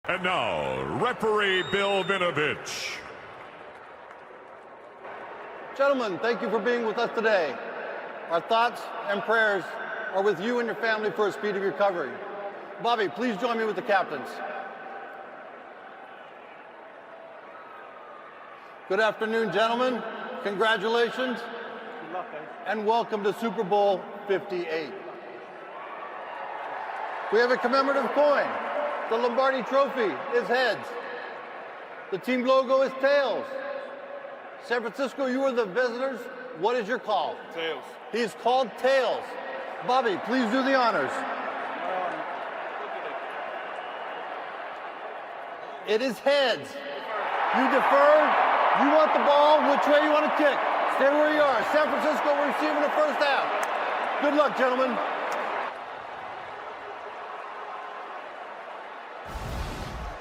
And now, referee Bill Vinovich. Gentlemen, thank you for being with us today. Our thoughts and prayers are with you and your family for a speedy recovery. Bobby, please join me with the captains. Good afternoon, gentlemen. Congratulations. Good luck, guys. And welcome to Super Bowl 58. We have a commemorative coin. The Lombardi Trophy is heads. The team logo is tails. San Francisco, you are the visitors. What is your call? Tails. He is called tails. Bobby, please do the honors. It is heads. You deferred. You want the ball. Which way you want to kick? Stay where you are. San Francisco receiving the first half. Good luck, gentlemen.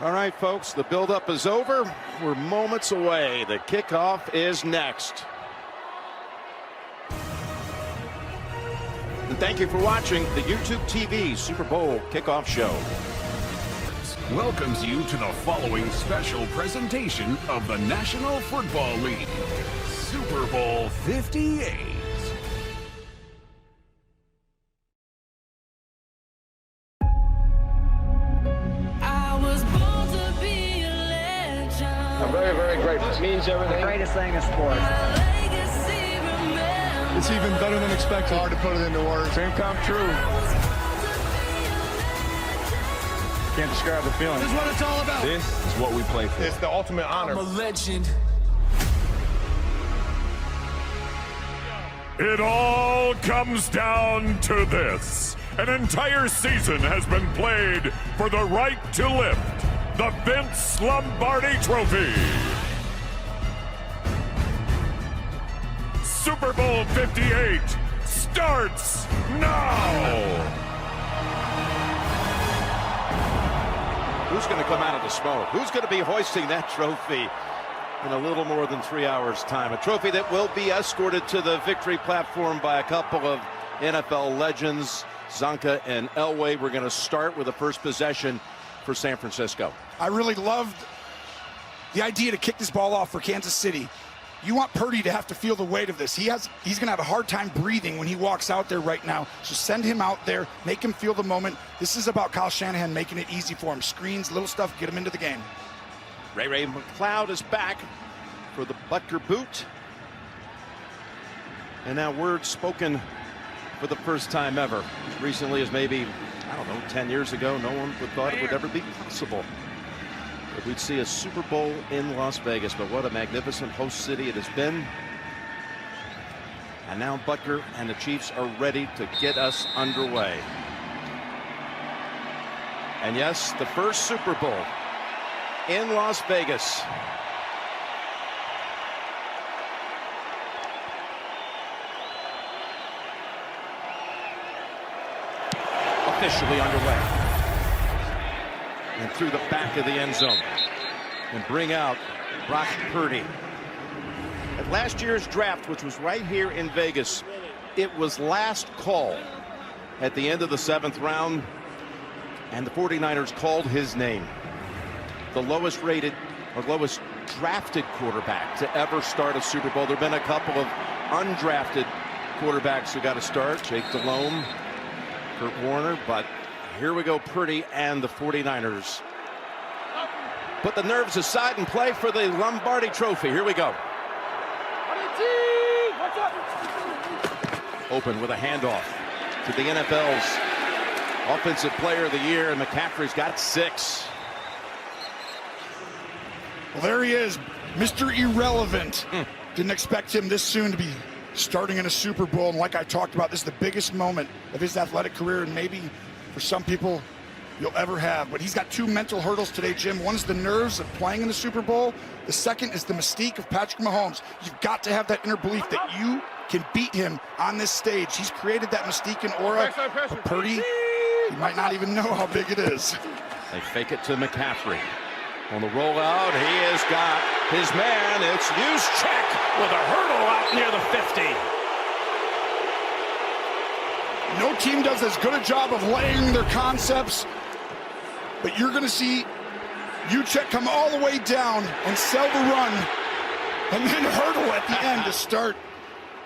All right, folks, the buildup is over. We're moments away. The kickoff is next. And thank you for watching the YouTube TV Super Bowl Kickoff Show. Welcomes you to the following special presentation of the National Football League, Super Bowl 58. I'm very, very grateful. It means everything. The greatest thing in sports. It's even better than expected. Hard to put it into words. Dream come true. Can't describe the feeling. This is what it's all about. This is what we play for. It's the ultimate honor. I'm a legend. It all comes down to this. An entire season has been played for the right to lift the Vince Lombardi Trophy. Super Bowl 58 starts now. Who's going to come out of the smoke? Who's going to be hoisting that trophy in a little more than 3 hours' time? A trophy that will be escorted to the victory platform by a couple of NFL legends, Zonka and Elway. We're going to start with the first possession for San Francisco. I really loved the idea to kick this ball off for Kansas City. You want Purdy to have to feel the weight of this. He's going to have a hard time breathing when he walks out there right now. So send him out there, make him feel the moment. This is about Kyle Shanahan making it easy for him. Screens, little stuff, get him into the game. Ray McLeod is back for the Butker boot. And now words spoken for the first time ever. As recently as maybe, I don't know, 10 years ago, no one would thought it would ever be possible that we'd see a Super Bowl in Las Vegas. But what a magnificent host city it has been. And now Butker and the Chiefs are ready to get us underway. And yes, the first Super Bowl in Las Vegas. Officially underway. And through the back of the end zone. And bring out Brock Purdy. At last year's draft, which was right here in Vegas, it was last call at the end of the 7th round. And the 49ers called his name. The lowest rated or lowest drafted quarterback to ever start a Super Bowl. There have been a couple of undrafted quarterbacks who got a start. Jake Delhomme, Kurt Warner, but here we go, Purdy and the 49ers. Put the nerves aside and play for the Lombardi Trophy. Here we go. Open with a handoff to the NFL's Offensive Player of the Year, and McCaffrey's got 6. Well, there he is, Mr. Irrelevant. Didn't expect him this soon to be starting in a Super Bowl. And like I talked about, this is the biggest moment of his athletic career, and maybe for some people you'll ever have. But he's got 2 mental hurdles today, Jim. One is the nerves of playing in the Super Bowl. The second is the mystique of Patrick Mahomes. You've got to have that inner belief that you can beat him on this stage. He's created that mystique and aura. But Purdy, he might not even know how big it is. They fake it to McCaffrey. On the rollout, he has got his man. It's Juszczyk with a hurdle out near the 50. No team does as good a job of laying their concepts, but you're going to see Juszczyk come all the way down and sell the run, and then hurdle at the end to start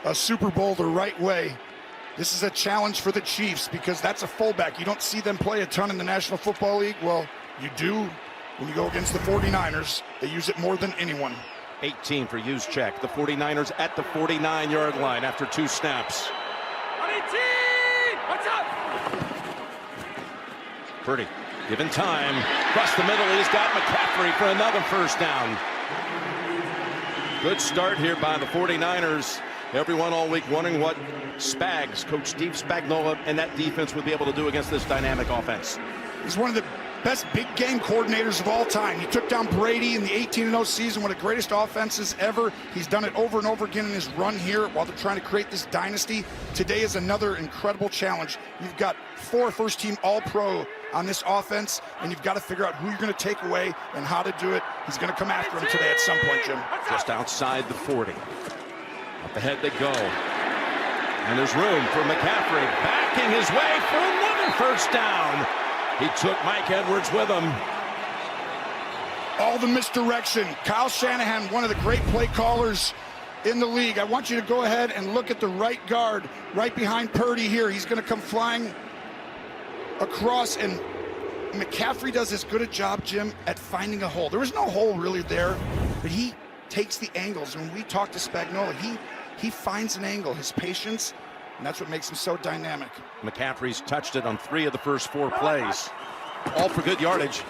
a Super Bowl the right way. This is a challenge for the Chiefs because that's a fullback. You don't see them play a ton in the National Football League. Well, you do when you go against the 49ers. They use it more than anyone. 18 for Juszczyk. The 49ers at the 49-yard line after 2 snaps. 18! What's up? Purdy given time. Across the middle, he's got McCaffrey for another first down. Good start here by the 49ers. Everyone all week wondering what Spags, Coach Steve Spagnuolo, and that defense would be able to do against this dynamic offense. He's one of the best big game coordinators of all time. He took down Brady in the 18-0 season, one of the greatest offenses ever. He's done it over and over again in his run here while they're trying to create this dynasty. Today is another incredible challenge. You've got 4 first-team All-Pro on this offense, and you've got to figure out who you're going to take away and how to do it. He's going to come after him today at some point, Jim. Just outside the 40. Up ahead they go. And there's room for McCaffrey backing his way for another first down. He took Mike Edwards with him. All the misdirection. Kyle Shanahan, one of the great play callers in the league. I want you to go ahead and look at the right guard right behind Purdy here. He's going to come flying across, and McCaffrey does as good a job, Jim, at finding a hole. There was no hole really there, but he takes the angles. When we talk to Spagnuolo, he finds an angle, his patience, and that's what makes him so dynamic. McCaffrey's touched it on 3 of the first 4 plays. All for good yardage.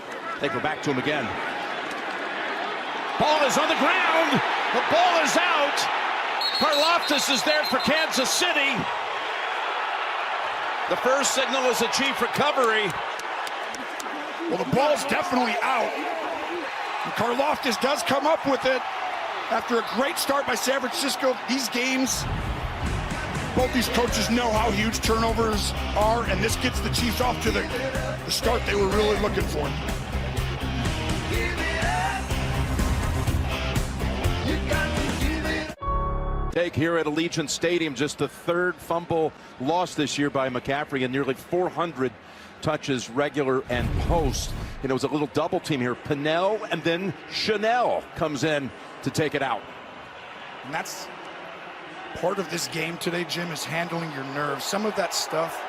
They go back to him again. Ball is on the ground. The ball is out. Karlaftis is there for Kansas City. The first signal is a chief recovery. Well, the ball's definitely out. And Karlaftis does come up with it after a great start by San Francisco. These games, both these coaches know how huge turnovers are, and this gets the Chiefs off to the start they were really looking for. Take here at Allegiant Stadium, just the 3rd fumble loss this year by McCaffrey, and nearly 400 touches regular and post. And it was a little double team here. Pinnell and then Chanel comes in to take it out. And that's part of this game today, Jim, is handling your nerves. Some of that stuff,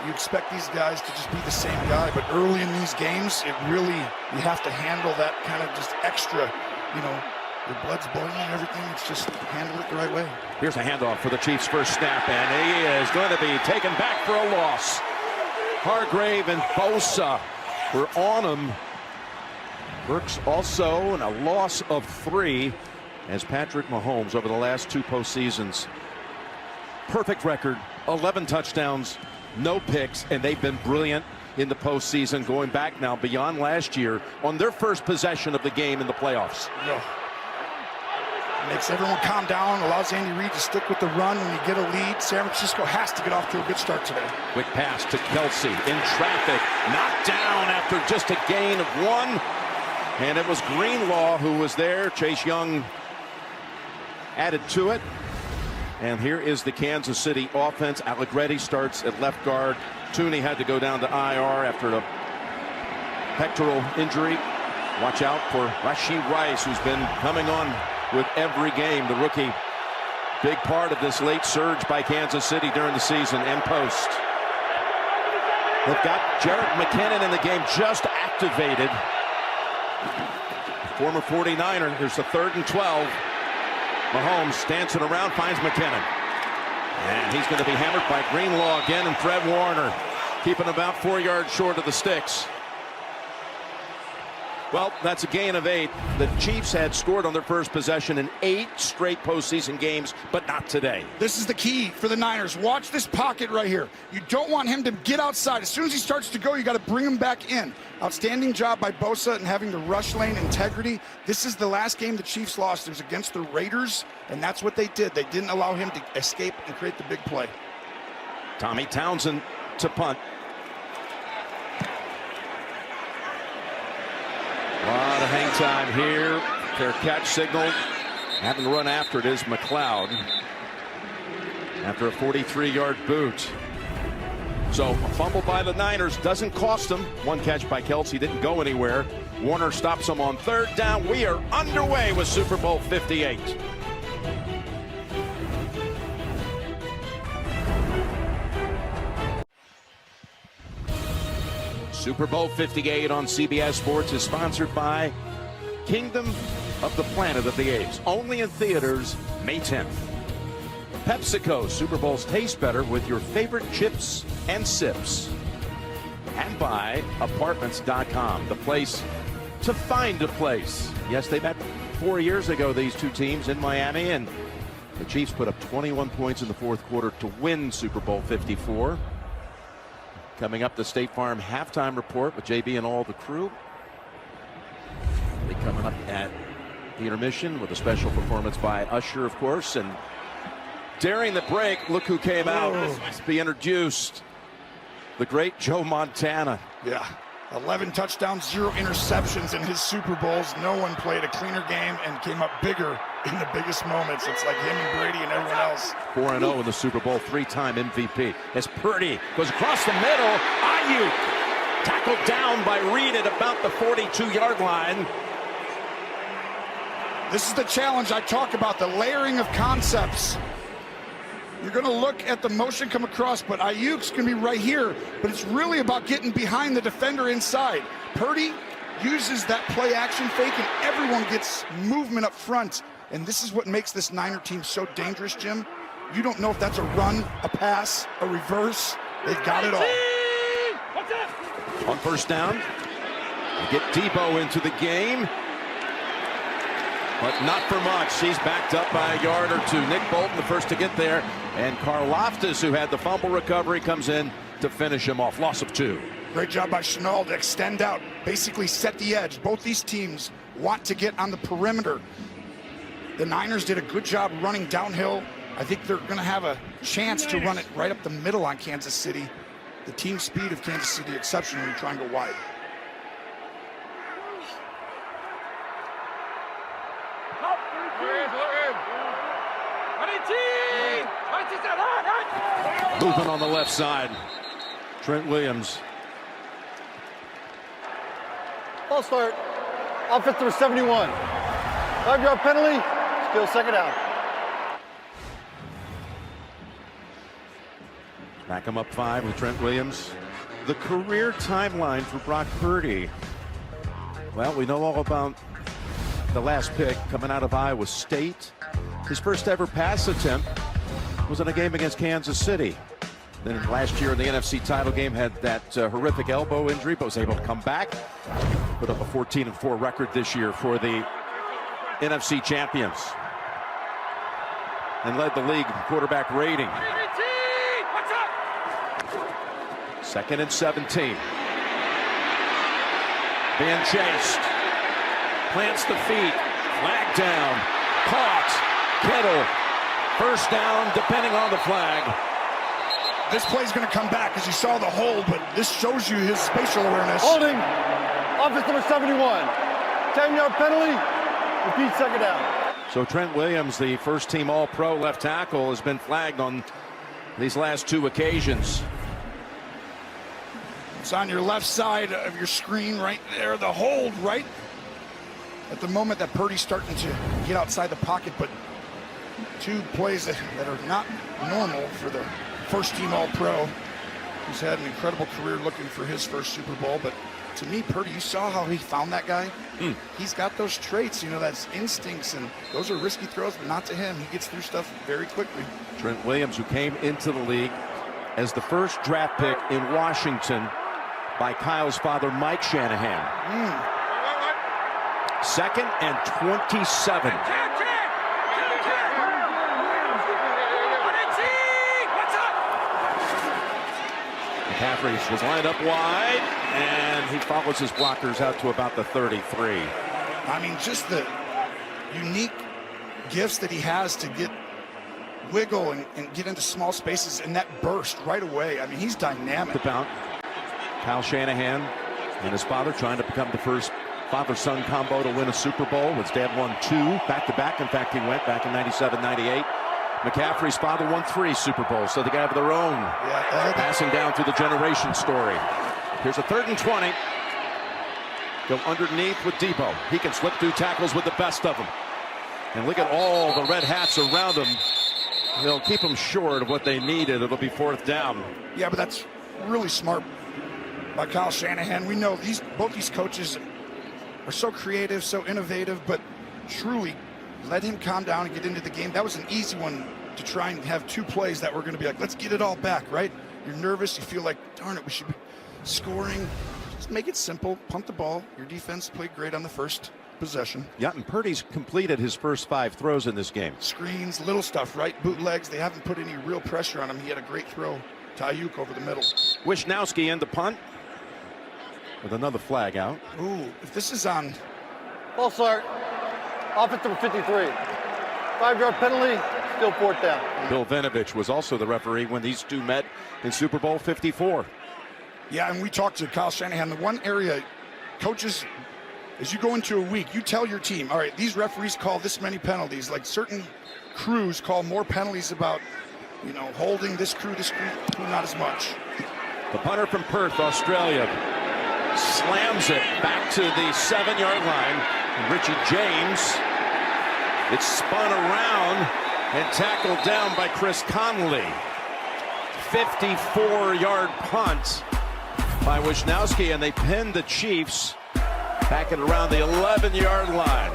you expect these guys to just be the same guy, but early in these games, it really, you have to handle that kind of just extra, you know, your blood's boiling and everything. It's just handle it the right way. Here's a handoff for the Chiefs' first snap, and he is going to be taken back for a loss. Hargrave and Bosa were on him. Burks also in a loss of 3 as Patrick Mahomes over the last 2 postseasons. Perfect record, 11 touchdowns, no picks, and they've been brilliant in the postseason, going back now beyond last year on their first possession of the game in the playoffs. Yeah. Makes everyone calm down, allows Andy Reid to stick with the run when you get a lead. San Francisco has to get off to a good start today. Quick pass to Kelsey in traffic, knocked down after just a gain of 1. And it was Greenlaw who was there. Chase Young added to it. And here is the Kansas City offense. Allegretti starts at left guard. Tooney had to go down to IR after the pectoral injury. Watch out for Rashee Rice, who's been coming on with every game, the rookie. Big part of this late surge by Kansas City during the season and post. They've got Jerick McKinnon in the game, just activated. Former 49er. Here's the 3rd and 12. Mahomes dancing around, finds McKinnon. And he's going to be hammered by Greenlaw again, and Fred Warner keeping about 4 yards short of the sticks. Well, that's a gain of 8. The Chiefs had scored on their first possession in 8 straight postseason games, but not today. This is the key for the Niners. Watch this pocket right here. You don't want him to get outside. As soon as he starts to go, you got to bring him back in. Outstanding job by Bosa and having the rush lane integrity. This is the last game the Chiefs lost. It was against the Raiders, and that's what they did. They didn't allow him to escape and create the big play. Tommy Townsend to punt. A lot of hang time here. Fair catch signal. Having to run after it is McLeod after a 43-yard boot. So a fumble by the Niners doesn't cost them. 1 catch by Kelsey didn't go anywhere. Warner stops him on third down. We are underway with Super Bowl 58. Super Bowl 58 on CBS Sports is sponsored by Kingdom of the Planet of the Apes. Only in theaters May 10th. PepsiCo, Super Bowls taste better with your favorite chips and sips. And by Apartments.com, the place to find a place. Yes, they met 4 years ago, these two teams in Miami, and the Chiefs put up 21 points in the fourth quarter to win Super Bowl 54. Coming up, the State Farm halftime report with JB and all the crew. They coming up at the intermission with a special performance by Usher, of course. And during the break, look who came out to be introduced. The great Joe Montana. Yeah, 11 touchdowns, 0 interceptions in his Super Bowls. No one played a cleaner game and came up bigger in the biggest moments. It's like him and Brady and everyone else. 4-0 in the Super Bowl, 3-time MVP. As Purdy goes across the middle, Ayuk tackled down by Reed at about the 42-yard line. This is the challenge I talk about, the layering of concepts. You're going to look at the motion come across, but Ayuk's going to be right here. But it's really about getting behind the defender inside. Purdy uses that play action fake, and everyone gets movement up front. And this is what makes this Niner team so dangerous, Jim. You don't know if that's a run, a pass, a reverse. They've got it all. On first down, you get Debo into the game. But not for much. He's backed up by a yard or two. Nick Bolton, the first to get there. And Karlaftis, who had the fumble recovery, comes in to finish him off. Loss of 2. Great job by Shenault to extend out, basically set the edge. Both these teams want to get on the perimeter. The Niners did a good job running downhill. I think they're going to have a chance to run it right up the middle on Kansas City. The team speed of Kansas City exceptional when you try and go wide. Moving on the left side. Trent Williams. Ball start. Offense number 71. 5-yard penalty. Still second down. Back him up 5 with Trent Williams. The career timeline for Brock Purdy. Well, we know all about the last pick coming out of Iowa State. His first ever pass attempt was in a game against Kansas City. Then last year in the NFC title game had that horrific elbow injury, but was able to come back. Put up a 14-4 record this year for the NFC champions. And led the league in quarterback rating. 2nd and 17. Being chased. Plants the feet. Flag down. Caught. Kittle. First down, depending on the flag. This play's going to come back as you saw the hold, but this shows you his spatial awareness. Holding. Offense number 71. 10-yard penalty. Repeat second down. So Trent Williams, the first team All-Pro left tackle, has been flagged on these last 2 occasions. It's on your left side of your screen right there. The hold right at the moment that Purdy's starting to get outside the pocket, but 2 plays that are not normal for the first team All-Pro. He's had an incredible career looking for his first Super Bowl, but to me, Purdy, you saw how he found that guy? He's got those traits, you know, that's instincts, and those are risky throws, but not to him. He gets through stuff very quickly. Trent Williams, who came into the league as the first draft pick in Washington by Kyle's father, Mike Shanahan. 2nd and 27. McCaffrey was lined up wide, and he follows his blockers out to about the 33. I mean, just the unique gifts that he has to get wiggle and get into small spaces, and that burst right away. I mean, he's dynamic. About Kyle Shanahan and his father trying to become the first father-son combo to win a Super Bowl. His dad won 2 back-to-back. In fact, he went back in 97, 98. McCaffrey's father won 3 Super Bowls, so they have their own passing down through the generation story. Here's a 3rd and 20. Go underneath with Debo. He can slip through tackles with the best of them. And look at all the red hats around him. They'll keep them short of what they needed. It'll be 4th down. Yeah, but that's really smart by Kyle Shanahan. We know both these coaches are so creative, so innovative, but truly let him calm down and get into the game. That was an easy one to try and have 2 plays that were going to be like, let's get it all back, right? You're nervous. You feel like, darn it, we should be scoring. Just make it simple. Punt the ball. Your defense played great on the first possession. Yeah, and Purdy's completed his first 5 throws in this game. Screens, little stuff, right? Bootlegs. They haven't put any real pressure on him. He had a great throw to Ayuk over the middle. Wisnowski in the punt with another flag out. Ooh, if this is on. False start. Offense number 53. 5-yard penalty. Still 4th down. Bill Vinovich was also the referee when these two met in Super Bowl 54. Yeah, and we talked to Kyle Shanahan. The one area, coaches, as you go into a week, you tell your team, all right, these referees call this many penalties. Like certain crews call more penalties about, holding this crew, not as much. The punter from Perth, Australia, slams it back to the 7-yard line. And Richie James, it's spun around and tackled down by Chris Conley. 54-yard punt by Wisnowski, and they pinned the Chiefs back at around the 11-yard line.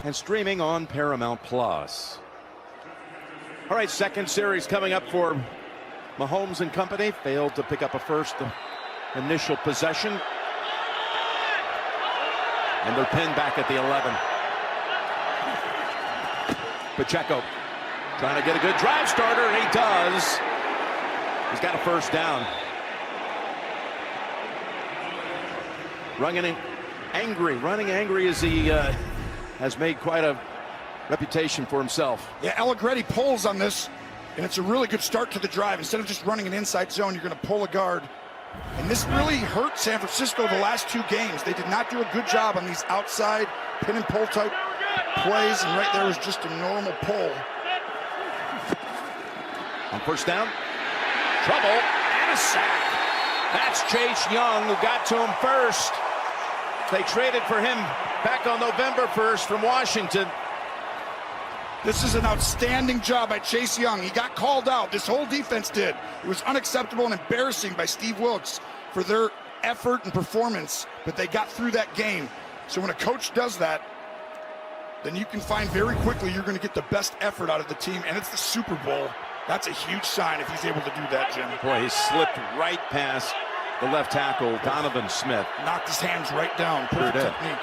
And streaming on Paramount Plus. All right, second series coming up for Mahomes and company. Failed to pick up a first initial possession. And they're pinned back at the 11. Pacheco trying to get a good drive starter, and he does. He's got a first down. Running angry as he has made quite a reputation for himself. Yeah, Allegretti pulls on this, and it's a really good start to the drive. Instead of just running an inside zone, you're going to pull a guard. And this really hurt San Francisco the last 2 games. They did not do a good job on these outside pin and pull type plays, and right there was just a normal pull. On first down, trouble and a sack. That's Chase Young who got to him first. They traded for him back on November 1st from Washington. This is an outstanding job by Chase Young. He got called out. This whole defense did. It was unacceptable and embarrassing by Steve Wilkes for their effort and performance, but they got through that game. So when a coach does that, then you can find very quickly you're going to get the best effort out of the team, and it's the Super Bowl. That's a huge sign if he's able to do that, Jim. Boy, he slipped right past the left tackle, Donovan Smith. Knocked his hands right down. Perfect technique.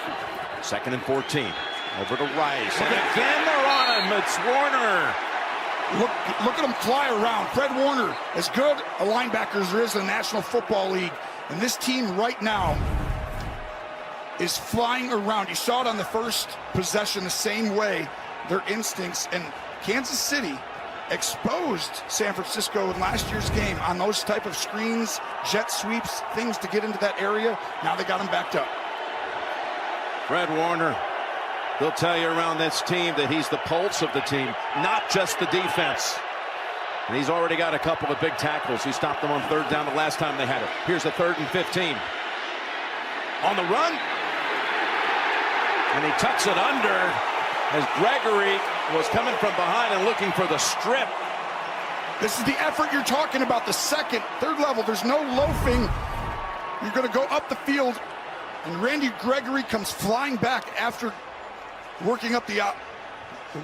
2nd and 14. Over to Rice. And again, they're on him. It's Warner. Look at him fly around. Fred Warner, as good a linebacker as there is in the National Football League. And this team right now is flying around. You saw it on the first possession the same way. Their instincts. And Kansas City exposed San Francisco in last year's game on those type of screens, jet sweeps, things to get into that area. Now they got him backed up. Fred Warner, he'll tell you around this team that he's the pulse of the team, not just the defense. And he's already got a couple of big tackles. He stopped them on 3rd down the last time they had it. Here's a 3rd and 15. On the run. And he tucks it under as Gregory was coming from behind and looking for the strip. This is the effort you're talking about, the 2nd, 3rd level. There's no loafing. You're going to go up the field, and Randy Gregory comes flying back after working up the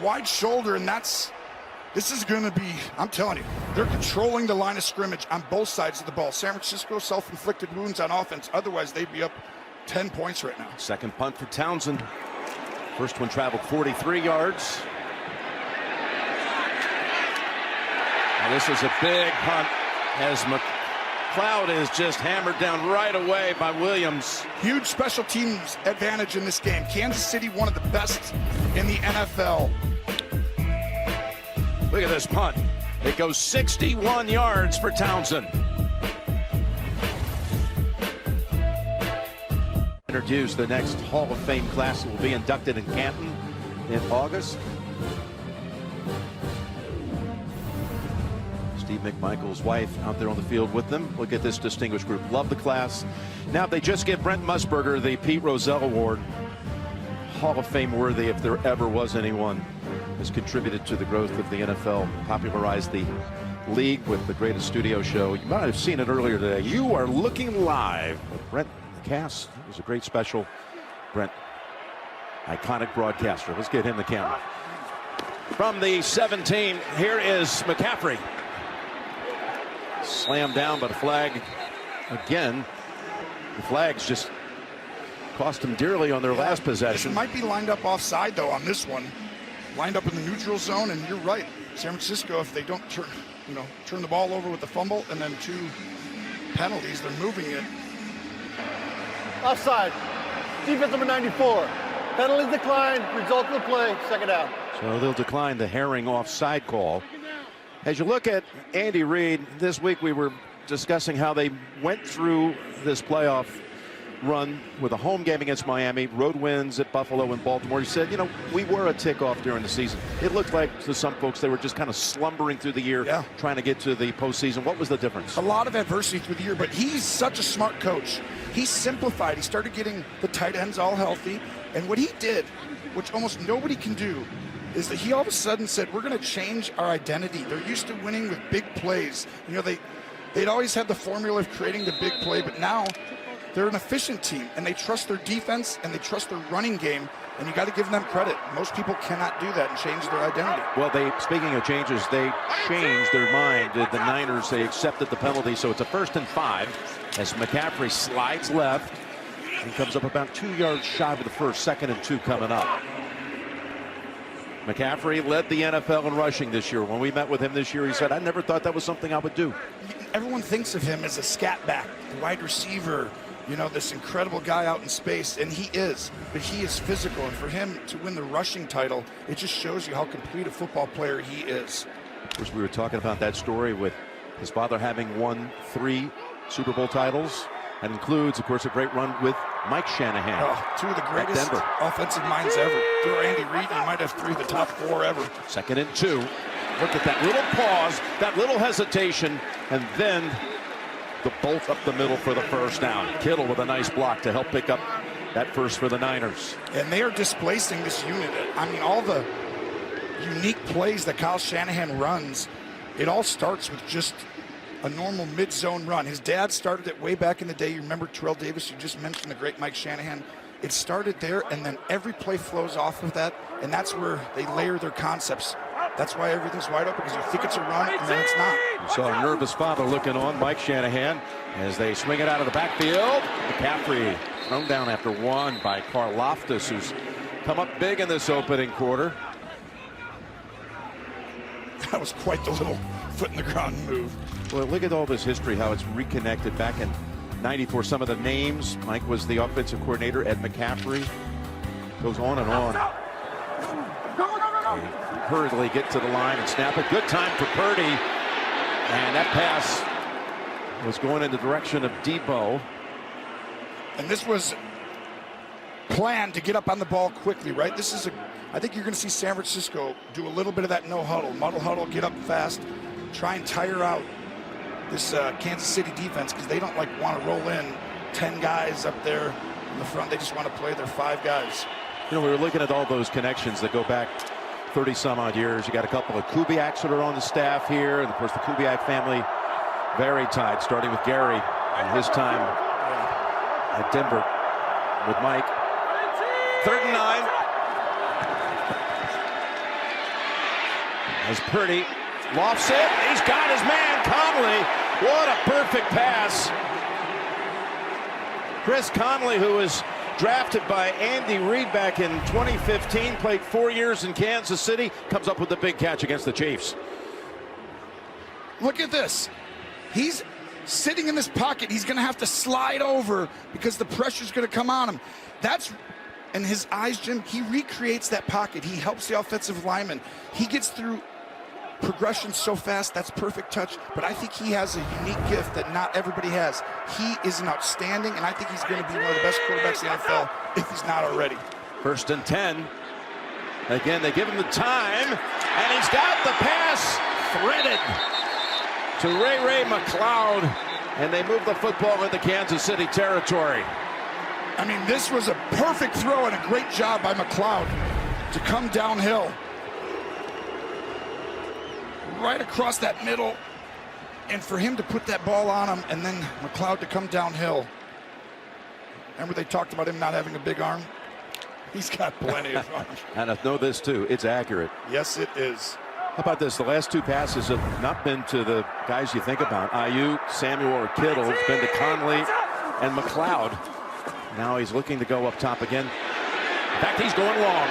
wide shoulder, and this is going to be, I'm telling you, they're controlling the line of scrimmage on both sides of the ball. San Francisco self-inflicted wounds on offense. Otherwise, they'd be up 10 points right now. 2nd punt for Townsend. First one traveled 43 yards. Now this is a big punt as McLeod is just hammered down right away by Williams. Huge special teams advantage in this game. Kansas City, one of the best in the NFL. Look at this punt. It goes 61 yards for Townsend. Introduce the next Hall of Fame class that will be inducted in Canton in August. Steve McMichael's wife out there on the field with them. Look at this distinguished group. Love the class. Now, if they just give Brent Musburger the Pete Rozelle Award, Hall of Fame worthy if there ever was anyone, has contributed to the growth of the NFL, popularized the league with the greatest studio show. You might have seen it earlier today. You Are Looking Live with Brent Cass. It was a great special. Brent, iconic broadcaster. Let's get him the camera. From the 17, here is McCaffrey. Slammed down, but a flag again. The flags just cost them dearly on their last possession. It might be lined up offside, though, on this one. Lined up in the neutral zone, and you're right. San Francisco, if they don't turn the ball over with the fumble and then 2 penalties, they're moving it. Offside. Defense number 94. Penalty declined. Result of the play. Second down. So they'll decline the Herring offside call. As you look at Andy Reid, this week we were discussing how they went through this playoff run with a home game against Miami, road wins at Buffalo and Baltimore. He said, you know, we were a tick off during the season. It looked like to some folks they were just kind of slumbering through the year, trying to get to the postseason. What was the difference? A lot of adversity through the year, but he's such a smart coach. He simplified. He started getting the tight ends all healthy. And what he did, which almost nobody can do, is that he all of a sudden said, we're going to change our identity. They're used to winning with big plays. You know, they'd always had the formula of creating the big play, but now they're an efficient team, and they trust their defense, and they trust their running game, and you got to give them credit. Most people cannot do that and change their identity. Well, speaking of changes, they changed their mind. The Niners, they accepted the penalty, so it's a 1st and 5 as McCaffrey slides left and comes up about 2 yards shy of the first, 2nd and 2 coming up. McCaffrey led the NFL in rushing this year. When we met with him this year, he said, I never thought that was something I would do. Everyone thinks of him as a scat back, the wide receiver, you know, this incredible guy out in space, and he is, but he is physical. And for him to win the rushing title, it just shows you how complete a football player he is. Of course, we were talking about that story with his father having won 3 Super Bowl titles. That includes, of course, a great run with Mike Shanahan. Oh, 2 of the greatest offensive minds ever. Through Andy Reid, you might have 3 of the top 4 ever. 2nd and 2. Look at that little pause, that little hesitation, and then the bolt up the middle for the first down. Kittle with a nice block to help pick up that first for the Niners. And they are displacing this unit. I mean, all the unique plays that Kyle Shanahan runs, it all starts with just a normal mid-zone run. His dad started it way back in the day. You remember Terrell Davis, you just mentioned the great Mike Shanahan. It started there, and then every play flows off of that, and that's where they layer their concepts. That's why everything's wide open, because you think it's a run, and then it's not. You saw a nervous father looking on, Mike Shanahan, as they swing it out of the backfield. McCaffrey thrown down after 1 by Karlaftis, who's come up big in this opening quarter. That was quite the little foot in the ground move. Well, look at all this history, how it's reconnected back in '94. Some of the names. Mike was the offensive coordinator. Ed McCaffrey goes on and on. They hurriedly get to the line and snap it. Good time for Purdy. And that pass was going in the direction of Debo. And this was planned to get up on the ball quickly, right? This is I think you're going to see San Francisco do a little bit of that no huddle, muddle huddle, get up fast, try and tire out this Kansas City defense, because they don't want to roll in 10 guys up there in the front. They just want to play their 5 guys. You know, we were looking at all those connections that go back 30 some odd years. You got a couple of Kubiaks that are on the staff here, and of course the Kubiak family very tight, starting with Gary and his time at Denver with Mike. 3rd and 9. As Purdy lofts it, he's got his man Conley. What a perfect pass. Chris Conley, who was drafted by Andy Reid back in 2015, played 4 years in Kansas City, comes up with a big catch against the Chiefs. Look at this. He's sitting in this pocket. He's going to have to slide over because the pressure's going to come on him. And his eyes, Jim, he recreates that pocket. He helps the offensive lineman. He gets through progression so fast. That's perfect touch. But I think he has a unique gift that not everybody has. He is an outstanding, and I think he's going to be one of the best quarterbacks in the NFL if he's not already. 1st and 10. Again, they give him the time, and he's got the pass threaded. to Ray McLeod, and they move the football into Kansas City territory. I mean, this was a perfect throw and a great job by McLeod to come downhill. Right across that middle, and for him to put that ball on him, and then McLeod to come downhill. Remember they talked about him not having a big arm? He's got plenty of arms. And I know this too, it's accurate. Yes, it is. How about this? The last two passes have not been to the guys you think about. Ayuk, Samuel, or Kittle. It's been to Conley and McLeod. Now he's looking to go up top again. In fact, he's going long.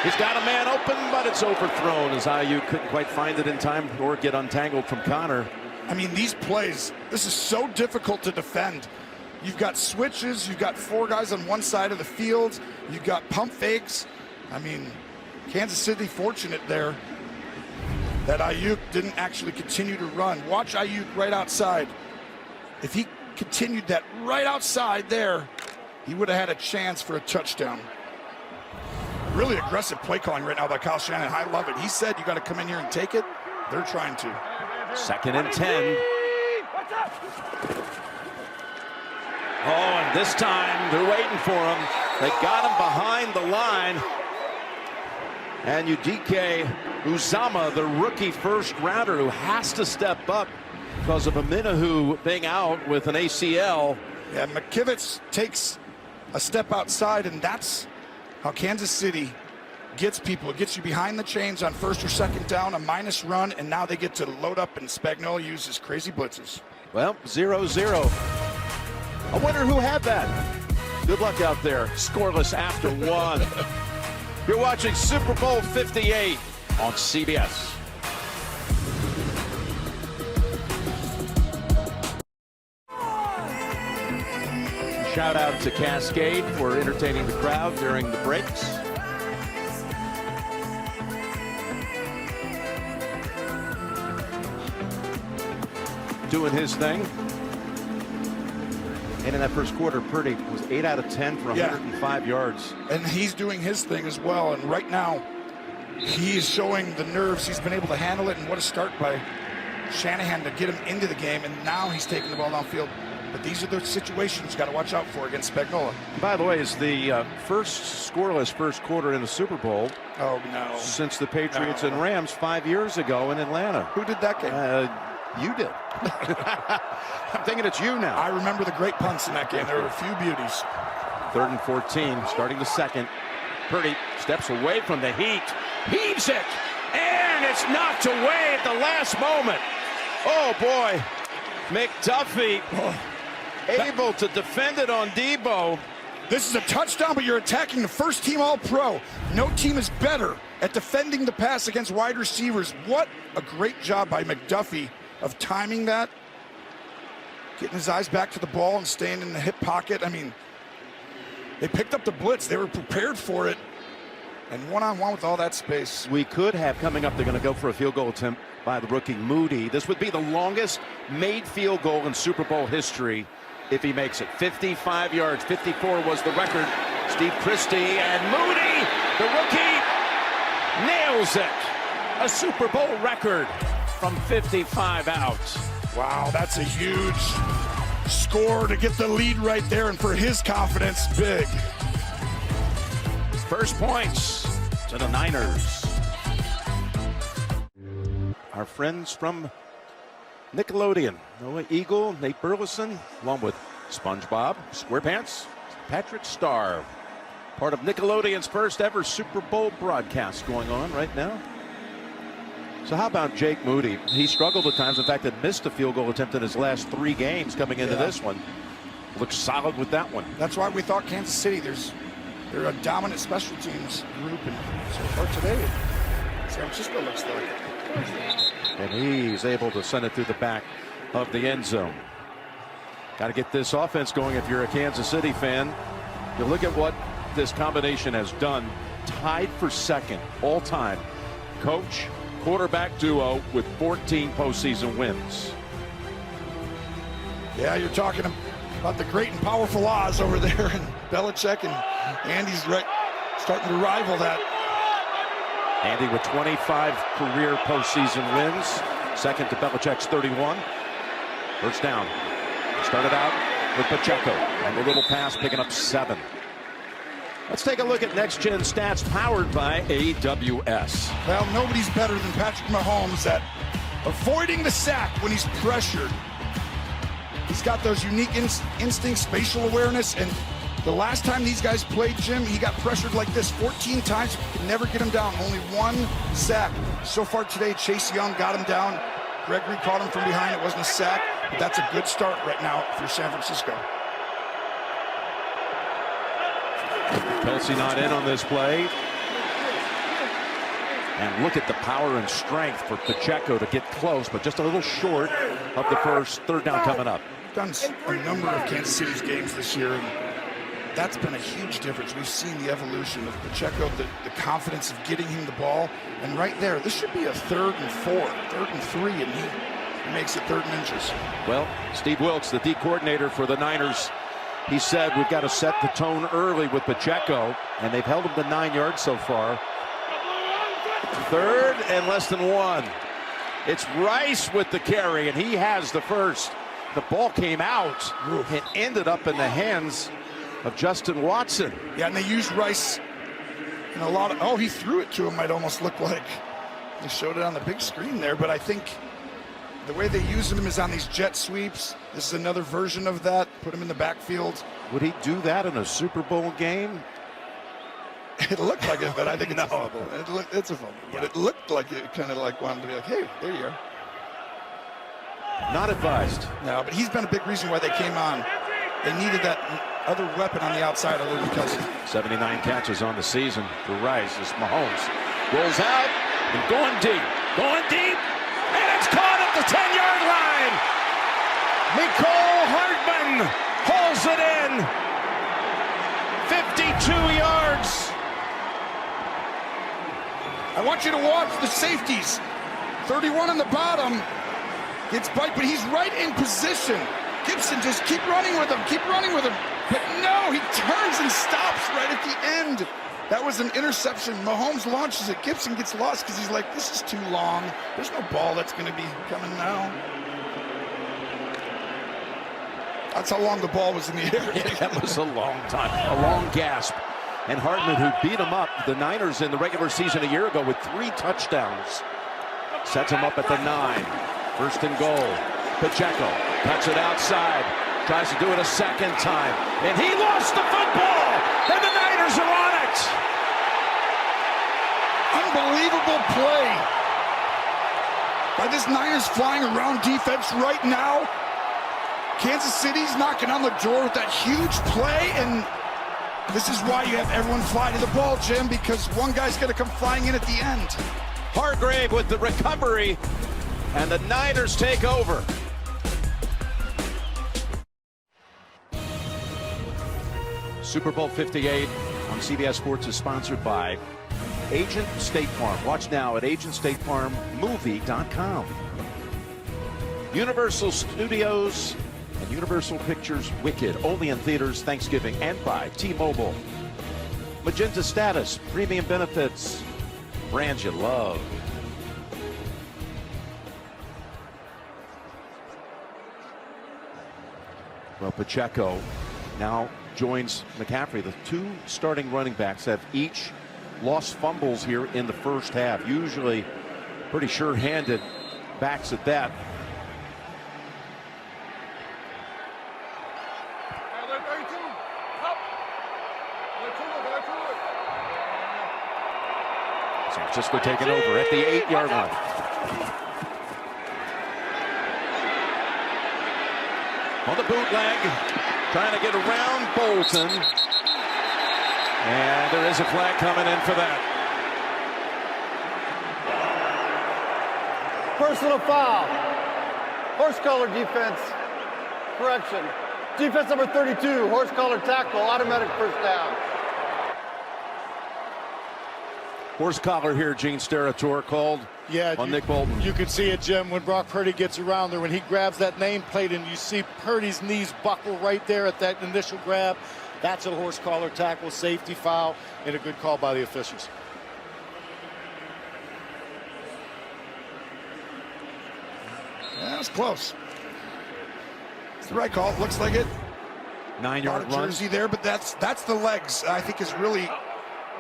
He's got a man open, but it's overthrown as Ayuk couldn't quite find it in time or get untangled from Connor. I mean, these plays, this is so difficult to defend. You've got switches, you've got four guys on one side of the field, you've got pump fakes. I mean, Kansas City fortunate there that Ayuk didn't actually continue to run. Watch Ayuk right outside. If he continued that right outside there, he would have had a chance for a touchdown. Really aggressive play calling right now by Kyle Shanahan. I love it. He said you got to come in here and take it. They're trying to. 2nd and 10. Oh, and this time they're waiting for him. They got him behind the line. And Udike Uzama, the rookie first rounder who has to step up because of Aminahu being out with an ACL. Yeah, McKivitz takes a step outside, and that's how Kansas City gets people. It gets you behind the chains on 1st or 2nd down, a minus run, and now they get to load up, and Spagnuolo uses crazy blitzes. Well, 0-0. I wonder who had that. Good luck out there. Scoreless after 1. You're watching Super Bowl 58 on CBS. Shout out to Cascade for entertaining the crowd during the breaks. Doing his thing. And in that first quarter, Purdy was 8 out of 10 for 105 yards. And he's doing his thing as well. And right now, he's showing the nerves. He's been able to handle it. And what a start by Shanahan to get him into the game. And now he's taking the ball downfield. But these are the situations you got to watch out for against Spagnuolo. By the way, is the first scoreless first quarter in the Super Bowl. Oh, no. Since the Patriots and Rams 5 years ago in Atlanta. Who did that game? You did. I'm thinking it's you now. I remember the great punts in that game. There were a few beauties. 3rd and 14, starting the 2nd. Purdy steps away from the heat, heaves it, and it's knocked away at the last moment. Oh, boy. McDuffie able to defend it on Debo. This is a touchdown, but you're attacking the first team All-Pro. No team is better at defending the pass against wide receivers. What a great job by McDuffie of timing that, getting his eyes back to the ball and staying in the hip pocket. I mean, they picked up the blitz. They were prepared for it. And one-on-one with all that space. We could have coming up, they're going to go for a field goal attempt by the rookie Moody. This would be the longest made field goal in Super Bowl history if he makes it. 55 yards, 54 was the record. Steve Christie and Moody, the rookie, nails it. A Super Bowl record from 55 out. Wow, that's a huge score to get the lead right there, and for his confidence, big. First points to the Niners. Our friends from Nickelodeon, Noah Eagle, Nate Burleson, along with SpongeBob SquarePants, Patrick Star. Part of Nickelodeon's first ever Super Bowl broadcast going on right now. So how about Jake Moody? He struggled at times. In fact, had missed a field goal attempt in his last 3 games coming into this one. Looks solid with that one. That's why we thought Kansas City, they're a dominant special teams group. And so far today, San Francisco looks like it. And he's able to send it through the back of the end zone. Got to get this offense going if you're a Kansas City fan. You look at what this combination has done. Tied for 2nd all time. Coach, quarterback duo with 14 postseason wins. Yeah, you're talking about the great and powerful Oz over there, and Belichick and Andy's right, starting to rival that. Andy with 25 career postseason wins. Second to Belichick's 31. First down. Started out with Pacheco. And the little pass picking up 7. Let's take a look at Next Gen Stats powered by AWS. Well, nobody's better than Patrick Mahomes at avoiding the sack when he's pressured. He's got those unique instincts, spatial awareness, and the last time these guys played, Jim, he got pressured like this 14 times. Could never get him down. Only 1 sack. So far today, Chase Young got him down. Gregory caught him from behind. It wasn't a sack, but that's a good start right now for San Francisco. Kelsey not in on this play. And look at the power and strength for Pacheco to get close, but just a little short of the first. Third down coming up. Done a number of Kansas City's games this year, and that's been a huge difference. We've seen the evolution of Pacheco, the confidence of getting him the ball, and right there, this should be a 3rd and 4, 3rd and 3, and he makes it 3rd and inches. Well, Steve Wilks, the D coordinator for the Niners, he said we've got to set the tone early with Pacheco, and they've held him to 9 yards so far. 3rd and less than 1. It's Rice with the carry, and he has the first. The ball came out and ended up in the hands of Justin Watson. Yeah, and they used Rice in a lot of, oh, he threw it to him, might almost look like. They showed it on the big screen there, but I think the way they use him is on these jet sweeps. This is another version of that. Put him in the backfield. Would he do that in a Super Bowl game? It looked like it, but I think it's a fumble. It's a fumble, but it looked like it kind of like wanted to be like, hey, there you are. Not advised. No, but he's been a big reason why they came on. They needed that other weapon on the outside other than Kelsey. 79 catches on the season for Rice as Mahomes rolls out and going deep, and it's caught at the 10-yard line. Mecole Hardman hauls it in. 52 yards. I want you to watch the safeties. 31 on the bottom gets bite, but he's right in position. Gibson just keep running with him. But no, he turns and stops right at the end. That was an interception. Mahomes launches it. Gibson gets lost because he's like, this is too long. There's no ball that's going to be coming now. That's how long the ball was in the air. Yeah, that was a long time, a long gasp. And Hardman, who beat him up, the Niners in the regular season a year ago with 3 touchdowns, sets him up at the 9. 1st and goal. Pacheco cuts it outside, tries to do it a second time, and he lost the football, and the Niners are on it. Unbelievable play by this Niners flying around defense right now. Kansas City's knocking on the door with that huge play, and this is why you have everyone fly to the ball, Jim, because one guy's going to come flying in at the end. Hargrave with the recovery, and the Niners take over. Super Bowl 58 on CBS Sports is sponsored by Agent State Farm. Watch now at agentstatefarmmovie.com. Universal Studios and Universal Pictures Wicked, only in theaters Thanksgiving, and by T-Mobile. Magenta Status, premium benefits, brands you love. Well, Pacheco now joins McCaffrey. The 2 starting running backs have each lost fumbles here in the first half. Usually pretty sure-handed backs at that. San Francisco taking over at the 8-yard line. On the bootleg, trying to get around Bolton. And there is a flag coming in for that. Personal foul. Horse collar defense. Correction. Defense number 32, horse collar tackle, automatic first down. Horse collar here, Gene Steratore called on Nick Bolton. You can see it, Jim, when Brock Purdy gets around there, when he grabs that nameplate and you see Purdy's knees buckle right there at that initial grab. That's a horse collar tackle, safety foul, and a good call by the officials. That was close. It's the right call. It looks like it. 9-yard run. Jersey there, but that's the legs. I think has really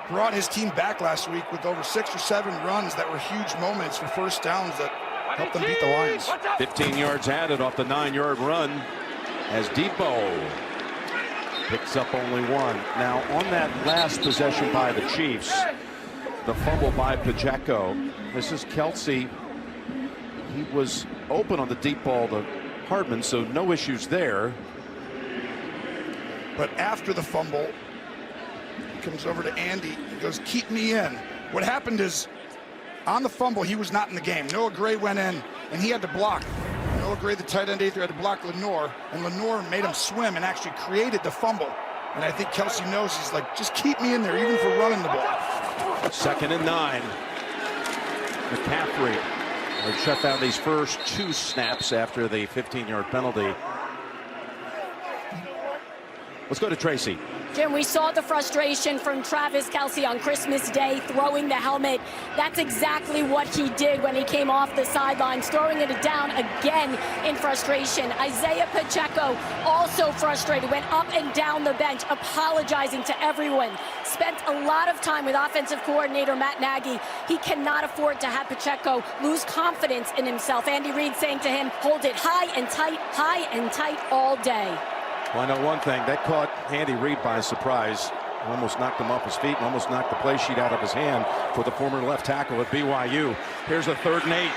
brought his team back last week with over 6 or 7 runs that were huge moments for first downs that helped them beat the Lions. 15 yards added off the 9-yard run as Depot picks up only 1. Now on that last possession by the Chiefs, the fumble by Pacheco. This is Kelsey. He was open on the deep ball to Hardman, so no issues there. But after the fumble, he comes over to Andy. He goes, keep me in. What happened is, on the fumble, he was not in the game. Noah Gray went in, and he had to block. Noah Gray, the tight end, had to block Lenore, and Lenore made him swim and actually created the fumble. And I think Kelsey knows, he's like, just keep me in there, even for running the ball. 2nd and 9. McCaffrey has shut down these first 2 snaps after the 15-yard penalty. Let's go to Tracy. Jim, we saw the frustration from Travis Kelce on Christmas Day throwing the helmet. That's exactly what he did when he came off the sidelines, throwing it down again in frustration. Isaiah Pacheco also frustrated, went up and down the bench, apologizing to everyone. Spent a lot of time with offensive coordinator Matt Nagy. He cannot afford to have Pacheco lose confidence in himself. Andy Reid saying to him, hold it high and tight all day. Well, I know one thing, that caught Andy Reid by surprise. Almost knocked him off his feet and almost knocked the play sheet out of his hand for the former left tackle at BYU. Here's a 3rd and 8.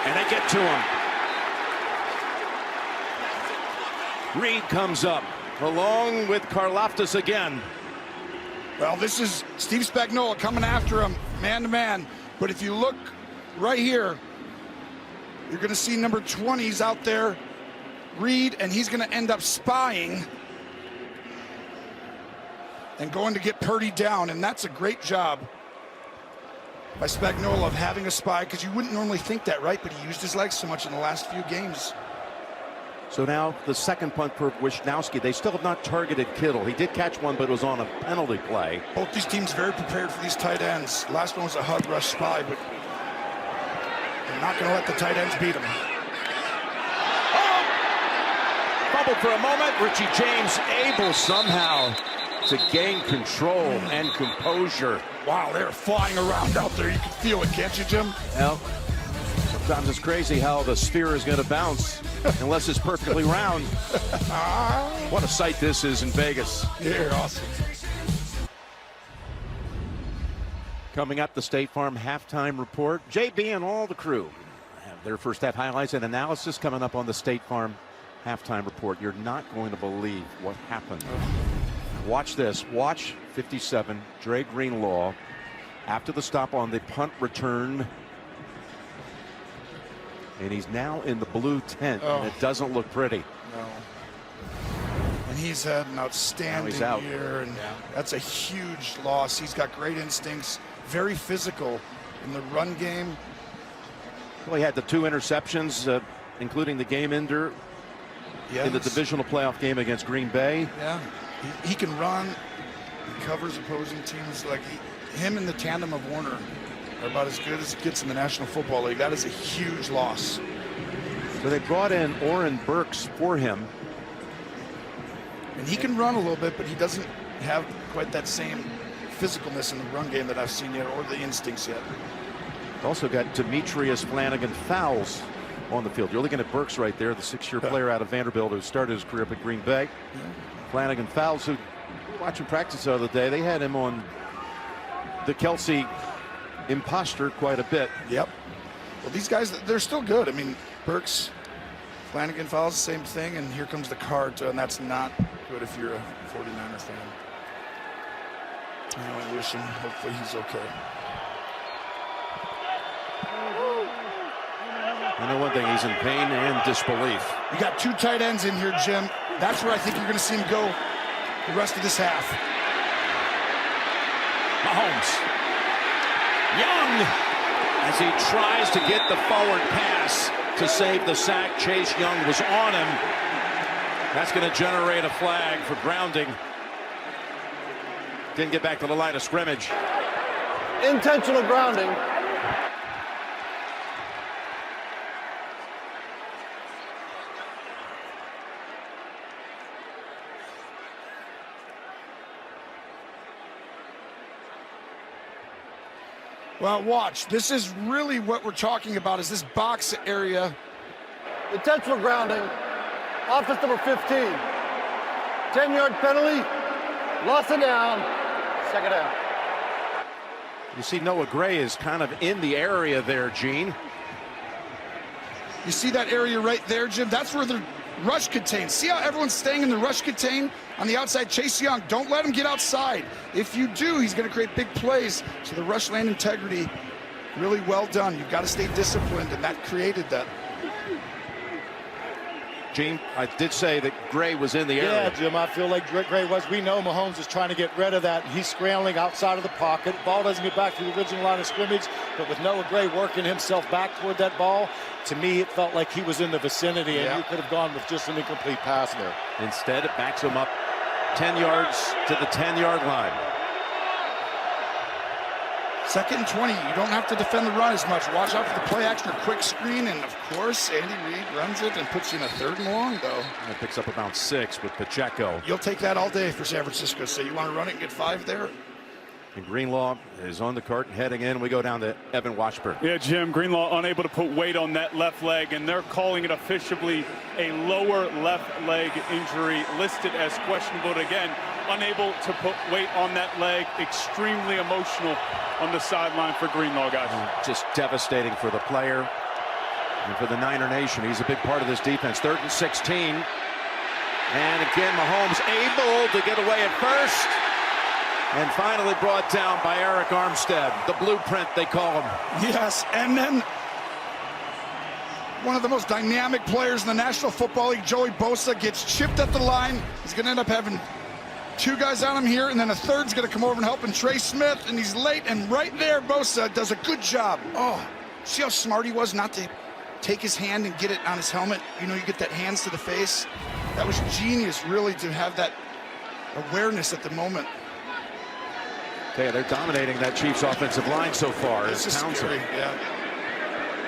And they get to him. Reid comes up along with Karlaftis again. Well, this is Steve Spagnuolo coming after him, man to man. But if you look right here, you're going to see number 20's out there, Reid, and he's going to end up spying and going to get Purdy down, and that's a great job by Spagnuolo of having a spy, because you wouldn't normally think that, right? But he used his legs so much in the last few games. So now the second punt for Wisnowski. They still have not targeted Kittle. He did catch one, but it was on a penalty play. Both these teams very prepared for these tight ends. Last one was a hug rush spy, but they're not going to let the tight ends beat them. Bubbled for a moment. Richie James able somehow to gain control and composure. Wow, they're flying around out there. You can feel it, can't you, Jim? Well, sometimes it's crazy how the sphere is going to bounce unless it's perfectly round. What a sight this is in Vegas. You're awesome. Coming up, the State Farm halftime report. JB and all the crew have their first half highlights and analysis coming up on the State Farm halftime report. You're not going to believe what happened. Watch this. Watch 57, Dre Greenlaw, after the stop on the punt return. And he's now in the blue tent, and it doesn't look pretty. No. And he's had an outstanding year, and that's a huge loss. He's got great instincts, very physical in the run game. Well, he had the 2 interceptions, including the game ender in the divisional playoff game against Green Bay. Yeah, he can run. He covers opposing teams. Like him and the tandem of Warner are about as good as it gets in the National Football League. That is a huge loss. So they brought in Oren Burks for him. And he can run a little bit, but he doesn't have quite that same physicalness in the run game that I've seen yet, or the instincts yet. Also got Demetrius Flanagan-Fowles on the field. You're looking at Burks right there, the 6-year player out of Vanderbilt who started his career up at Green Bay. Flanagan-Fowles, who watching practice the other day, they had him on the Kelsey imposter quite a bit. Yep. Well, these guys, they're still good. I mean, Burks, Flanagan-Fowles, same thing, and here comes the card, and that's not good if you're a 49er fan. I wish him, hopefully he's okay. I know one thing, he's in pain and disbelief. You got 2 tight ends in here, Jim. That's where I think you're going to see him go the rest of this half. Mahomes. Young, as he tries to get the forward pass to save the sack. Chase Young was on him. That's going to generate a flag for grounding. Didn't get back to the line of scrimmage. Intentional grounding. Well, watch. This is really what we're talking about, is this box area. Intentional grounding. Offense number 15. 10-yard penalty. Loss of down. Second down. You see Noah Gray is kind of in the area there, Gene. You see that area right there, Jim? That's where the rush contain. See how everyone's staying in the rush contain on the outside? Chase Young, don't let him get outside. If you do, he's going to create big plays. So the rush lane integrity, really well done. You've got to stay disciplined, and that created that. Gene, I did say that Gray was in the area. Yeah, Jim, I feel like Gray was. We know Mahomes is trying to get rid of that. He's scrambling outside of the pocket. Ball doesn't get back to the original line of scrimmage, but with Noah Gray working himself back toward that ball, to me, it felt like he was in the vicinity, and you could have gone with just an incomplete pass there. Instead, it backs him up 10 yards to the 10-yard line. 2nd and 20. You don't have to defend the run as much. Watch out for the play action or quick screen. And, of course, Andy Reid runs it and puts you in a 3rd and long, though. And it picks up about 6 with Pacheco. You'll take that all day for San Francisco. So you want to run it and get 5 there? And Greenlaw is on the cart and heading in. We go down to Evan Washburn. Yeah, Jim, Greenlaw unable to put weight on that left leg, and they're calling it officially a lower left leg injury, listed as questionable. Again, unable to put weight on that leg. Extremely emotional on the sideline for Greenlaw, guys. Just devastating for the player and for the Niner Nation. He's a big part of this defense. 3rd and 16. And again, Mahomes able to get away at first. And finally brought down by Eric Armstead. The blueprint, they call him. Yes, and then one of the most dynamic players in the National Football League, Joey Bosa, gets chipped at the line. He's going to end up having 2 guys on him here, and then a 3rd's going to come over and help him, Trey Smith, and he's late. And right there, Bosa does a good job. Oh, see how smart he was not to take his hand and get it on his helmet? You know, you get that hands to the face. That was genius, really, to have that awareness at the moment. Okay, they're dominating that Chiefs offensive line so far. This is scary, yeah.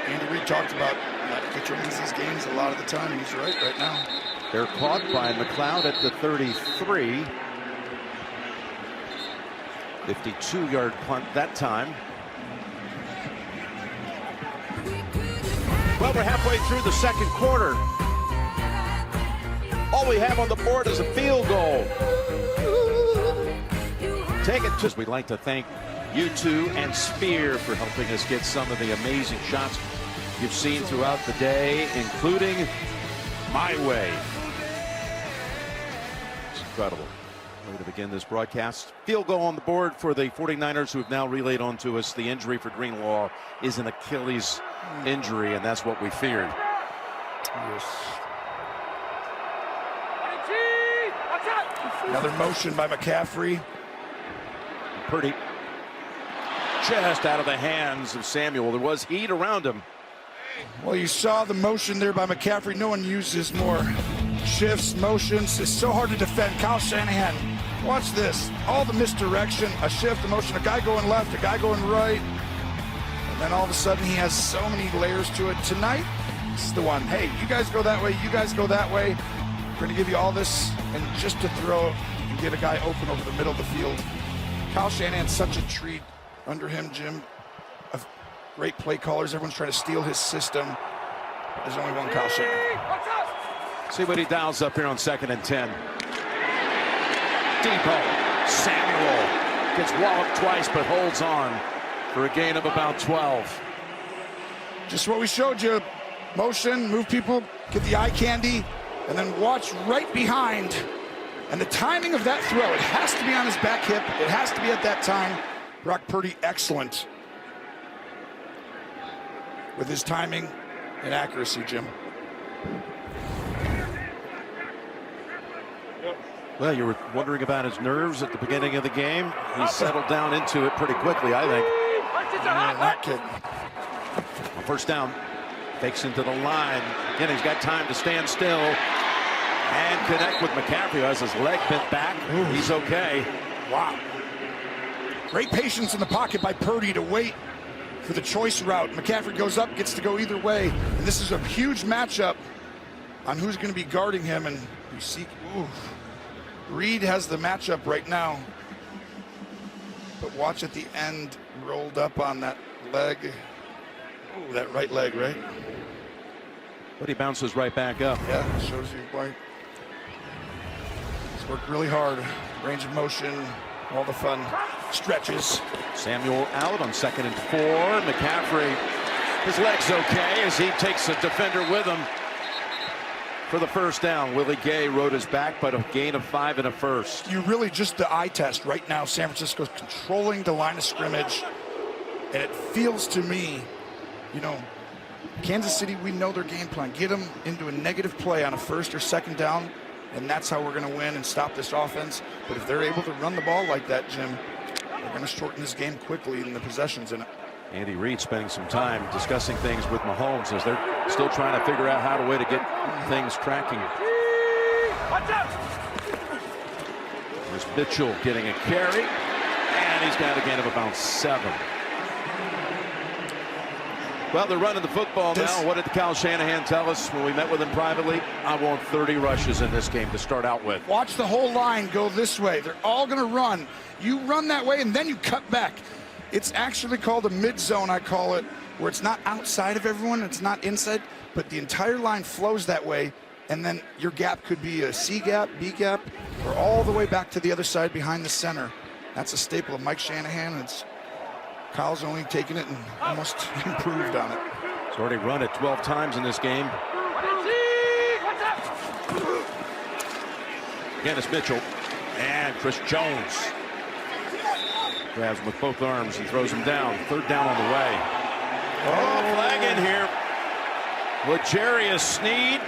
Andy Reid talked about not controlling these games a lot of the time, and he's right now. They're caught by McLeod at the 33. 52-yard punt that time. Well, we're halfway through the 2nd quarter. All we have on the board is a field goal. Take it. We'd like to thank U2 and Spear for helping us get some of the amazing shots you've seen throughout the day, including My Way. It's incredible. Way to begin this broadcast. Field goal on the board for the 49ers, who have now relayed on to us the injury for Greenlaw is an Achilles injury, and that's what we feared. Yes. Another motion by McCaffrey. Purdy just out of the hands of Samuel. There was heat around him. Well, you saw the motion there by McCaffrey. No one uses more shifts, motions. It's so hard to defend. Kyle Shanahan, watch this. All the misdirection, a shift, a motion, a guy going left, a guy going right. And then all of a sudden he has so many layers to it. Tonight, this is the one. Hey, you guys go that way, you guys go that way. We're going to give you all this, and just to throw and get a guy open over the middle of the field. Kyle Shanahan's such a treat under him, Jim, of great play callers. Everyone's trying to steal his system. There's only one Kyle Shanahan. See what he dials up here on 2nd and 10. Depot. Samuel gets walloped twice, but holds on for a gain of about 12. Just what we showed you. Motion, move people, get the eye candy, and then watch right behind. And the timing of that throw, it has to be on his back hip. It has to be at that time. Brock Purdy, excellent with his timing and accuracy, Jim. Well, you were wondering about his nerves at the beginning of the game. He settled down into it pretty quickly, I think. Yeah, that kid. First down, fakes into the line. Again, he's got time to stand still and connect with McCaffrey, who has his leg bent back. Ooh. He's okay. Wow. Great patience in the pocket by Purdy to wait for the choice route. McCaffrey goes up, gets to go either way. And this is a huge matchup on who's going to be guarding him. And you see, Reed has the matchup right now. But watch at the end, rolled up on that leg. Ooh, that right leg, right? But he bounces right back up. Yeah, shows you why. He's worked really hard. Range of motion, all the fun stretches. Samuel out on 2nd and 4. McCaffrey, his leg's okay as he takes a defender with him for the first down. Willie Gay rode his back, but a gain of 5 and a first. You really just the eye test right now. San Francisco's controlling the line of scrimmage, and it feels to me, you know, Kansas City, we know their game plan. Get them into a negative play on a 1st or 2nd down, and that's how we're going to win and stop this offense. But if they're able to run the ball like that, Jim, they're going to shorten this game quickly in the possessions in it. Andy Reid spending some time discussing things with Mahomes as they're still trying to figure out how to way to get things tracking. There's Mitchell getting a carry, and he's got a gain of about 7. Well, they're running the football now. What did Kyle Shanahan tell us when we met with him privately? I want 30 rushes in this game to start out with. Watch the whole line go this way. They're all going to run. You run that way, and then you cut back. It's actually called a mid-zone, I call it, where it's not outside of everyone, it's not inside, but the entire line flows that way, and then your gap could be a C gap, B gap, or all the way back to the other side behind the center. That's a staple of Mike Shanahan, and Kyle's only taken it and almost improved on it. He's already run it 12 times in this game. Again, it's Mitchell and Chris Jones. Grabs him with both arms and throws him down. 3rd down on the way. Oh, flag in here. L'Jarius Sneed.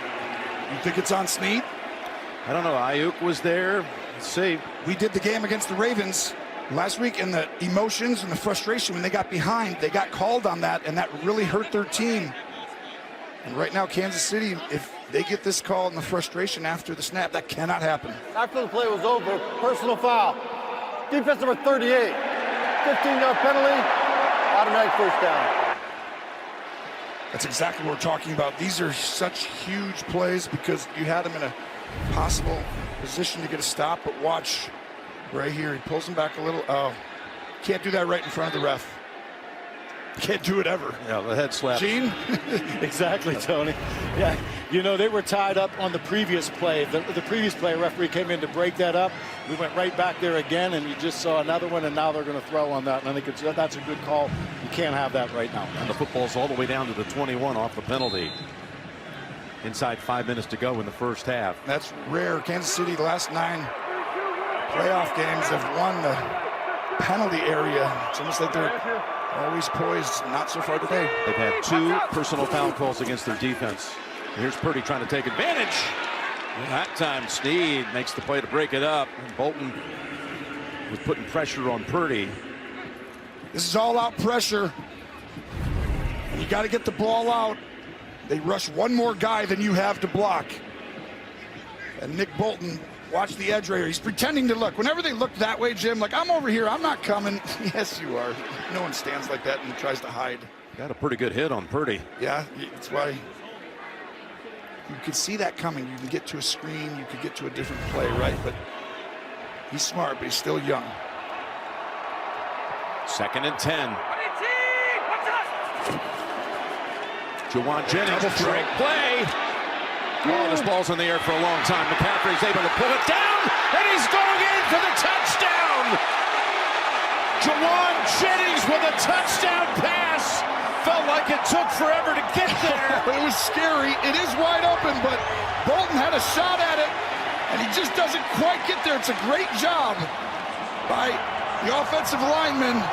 You think it's on Sneed? I don't know. Ayuk was there. Let's see. We did the game against the Ravens last week, and the emotions and the frustration when they got behind, they got called on that, and that really hurt their team. And right now, Kansas City, if they get this call and the frustration after the snap, that cannot happen. After the play was over, personal foul. Defense number 38, 15-yard penalty, automatic 1st down. That's exactly what we're talking about. These are such huge plays because you had them in a possible position to get a stop, but watch right here. He pulls him back a little. Oh, can't do that right in front of the ref. Can't do it ever. Yeah, the head slap. Gene? Exactly, Tony. Yeah, you know, they were tied up on the previous play. The previous play, referee came in to break that up. We went right back there again, and you just saw another one, and now they're going to throw on that. And I think that's a good call. You can't have that right now. And the football's all the way down to the 21 off the penalty. Inside 5 minutes to go in the 1st half. That's rare. Kansas City, the last 9 playoff games have won the penalty area. It's almost like they're always poised, not so far today. They've had 2 personal foul calls against their defense. Here's Purdy trying to take advantage. That time Sneed makes the play to break it up. And Bolton was putting pressure on Purdy. This is all out pressure. And you got to get the ball out. They rush one more guy than you have to block. And Nick Bolton, watch the edge right here. He's pretending to look. Whenever they look that way, Jim, like, I'm over here, I'm not coming. Yes, you are. No one stands like that and tries to hide. Got a pretty good hit on Purdy. Yeah, that's why you could see that coming. You can get to a screen, you could get to a different play, right? But he's smart, but he's still young. 2nd and 10. Juwan Jennings, trick play. Oh, this ball's in the air for a long time. McCaffrey's able to pull it down, and he's going in for the touchdown. Juwan Jennings with a touchdown pass. Felt like it took forever to get there. It was scary. It is wide open, but Bolton had a shot at it, and he just doesn't quite get there. It's a great job by the offensive lineman.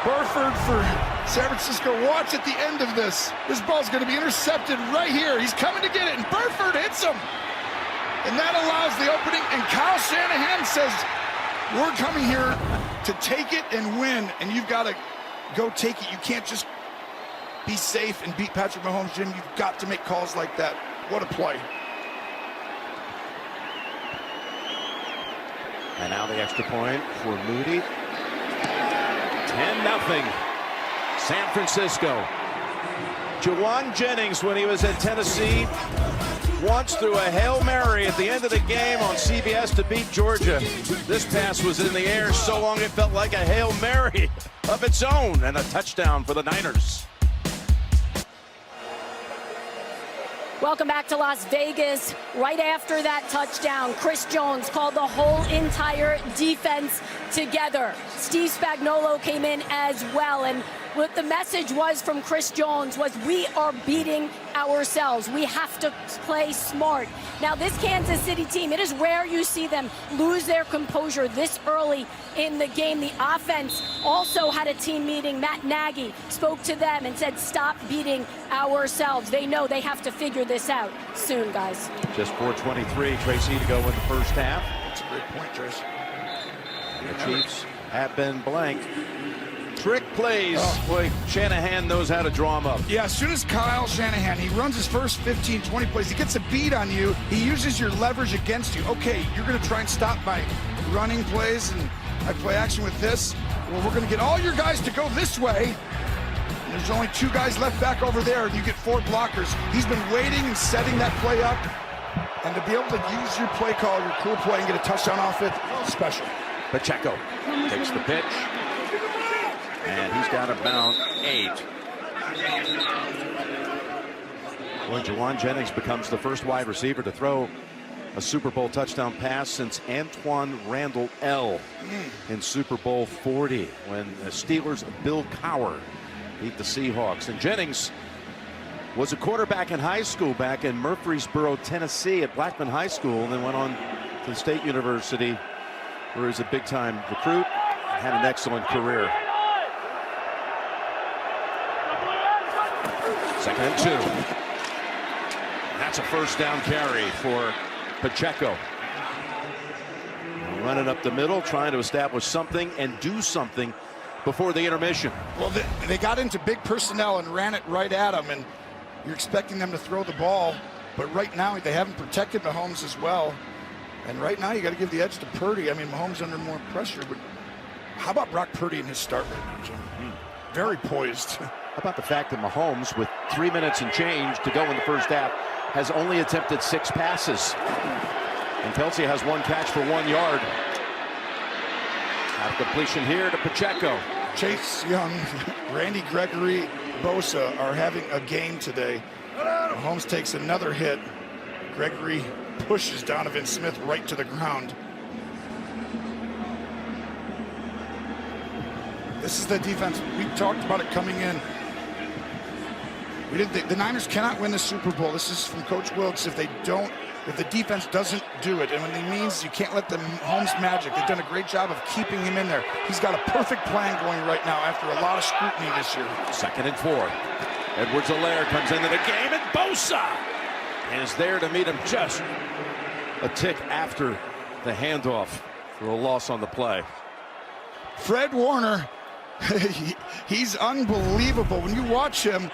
Burford for San Francisco. Watch at the end of this. This ball's going to be intercepted right here. He's coming to get it, and Burford hits him. And that allows the opening, and Kyle Shanahan says, we're coming here to take it and win, and you've got to go take it. You can't just be safe and beat Patrick Mahomes, Jim. You've got to make calls like that. What a play. And now the extra point for Moody. 10-0. San Francisco. Juwan Jennings, when he was at Tennessee, once threw a Hail Mary at the end of the game on CBS to beat Georgia. This pass was in the air so long it felt like a Hail Mary of its own, and a touchdown for the Niners. Welcome back to Las Vegas. Right after that touchdown, Chris Jones called the whole entire defense together. Steve Spagnuolo came in as well, and what the message was from Chris Jones was, we are beating ourselves. We have to play smart. Now, this Kansas City team, it is rare you see them lose their composure this early in the game. The offense also had a team meeting. Matt Nagy spoke to them and said, stop beating ourselves. They know they have to figure this out soon, guys. Just 4:23, Tracy, to go in the first half. That's a great point, Trace. The Chiefs have been blank. Trick plays. Boy, Shanahan knows how to draw them up. Yeah, as soon as Kyle Shanahan, he runs his first 15, 20 plays, he gets a beat on you, he uses your leverage against you. Okay, you're going to try and stop my running plays and my play action with this. Well, we're going to get all your guys to go this way. And there's only 2 guys left back over there, and you get 4 blockers. He's been waiting and setting that play up. And to be able to use your play call, your cool play, and get a touchdown off it, special. Pacheco takes the pitch. And he's got about 8. Well, Jawan Jennings becomes the first wide receiver to throw a Super Bowl touchdown pass since Antoine Randall L. in Super Bowl 40, when the Steelers' Bill Cowher beat the Seahawks. And Jennings was a quarterback in high school back in Murfreesboro, Tennessee at Blackman High School, and then went on to the State University, where he's a big-time recruit and had an excellent career. 2nd and 2. That's a first down carry for Pacheco. Running up the middle, trying to establish something and do something before the intermission. Well, they got into big personnel and ran it right at him, and you're expecting them to throw the ball, but right now they haven't protected Mahomes as well. And right now you got to give the edge to Purdy. I mean, Mahomes under more pressure, but how about Brock Purdy in his start right now, Jim? Very poised. How about the fact that Mahomes, with 3 minutes and change to go in the first half, has only attempted 6 passes. And Kelsey has 1 catch for 1 yard. Out of completion here to Pacheco. Chase Young, Randy Gregory, Bosa are having a game today. Mahomes takes another hit. Gregory pushes Donovan Smith right to the ground. This is the defense. We talked about it coming in. The Niners cannot win the Super Bowl. This is from Coach Wilkes. If the defense doesn't do it, and when he means you can't let the Mahomes magic. They've done a great job of keeping him in there. He's got a perfect plan going right now after a lot of scrutiny this year. 2nd and 4. Edwards-Helaire comes into the game, and Bosa is there to meet him just a tick after the handoff for a loss on the play. Fred Warner, he's unbelievable. When you watch him,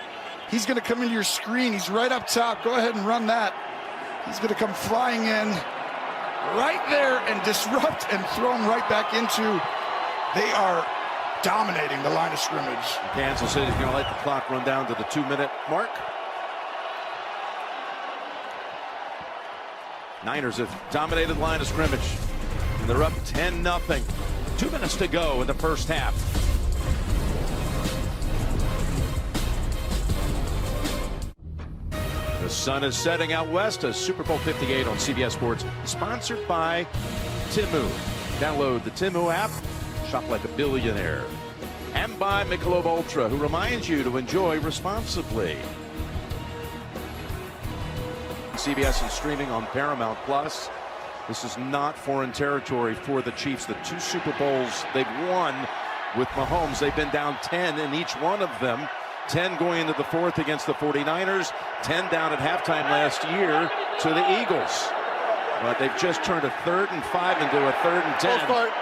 he's going to come into your screen. He's right up top. Go ahead and run that. He's going to come flying in right there and disrupt and throw him right back into. They are dominating the line of scrimmage. Kansas City's going to let the clock run down to the 2-minute mark. Niners have dominated the line of scrimmage. And they're up 10-0. 2 minutes to go in the first half. The sun is setting out west as Super Bowl 58 on CBS Sports, sponsored by Timu. Download the Timu app, shop like a billionaire. And by Michelob Ultra, who reminds you to enjoy responsibly. CBS is streaming on Paramount Plus. This is not foreign territory for the Chiefs. The 2 Super Bowls they've won with Mahomes, they've been down 10 in each one of them. 10 going into the 4th against the 49ers, 10 down at halftime last year to the Eagles. But they've just turned a 3rd and 5 into a 3rd and 10. Full start.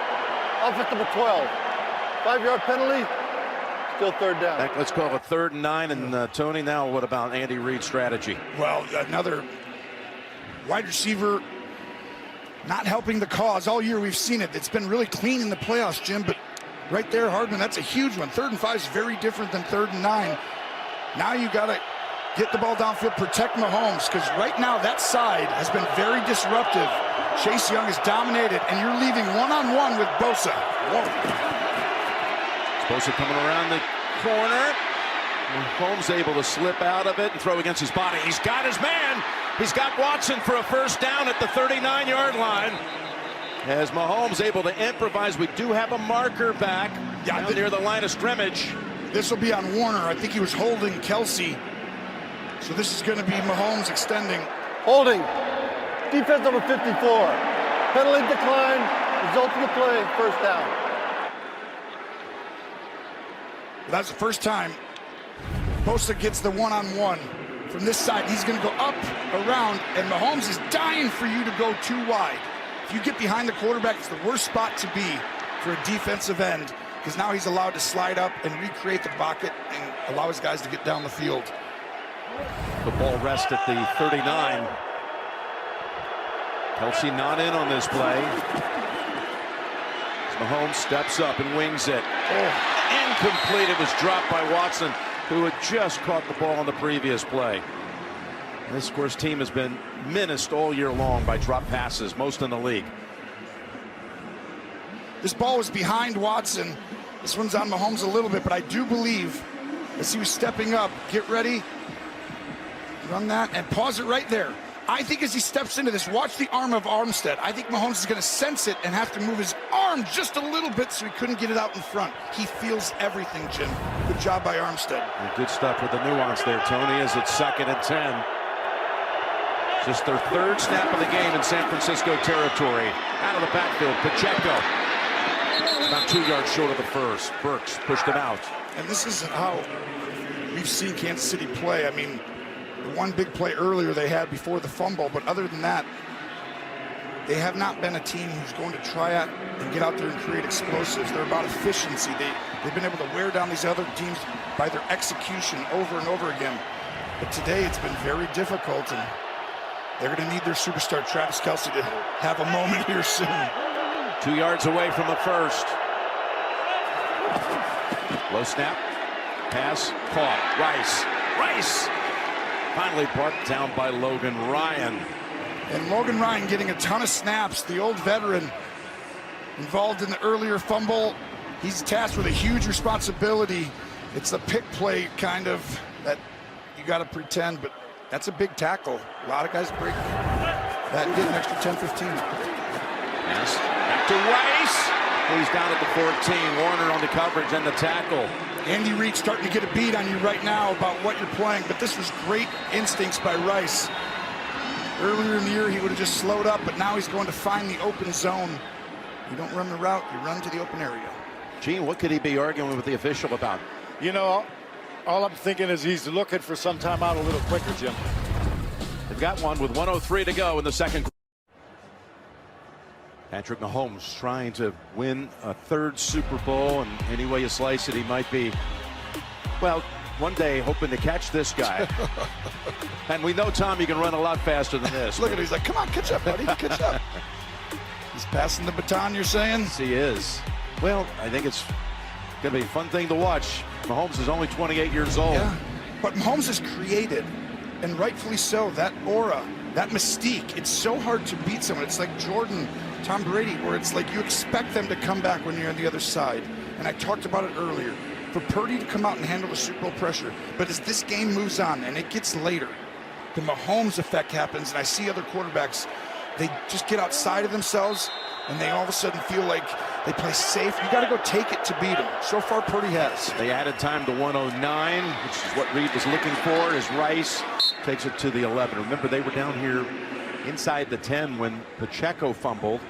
Offensive number 12. 5-yard penalty. Still 3rd down. Let's call it 3rd and 9. And Tony, now what about Andy Reid's strategy? Well, another wide receiver not helping the cause. All year we've seen it. It's been really clean in the playoffs, Jim, but right there, Hardman, that's a huge one. 3rd and 5 is very different than 3rd and 9. Now you got to get the ball downfield, protect Mahomes, because right now that side has been very disruptive. Chase Young is dominated, and you're leaving one-on-one with Bosa. Whoa. Bosa coming around the corner. Mahomes able to slip out of it and throw against his body. He's got his man. He's got Watson for a first down at the 39-yard line. As Mahomes able to improvise, we do have a marker back down near the line of scrimmage. This will be on Warner. I think he was holding Kelsey. So this is going to be Mahomes extending. Holding. Defense number 54. Penalty decline. Resulting in play. First down. That's the first time Bosa gets the one-on-one from this side. He's going to go up, around, and Mahomes is dying for you to go too wide. If you get behind the quarterback, it's the worst spot to be for a defensive end, because now he's allowed to slide up and recreate the pocket and allow his guys to get down the field. The ball rests at the 39. Kelsey not in on this play. As Mahomes steps up and wings it. Oh, incomplete. It was dropped by Watson, who had just caught the ball on the previous play. This, of course, team has been menaced all year long by drop passes, most in the league. This ball was behind Watson. This one's on Mahomes a little bit, but I do believe as he was stepping up, get ready, run that, and pause it right there. I think as he steps into this, watch the arm of Armstead. I think Mahomes is going to sense it and have to move his arm just a little bit so he couldn't get it out in front. He feels everything, Jim. Good job by Armstead. And good stuff with the nuance there, Tony, as it's 2nd and 10. Just their 3rd snap of the game in San Francisco territory. Out of the backfield, Pacheco. About 2 yards short of the first. Burks pushed him out. And this is how we've seen Kansas City play. I mean, the one big play earlier they had before the fumble, but other than that, they have not been a team who's going to try out and get out there and create explosives. They're about efficiency. They've been able to wear down these other teams by their execution over and over again. But today it's been very difficult, and they're going to need their superstar Travis Kelce to have a moment here soon. 2 yards away from the first. Low snap. Pass caught. Rice finally brought down by Logan Ryan. And Logan Ryan getting a ton of snaps. The old veteran involved in the earlier fumble. He's tasked with a huge responsibility. It's a pick play kind of that you got to pretend, but that's a big tackle. A lot of guys break that and get an extra 10, 15. Pass back to Rice. He's down at the 14. Warner on the coverage and the tackle. Andy Reid starting to get a beat on you right now about what you're playing, but this was great instincts by Rice. Earlier in the year, he would have just slowed up, but now he's going to find the open zone. You don't run the route, you run to the open area. Gene, what could he be arguing with the official about? You know, all I'm thinking is he's looking for some time out a little quicker, Jim. They've got one with 1:03 to go in the second. Patrick Mahomes trying to win a 3rd Super Bowl, and any way you slice it, he might be, well, one day hoping to catch this guy. And we know, Tom, you can run a lot faster than this. Look at him, he's like, come on, catch up, buddy, catch up. He's passing the baton, you're saying? Yes, he is. Well, I think it's going to be a fun thing to watch. Mahomes is only 28 years old. Yeah, but Mahomes has created, and rightfully so, that aura, that mystique. It's so hard to beat someone. It's like Jordan, Tom Brady, where it's like you expect them to come back when you're on the other side. And I talked about it earlier. For Purdy to come out and handle the Super Bowl pressure, but as this game moves on and it gets later, the Mahomes effect happens, and I see other quarterbacks, they just get outside of themselves, and they all of a sudden feel like they play safe. You got to go take it to beat them. So far, Purdy has. They added time to 109, which is what Reid was looking for, as Rice takes it to the 11. Remember, they were down here inside the 10 when Pacheco fumbled.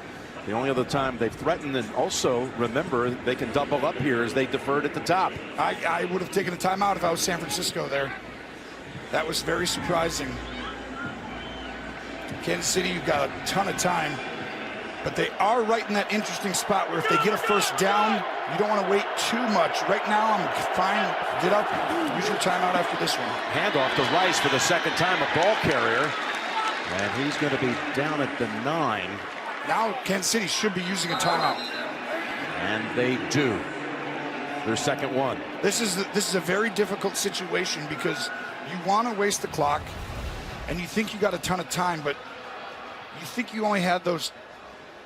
The only other time they've threatened, and also remember they can double up here as they deferred at the top. I would have taken a timeout if I was San Francisco there. That was very surprising. Kansas City, you've got a ton of time, but they are right in that interesting spot where if they get a first down, you don't want to wait too much. Right now, I'm fine. Get up, use your timeout after this one. Handoff to Rice for the 2nd time, a ball carrier, and he's going to be down at the 9. Now Kansas City should be using a timeout. And they do. Their second one. This is a very difficult situation because you want to waste the clock and you think you got a ton of time, but you think you only had those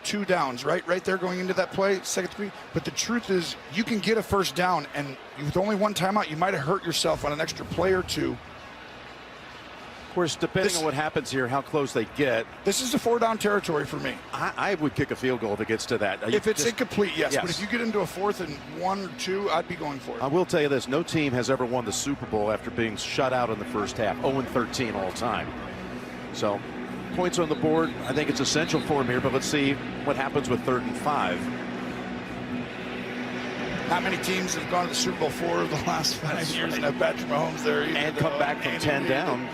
2 downs, right there going into that play, second three. But the truth is you can get a first down, and with only 1 timeout, you might have hurt yourself on an extra play or 2. Of course, depending on what happens here, how close they get. This is a 4-down territory for me. I would kick a field goal if it gets to that. If it's incomplete, yes. But if you get into a 4th and 1 or 2, I'd be going for it. I will tell you this, no team has ever won the Super Bowl after being shut out in the first half. 0-13 all time. So, points on the board, I think it's essential for him here, but let's see what happens with 3rd and 5. Not many teams have gone to the Super Bowl 4 of the last 5 years and have Patrick Mahomes there either. And come back from 10 down.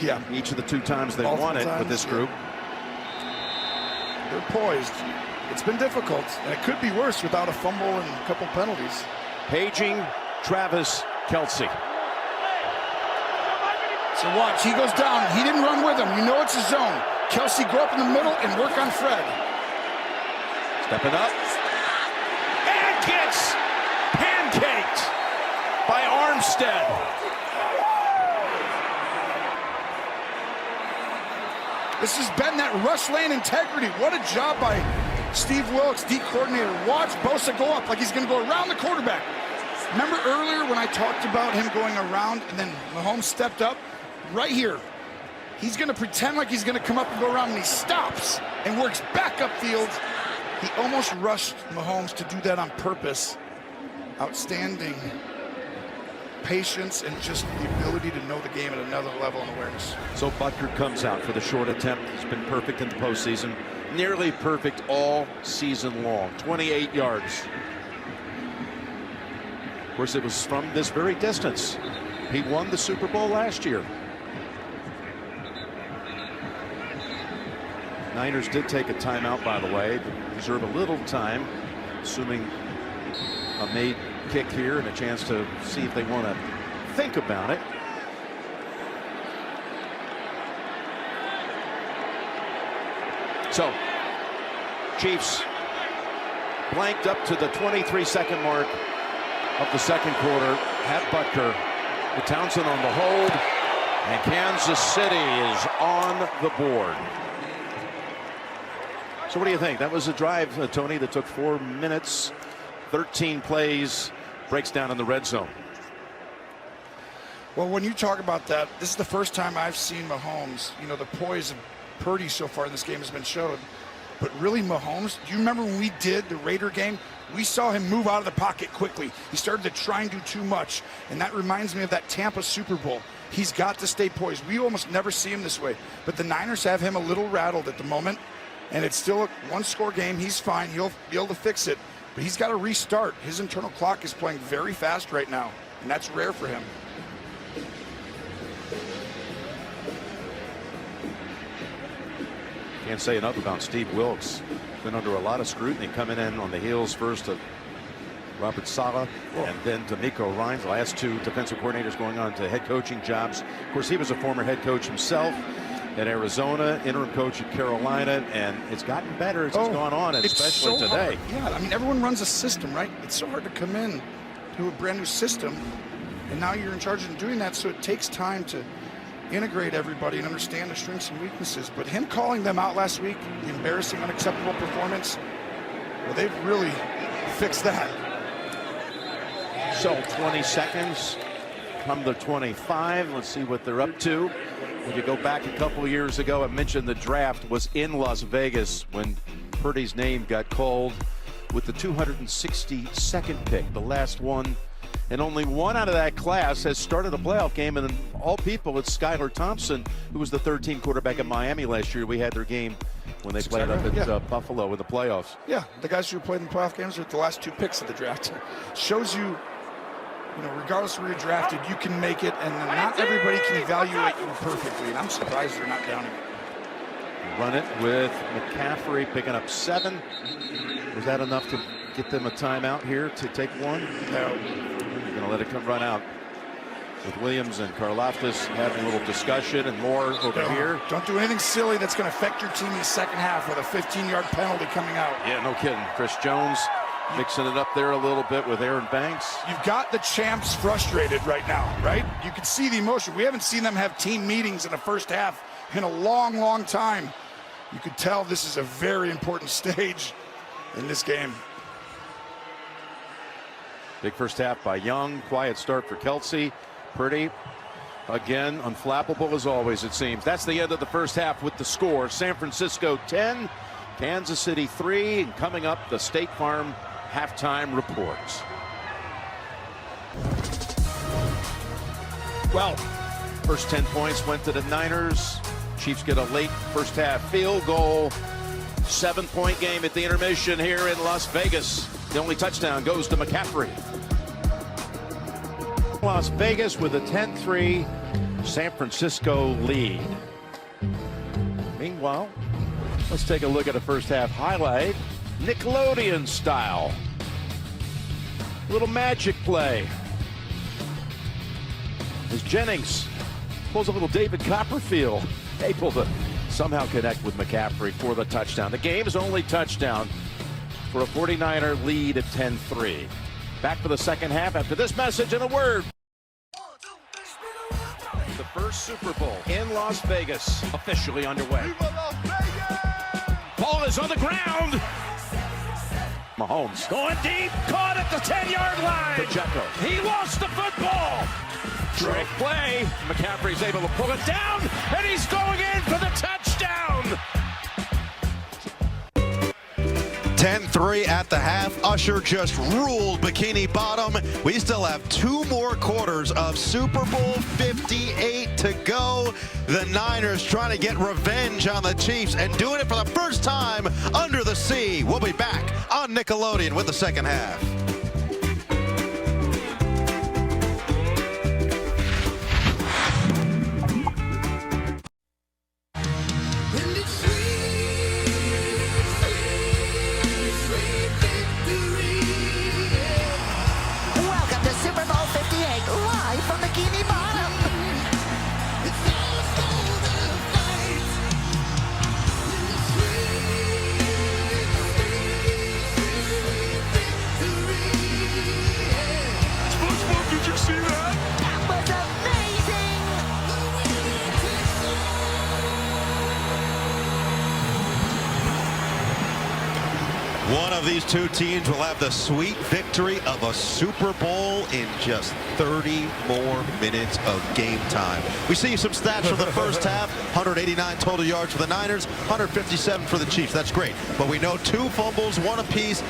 Yeah. Each of the 2 times they won it with this group. They're poised. It's been difficult, and it could be worse without a fumble and a couple penalties. Paging Travis Kelce. So watch, he goes down. He didn't run with him. You know it's a zone. Kelce, go up in the middle and work on Fred. Stepping up. And gets pancaked by Armstead. This has been that rush lane integrity. What a job by Steve Wilkes, D coordinator. Watch Bosa go up like he's going to go around the quarterback. Remember earlier when I talked about him going around and then Mahomes stepped up? Right here, he's going to pretend like he's going to come up and go around, and he stops and works back upfield. He almost rushed Mahomes to do that on purpose. Outstanding patience and just the ability to know the game at another level and awareness. So Butker comes out for the short attempt. He's been perfect in the postseason. Nearly perfect all season long. 28 yards. Of course, it was from this very distance. He won the Super Bowl last year. Niners did take a timeout, by the way, to reserve a little time, assuming a made kick here and a chance to see if they want to think about it. So, Chiefs blanked up to the 23-second mark of the second quarter. Have Butker with Townsend on the hold, and Kansas City is on the board. So what do you think? That was a drive, Tony, that took 4 minutes, 13 plays, breaks down in the red zone. Well, when you talk about that, this is the first time I've seen Mahomes. You know, the poise of Purdy so far in this game has been showed. But really, Mahomes, do you remember when we did the Raider game? We saw him move out of the pocket quickly. He started to try and do too much. And that reminds me of that Tampa Super Bowl. He's got to stay poised. We almost never see him this way. But the Niners have him a little rattled at the moment. And it's still a 1-score game. He's fine. He'll be able to fix it. But he's got to restart. His internal clock is playing very fast right now. And that's rare for him. Can't say enough about Steve Wilkes. Been under a lot of scrutiny, coming in on the heels first of Robert Saleh and then to Nico Ryan, the last 2 defensive coordinators going on to head coaching jobs. Of course, he was a former head coach himself at Arizona, interim coach at Carolina, and it's gotten better as it's gone on, and especially so today. Hard. Yeah, I mean, everyone runs a system, right? It's so hard to come in to a brand new system, and now you're in charge of doing that, so it takes time to integrate everybody and understand the strengths and weaknesses. But him calling them out last week, the embarrassing, unacceptable performance, well, they've really fixed that. So 20 seconds come the 25. Let's see what they're up to. When you go back a couple years ago, I mentioned the draft was in Las Vegas when Purdy's name got called with the 262nd pick, the last one. And only one out of that class has started a playoff game, and all people, it's Skylar Thompson, who was the third-team quarterback at Miami last year. We had their game when they played up at Buffalo in the playoffs. Yeah, the guys who played in the playoff games are the last 2 picks of the draft. Shows you, regardless of where you're drafted, you can make it, and not everybody can evaluate you perfectly, and I'm surprised they're not down here. Run it with McCaffrey picking up 7. Was that enough to get them a timeout here to take 1? No. You're going to let it come run out. With Williams and Karlaftis having a little discussion, and more over here. Don't do anything silly that's going to affect your team in the second half with a 15-yard penalty coming out. Yeah, no kidding. Chris Jones Mixing it up there a little bit with Aaron Banks. You've got the champs frustrated right now, right? You can see the emotion. We haven't seen them have team meetings in the first half in a long, long time. You could tell this is a very important stage in this game. Big first half by Young. Quiet start for Kelsey. Purdy, again, unflappable as always, it seems. That's the end of the first half with the score. San Francisco 10, Kansas City 3, and coming up, the State Farm halftime reports. Well, first 10 points went to the Niners. Chiefs get a late first half field goal. 7-point game at the intermission here in Las Vegas. The only touchdown goes to McCaffrey. Las Vegas with a 10-3 San Francisco lead. Meanwhile, let's take a look at a first half highlight. Nickelodeon style. Little magic play. As Jennings pulls a little David Copperfield, able to somehow connect with McCaffrey for the touchdown. The game's only touchdown for a 49er lead at 10-3. Back for the second half after this message and a word. The first Super Bowl in Las Vegas officially underway. Ball is on the ground. Mahomes going deep, caught at the 10-yard line. Pacheco. He lost the football. Trick play. McCaffrey's able to pull it down, and he's going in for the touchdown. 10-3 at the half. Usher just ruled Bikini Bottom. We still have 2 more quarters of Super Bowl 58 to go. The Niners trying to get revenge on the Chiefs and doing it for the first time under the sea. We'll be back on Nickelodeon with the second half. One of these two teams will have the sweet victory of a Super Bowl in just 30 more minutes of game time. We see some stats from the first half. 189 total yards for the Niners, 157 for the Chiefs. That's great. But we know 2 fumbles, 1 apiece.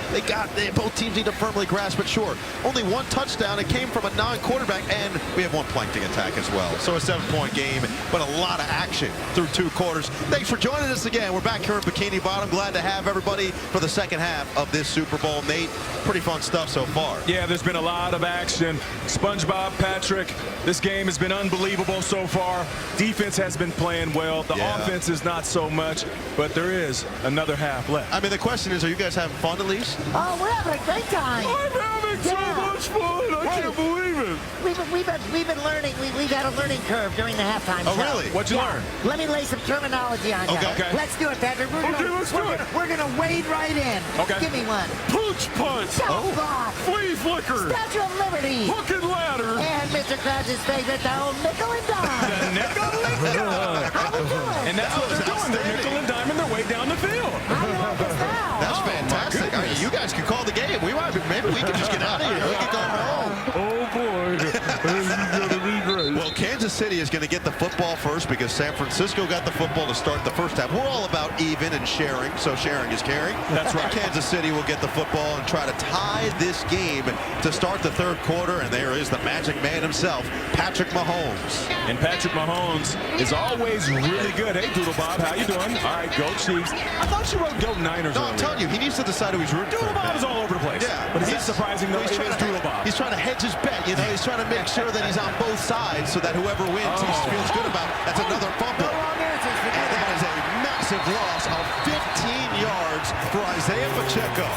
Both teams need to firmly grasp it. Sure, only 1 touchdown. It came from a non-quarterback, and we have 1 planting attack as well. So a 7-point game, but a lot of action through 2 quarters. Thanks for joining us again. We're back here in Bikini Bottom. Glad to have everybody for the second half of this Super Bowl. Nate, pretty fun stuff so far. Yeah, there's been a lot of action. SpongeBob, Patrick, this game has been unbelievable so far. Defense has been playing well. The offense is not so much, but there is another half left. I mean, the question is, are you guys having fun at least? Oh, we're having a great time. I'm having so much fun. I can't believe it. We've been learning. We've had a learning curve during the halftime show. Really? What'd you learn? Let me lay some terminology on you. Okay. Let's do it, Patrick. Let's do it. We're gonna wade right in. Okay. Give me one. Pooch punch. South block. Flea flicker. Statue of Liberty. Hook and ladder. And Mr. Krabs' favorite, the old nickel and dime. The nickel and dime. How we doing? And that's what they're doing. They're nickel and diming their way down the field. How do you like us now? That's fantastic. I mean, you guys can call the game. Maybe we can just get out of here. We can go home. Oh, boy. This is going to be great. Well, Kansas City is going to get the football first because San Francisco got the football to start the first half. We're all about even and sharing, so sharing is caring. That's right. And Kansas City will get the football and try to tie this game to start the third quarter, and there is the magic man himself, Patrick Mahomes. And Patrick Mahomes is always really good. Hey, Doodle Bob, how you doing? All right, go Chiefs. I thought you wrote Go Niners. No, I'm telling you, he needs to decide who he's rooting for. Doodle Bob is all over the place. Yeah. But it's surprising though. It is Doodle Bob. He's trying to hedge his bet. You know, he's trying to make sure that he's on both sides so that whoever wins, he feels good about. That's another fumble. And that is a massive loss of 15 yards for Isaiah Pacheco.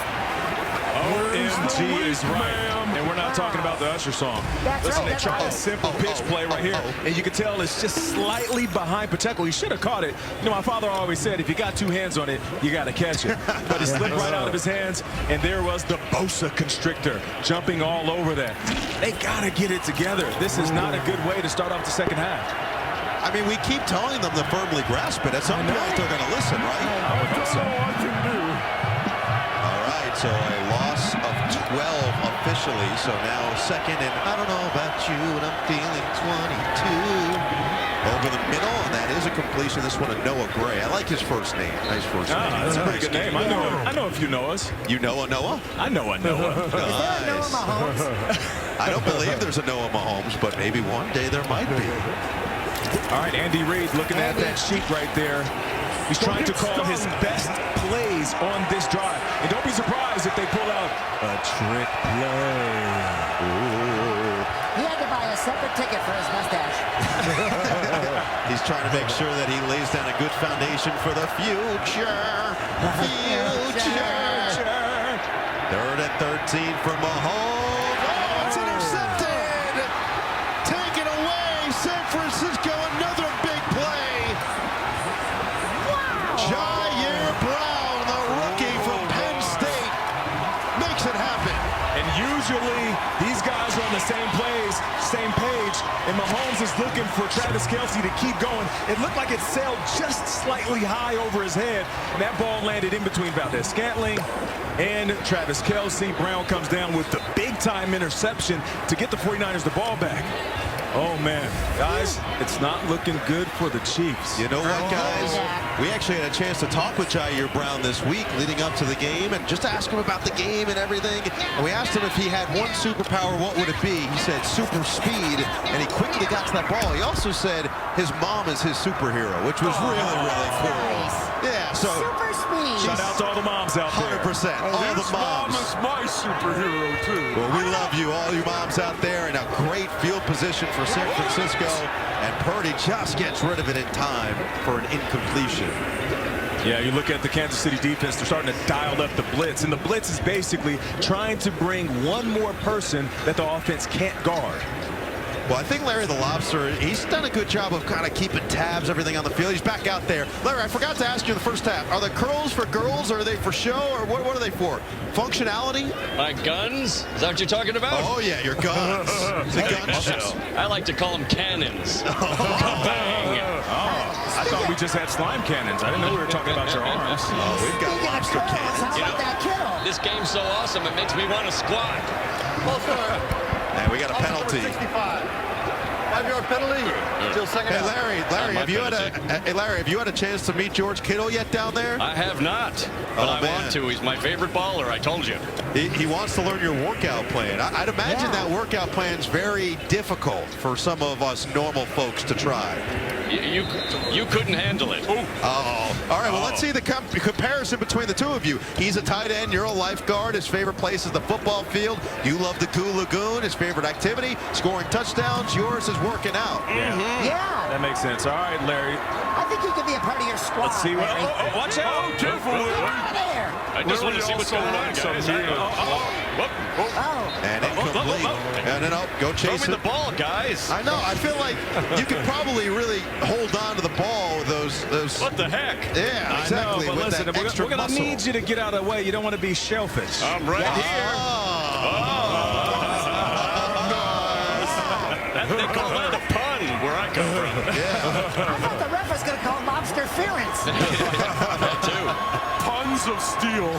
OMG. She is right. And we're not talking about the Usher song. Listen, they try a simple pitch play right here, and you can tell it's just slightly behind Pacheco. He should have caught it. You know, my father always said, if you got two hands on it, you got to catch it. But it slipped right out of his hands, and there was the Bosa constrictor jumping all over that. They got to get it together. This is not a good way to start off the second half. I mean, we keep telling them to firmly grasp it. At some point, they're going to listen, right? I would hope so. All right, so a loss of 12 officially. So now second, and I don't know about you, and I'm feeling 22. Over the middle, and that is a completion. This one to Noah Gray. I like his first name. Nice first name. That's a pretty good name. I know a few Noahs. You know a Noah? I know a Noah. Is there a Noah Mahomes? I don't believe there's a Noah Mahomes, but maybe one day there might be. All right, Andy Reid looking at that sheet right there. He's trying to call his best plays on this drive. And don't be surprised if they pull out a trick play. He had to buy a separate ticket for his mustache. He's trying to make sure that he lays down a good foundation for the future. Future. Third and 13 for Mahomes. Oh, it's intercepted. Taken away. San Francisco, another big play. Wow. Jair Brown, the rookie from Penn State, makes it happen. And usually these guys are on the same plays, same page, and Mahomes is looking for Travis Kelce to keep going. It looked like it sailed just slightly high over his head, and that ball landed in between Valdez-Scantling and Travis Kelce. Brown comes down with the big-time interception to get the 49ers the ball back. Oh, man. Guys, it's not looking good for the Chiefs. You know what, guys? We actually had a chance to talk with Jair Brown this week leading up to the game and just ask him about the game and everything. And we asked him if he had one superpower, what would it be? He said super speed, and he quickly got to that ball. He also said his mom is his superhero, which was really cool. Nice. Yeah, so Super speed. Shout out to all the moms out there. 100%. All the moms. Mom is my superhero, too. Well, we love you, all you moms out there, and a great field position for San Francisco. And Purdy just gets rid of it in time for an incompletion. Yeah, you look at the Kansas City defense, they're starting to dial up the blitz. And the blitz is basically trying to bring one more person that the offense can't guard. Well, I think Larry the Lobster, he's done a good job of kind of keeping tabs, everything on the field. He's back out there. Larry, I forgot to ask you in the first half, are the curls for girls, or are they for show, or what are they for? Functionality? My guns? Is that what you're talking about? Oh, yeah, your guns. It's a gun show. I like to call them cannons. Bang! I thought we just had slime cannons. I didn't know we were talking about your arms. Oh, we've got lobster cannons. How about that kiddo? This game's so awesome, it makes me want to squat. And we got a penalty. 5-yard penalty till second half. Larry, have you had a chance to meet George Kittle yet down there? I have not, but I want to. He's my favorite baller, I told you. He wants to learn your workout plan. I'd imagine that workout plan's very difficult for some of us normal folks to try. You couldn't handle it. Oh. All right, well, let's see the comparison between the two of you. He's a tight end. You're a lifeguard. His favorite place is the football field. You love the Goo Lagoon. His favorite activity, scoring touchdowns. Yours is working out. Yeah. That makes sense. All right, Larry. I think he could be a part of your squad. Let's see what. Watch out. Careful. There. I just want to see what's going on, guys. And incomplete. And then go chase Throw me the ball, guys. I know. I feel like you could probably really hold on to the ball with those. What the heck? Yeah, exactly. I know, but listen, we're going to muscle. need you to get out of the way. You don't want to be shellfish. I'm right here. They call that a pun where I come from. I thought the ref was going to call lobster interference. That too. Tons of steel.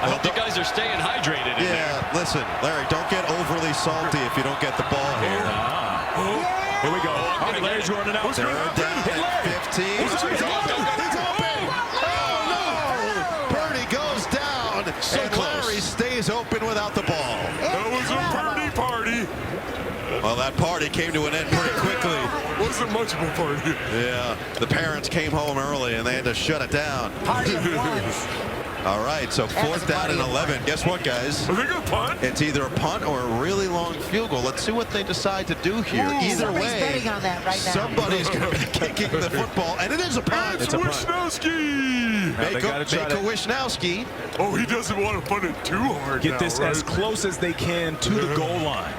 I hope you guys are staying hydrated in there. Listen, Larry, don't get overly salty if you don't get the ball here. Here we go. All right, Larry's running out. They're down at 15. He's open. Oh, no. Purdy goes down, and Larry stays open without the ball. That was a Purdy party. Well, that party came to an end pretty quickly. Wasn't much of a party. Yeah, the parents came home early, and they had to shut it down. Party of ones. All right, so 4th down and 11. Guess what, guys? Are they going to punt? It's either a punt or a really long field goal. Let's see what they decide to do here. Either Somebody's way, betting on that right now. somebody's going to be kicking the football, and it is a punt. It's Wisnowski. Mako Wisnowski. Oh, he doesn't want to punt it too hard. Get this as close as they can to the goal line,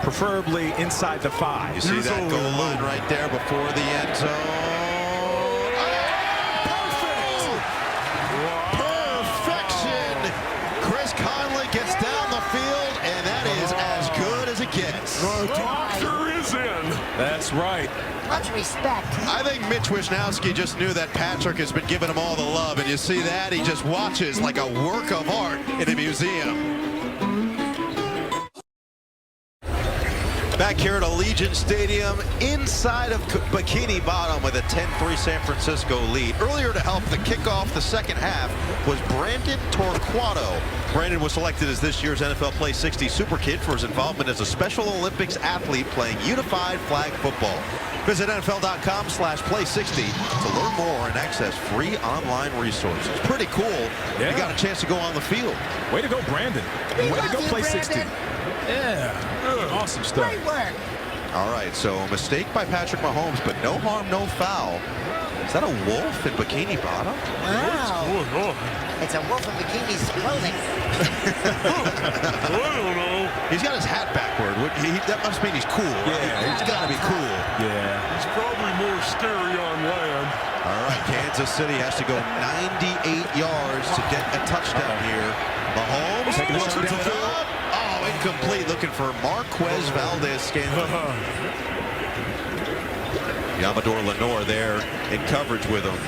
preferably inside the 5. You see that goal line right there before the end zone. Gets down the field, and that is as good as it gets. The doctor is in. That's right. Much respect. I think Mitch Wisnowski just knew that Patrick has been giving him all the love, and you see that? He just watches like a work of art in a museum. Back here at Allegiant Stadium, inside of Bikini Bottom with a 10-3 San Francisco lead. Earlier to help the kickoff the second half was Brandon Torquato. Brandon was selected as this year's NFL Play 60 Super Kid for his involvement as a Special Olympics athlete playing unified flag football. Visit NFL.com/play60 to learn more and access free online resources. Pretty cool. Yeah. You got a chance to go on the field. Way to go, Brandon. Way to go, Play 60. Yeah. Awesome stuff. Great work. All right, so a mistake by Patrick Mahomes, but no harm, no foul. Is that a wolf in Bikini Bottom? Wow. It's a wolf in bikini's clothing. I don't know. He's got his hat backward. That must mean he's cool. Right? Yeah. He's got to be cool. Yeah. It's probably more scary on land. All right, Kansas City has to go 98 yards to get a touchdown here. Mahomes taking a shot looks down. it up. Oh, incomplete. Looking for Marquez Valdez-Scantling. Yamador Lenore there in coverage with him.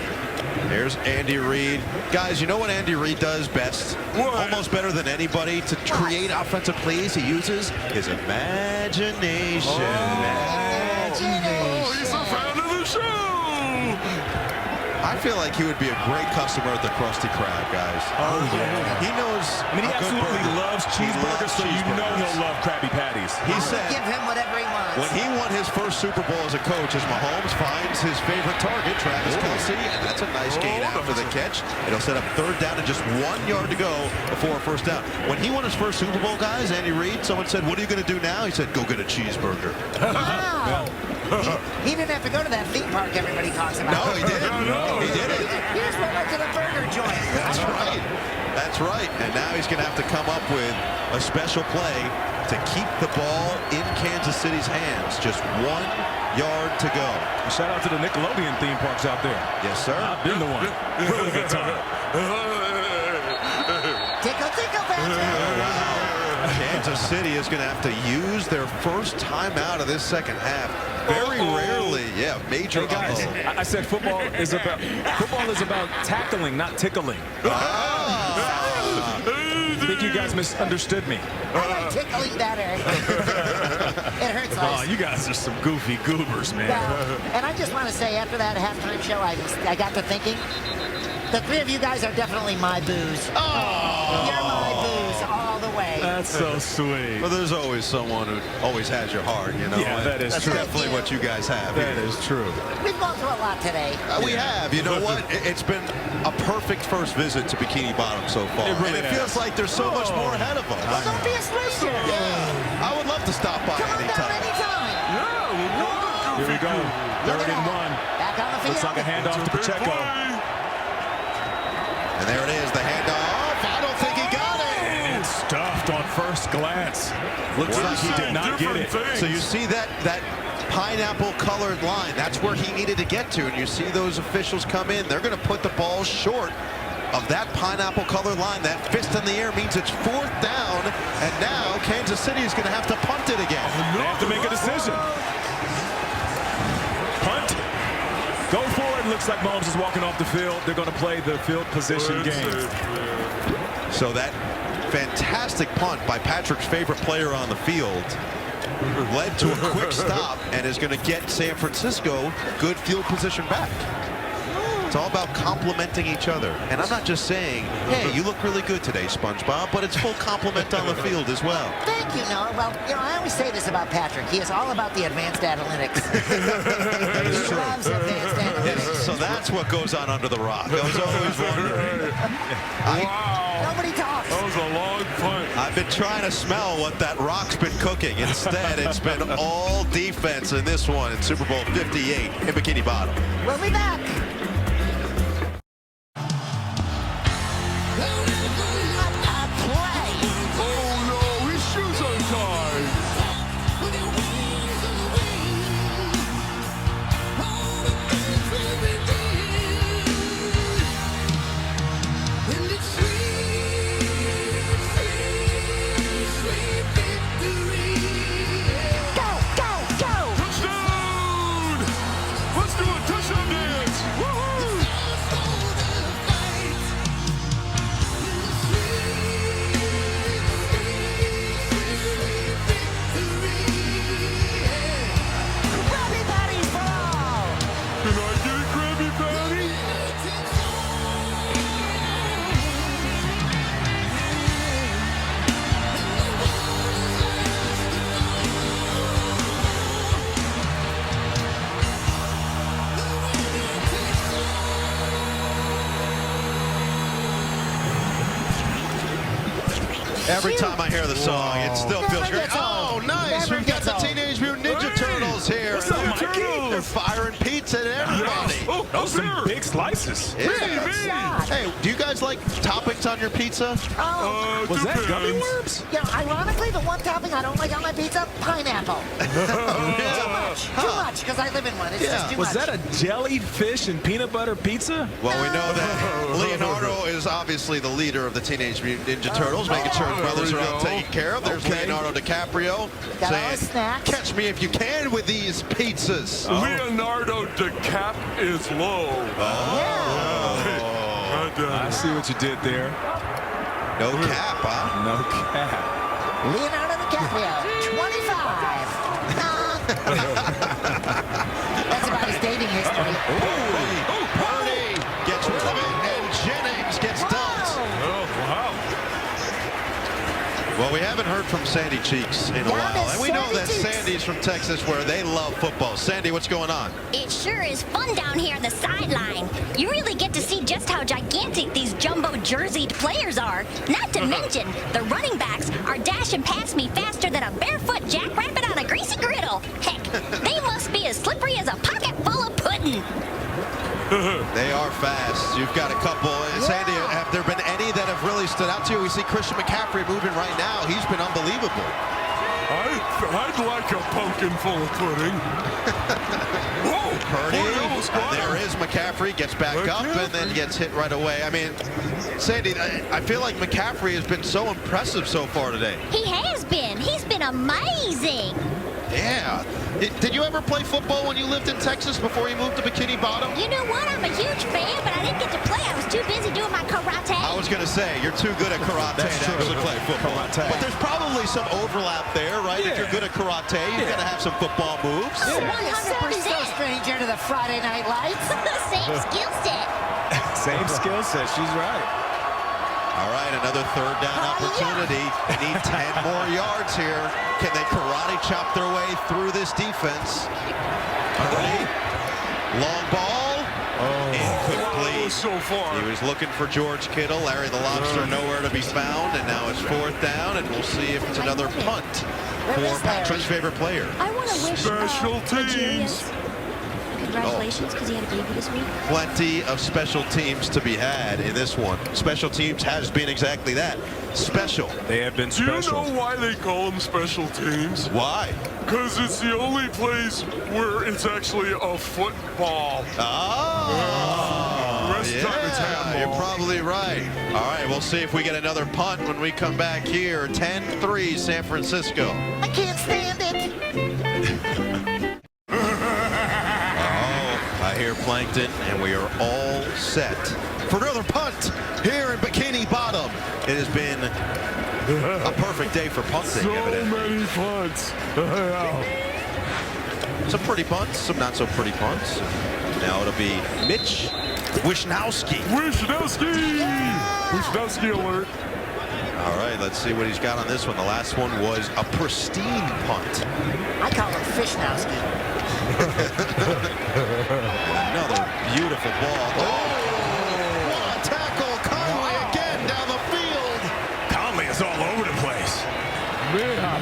There's Andy Reid. Guys, you know what Andy Reid does best? What? Almost better than anybody to create offensive plays. He uses his imagination. Oh, he's a fan of the show. I feel like he would be a great customer at the Krusty Krab, guys. Oh, yeah. He knows. I mean, he absolutely loves cheeseburgers, so you know he'll love Krabby Patties. He said Give him whatever he wants. when he won his first Super Bowl as a coach, as Mahomes finds his favorite target, Travis Kelce, and that's a nice gain after the catch. It'll set up 3rd down and just 1 yard to go before a 1st down. When he won his first Super Bowl, guys, Andy Reid, someone said, "What are you going to do now?" He said, "Go get a cheeseburger." Wow. He didn't have to go to that theme park everybody talks about. No, he didn't. No. He didn't. He just went right to the burger joint. That's right. That's right. And now he's going to have to come up with a special play to keep the ball in Kansas City's hands. Just 1 yard to go. Shout out to the Nickelodeon theme parks out there. Yes, sir. I've been to one. Really good time. Tickle, tickle, Patrick. Kansas City is going to have to use their first timeout of this second half. Very rarely, major. Hey guys, I said football is about tackling, not tickling. I think you guys misunderstood me. I like tickling better. It hurts less. Oh, you guys are some goofy goobers, man. Well, and I just want to say, after that halftime show, I got to thinking, the 3 of you guys are definitely my booze. You're my booze all the way. That's so sweet. Well, there's always someone who always has your heart, you know. Yeah, that is That's true. definitely what you guys have. That is true. We've gone through a lot today. We have. You know what? It's been a perfect first visit to Bikini Bottom so far. It really and it feels has. like there's so much more ahead of us. Well, don't be a stranger. Yeah. I would love to stop by Come on down anytime. anytime. Here we go. Look 3rd at and that. 1. Back on the field. Looks like a handoff to Pacheco. And there it is, the handoff. I don't think he got it. And stuffed on first glance. Looks like he did not get it. So you see that pineapple colored line. That's where he needed to get to. And you see those officials come in. They're going to put the ball short of that pineapple colored line. That fist in the air means it's 4th down. And now Kansas City is going to have to punt it again. They have to make a decision. Punt. Go for it. Looks like Mahomes is walking off the field. They're going to play the field position game. So that fantastic punt by Patrick's favorite player on the field led to a quick stop and is going to get San Francisco good field position back. It's all about complimenting each other. And I'm not just saying, hey, you look really good today, SpongeBob, but it's full compliment on the field as well. Thank you, Noah. Well, I always say this about Patrick. He is all about the advanced analytics. He loves advanced analytics. So that's what goes on under the rock. I was always wondering. Nobody talks. That was a long punt. I've been trying to smell what that rock's been cooking. Instead, it's been all defense in this one in Super Bowl 58 in Bikini Bottom. We'll be back. Every time I hear the song, it still feels great. Oh, nice. We've got the Teenage Mutant Ninja Turtles here. What's up, Mikey? They're firing pizza at everybody. Oh, those are some big slices. Yeah. Hey, do you guys like toppings on your pizza? Was that gummy worms? Yeah, ironically, the one topping I don't like on my pizza, pineapple. Too much, because I live in one. It's just too much. Was that a jellyfish and peanut butter pizza? Well, we know that Leonardo is obviously the leader of the Teenage Mutant Ninja Turtles, making sure his brothers are all taken care of. There's Leonardo DiCaprio saying, catch me if you can with these pizzas. Leonardo DiCap is low. I see what you did there. No cap, huh? No cap. Leonardo DiCaprio, 25. That's about his dating history. Purdy gets rid of it, and Jennings gets dumped. Oh, wow. Well, we haven't heard from Sandy Cheeks in a while, and we know that Sandy's from Texas, where they love football. Sandy, what's going on? It sure is fun down here on the sideline. You really get to see just how gigantic these jumbo jerseyed players are. Not to mention, the running backs are dashing past me faster than a barefoot jackrabbit on a greasy griddle. Heck, they must be as slippery as a pocket full of pudding. They are fast. You've got a couple. Sandy, have there been any that have really stood out to you? We see Christian McCaffrey moving right now. He's been unbelievable. I'd like a pumpkin full of pudding. Whoa! Purdy, there is McCaffrey, gets back up and then gets hit right away. I mean, Sandy, I feel like McCaffrey has been so impressive so far today. He has been. He's been amazing. Yeah. Did you ever play football when you lived in Texas before you moved to Bikini Bottom? You know what? I'm a huge fan, but I didn't get to play. I was too busy doing my karate. I was going to say, you're too good at karate to actually play football. But there's probably some overlap there, right? If you're good at karate, you've got to have some football moves. 100%. No stranger to the Friday Night Lights. Same skill set. Same skill set. She's right. All right, another third down opportunity. They need 10 more yards here. Can they karate chop their way through this defense? Long ball. Incomplete. So far. He was looking for George Kittle. Larry the Lobster nowhere to be found, and now it's fourth down, and we'll see if it's another punt for Patrick's favorite player. I want to wish Special teams. Congratulations, because he had a baby this week. Plenty of special teams to be had in this one. Special teams has been exactly that. Special. They have been special. Do you know why they call them special teams? Why? Because it's the only place where it's actually a football. Rest of the time it's handball. You're probably right. All right, we'll see if we get another punt when we come back here. 10-3 San Francisco. I can't stand it. I hear Plankton, and we are all set for another punt here in Bikini Bottom. It has been a perfect day for punting, evidently. Many punts. Some pretty punts, some not so pretty punts. Now it'll be Mitch Wisnowski. Wisnowski alert. All right, let's see what he's got on this one. The last one was a pristine punt. I call him Fishnowski. Another beautiful ball. Oh, what a tackle. Conley again down the field. Conley is all over the place. Man.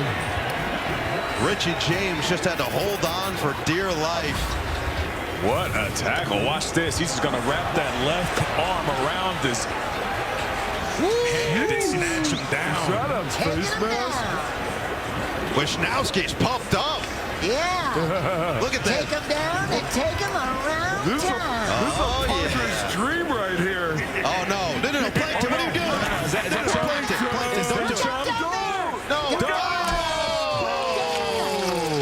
Richie James just had to hold on for dear life. What a tackle. Watch this. He's just going to wrap that left arm around his head and snatch him down. Shut up, face mask. Wisnowski's pumped up. Yeah. Look at that. Take him down and take him around This is a town. punter's dream right here. Oh, no. No, Plankton, what are you doing? Is that Plankton, don't do it. No.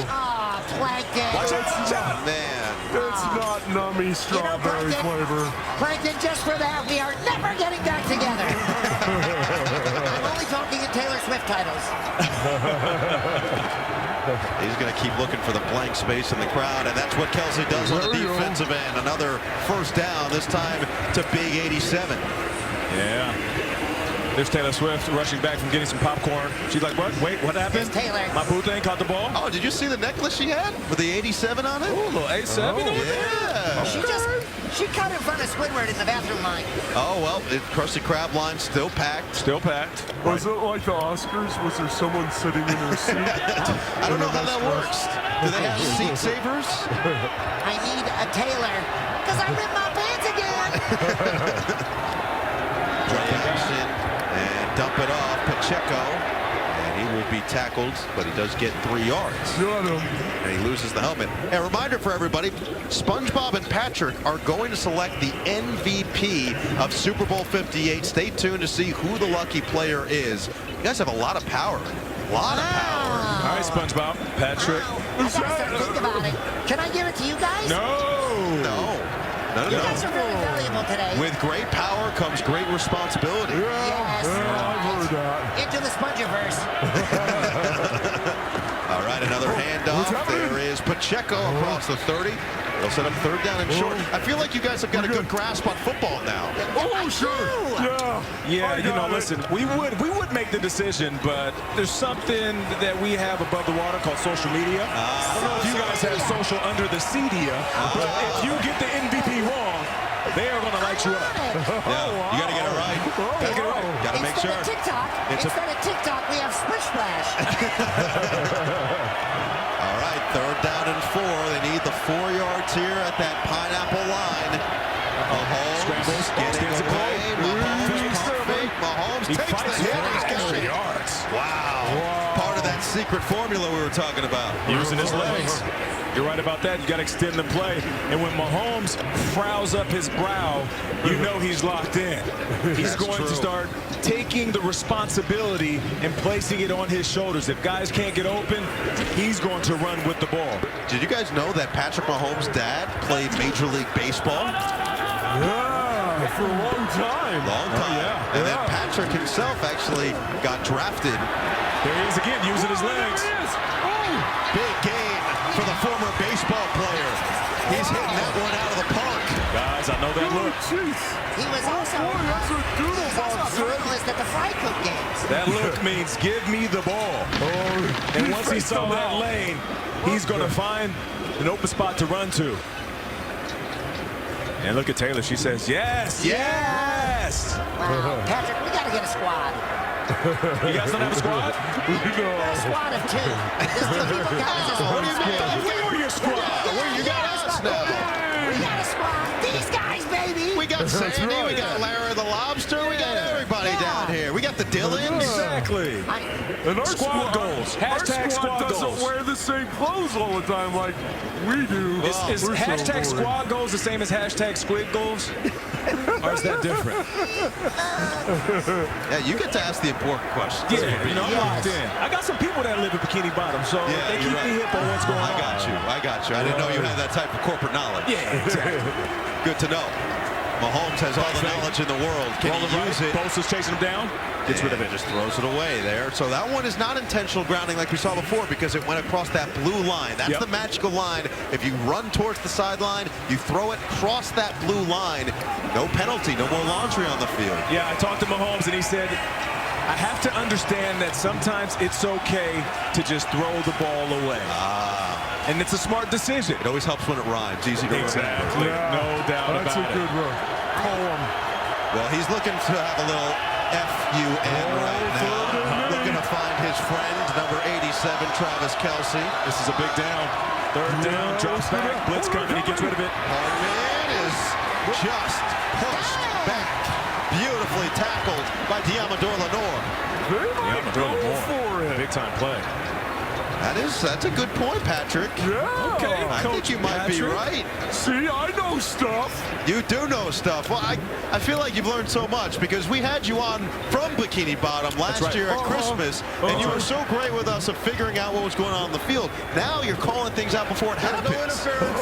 Oh, Plankton. Watch out. Man. It's not nummy strawberry flavor. Plankton, just for that, we are never getting back together. I'm only talking in Taylor Swift titles. He's going to keep looking for the blank space in the crowd, and that's what Kelsey does on the defensive end. Another first down, this time to Big 87. Yeah. There's Taylor Swift rushing back from getting some popcorn. She's like, what? Wait, what happened? It's Taylor. My boo thing caught the ball. Oh, did you see the necklace she had with the 87 on it? Ooh, a little 87 over there. Yeah. She cut in front of Squidward in the bathroom line. Oh, well, Krusty Krab line still packed. Still packed. Was it like the Oscars? Was there someone sitting in their seat? I don't know how that works. Do they have seat savers? I need a Taylor, because I ripped my pants again. Play action and dump it off. Pacheco. And he will be tackled, but he does get 3 yards. Got him. And he loses the helmet. A reminder for everybody, SpongeBob and Patrick are going to select the MVP of Super Bowl 58. Stay tuned to see who the lucky player is. You guys have a lot of power. A lot of power. All right, SpongeBob. Patrick. I gotta start thinking about it. Can I give it to you guys? No. You guys are really valuable today. With great power comes great responsibility. Yes. I've heard that. Into the Spongiverse. All right, another handoff. There is Pacheco across the 30. They'll set up third down and short. I feel like you guys have got a good grasp on football now. Oh, sure. Yeah, you know, listen, we would make the decision, but there's something that we have above the water called social media. I don't know if you guys have social under the CDia, but if you get the MVP wrong, they are going to light you up. Yeah, you got to get it right. Got to get it right. Got to make sure. Instead of TikTok, we have Splish Splash. All right, third down and 4. They need the 4 yards here at that pineapple line. Mahomes Scrambles, getting away. Mahomes He takes fights the hit. for He's got extra it. yards. Wow. Part of that secret formula we were talking about. Using his legs. You're right about that. You got to extend the play. And when Mahomes frowns up his brow, you know he's locked in. He's going to start taking the responsibility and placing it on his shoulders. If guys can't get open, he's going to run with the ball. Did you guys know that Patrick Mahomes' dad played Major League Baseball? Yeah, for a long time. Long time. Yeah. And then Patrick himself actually got drafted. There he is again, using his legs. Big game for the former baseball player. He's hitting that one out of the park. Guys, I know that look. He was also a journalist at the Fry Cook games. That look means give me the ball. And once he saw that lane, he's going to find an open spot to run to. And look at Taylor. She says, yes, yes. Wow, Patrick, we got to get a squad. You guys don't have a squad? A squad of 2. There's 2 people counts as What do you mean? We were your squad. You got us now. We got a squad. These guys, baby. We got Sandy, we got Larry the Lobster, we got everybody down here. We got the Dillons. Exactly. And our Squad goals. Hashtag squad doesn't goals. wear the same clothes all the time like we do. Is We're so hashtag boring. squad goals the same as hashtag squid goals? Or is that different? Yeah, you get to ask the important questions. Yeah, you know, I'm locked in. I got some people that live in Bikini Bottom, so they keep me hip on what's going on. I got you. I didn't know you had that type of corporate knowledge. Yeah, exactly. Good to know. Mahomes has all the knowledge in the world. Can he use it? Bosa's chasing him down. Gets rid of it. Just throws it away there. So that one is not intentional grounding like we saw before because it went across that blue line. That's the magical line. If you run towards the sideline, you throw it across that blue line. No penalty, no more laundry on the field. Yeah, I talked to Mahomes and he said, I have to understand that sometimes it's okay to just throw the ball away. And it's a smart decision. It always helps when it rhymes. Easy to Exactly. remember. No doubt about it. That's a good one. Poem. Well, he's looking to have a little F-U-N right now. Looking to find his friend, number 87, Travis Kelce. This is a big down. Third down, drops back, blitz coming, he gets rid of it. Hardman is just pushed back. Beautifully tackled by Diamador Lenore. Diamador Lenore, big time play. That's a good point, Patrick. Yeah. Okay, I think you might be right. See, I know stuff. You do know stuff. Well, I feel like you've learned so much because we had you on from Bikini Bottom last year at Christmas, and you were so great with us of figuring out what was going on the field. Now you're calling things out before it happens. No interference.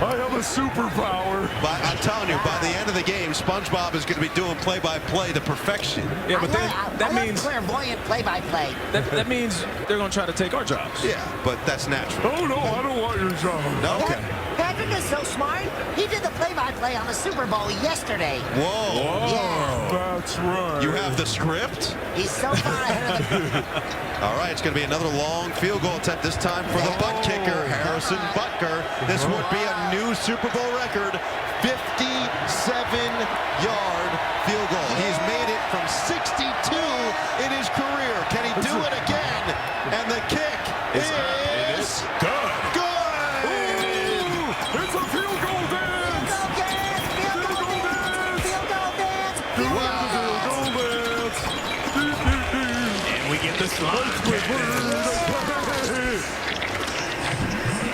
I have a superpower. But I'm telling you, by the end of the game, SpongeBob is going to be doing play-by-play to perfection. Yeah, but that means clairvoyant play-by-play. That means they're going to try to take our jobs. Yeah, but that's natural. Oh, no, I don't want your job. No? Okay. Patrick is so smart. He did the play-by-play on the Super Bowl yesterday. Whoa. Yeah. That's right. You have the script? He's so far ahead of the... All right, it's going to be another long field goal attempt, this time for the butt kicker, Harrison Butker. This would be a new Super Bowl record, 57-yard field goal. He's made it from 62 in his career. Can he do it again? And the kick is good. Good! It's a field goal dance! Field goal dance! Field goal dance! And we get the slide.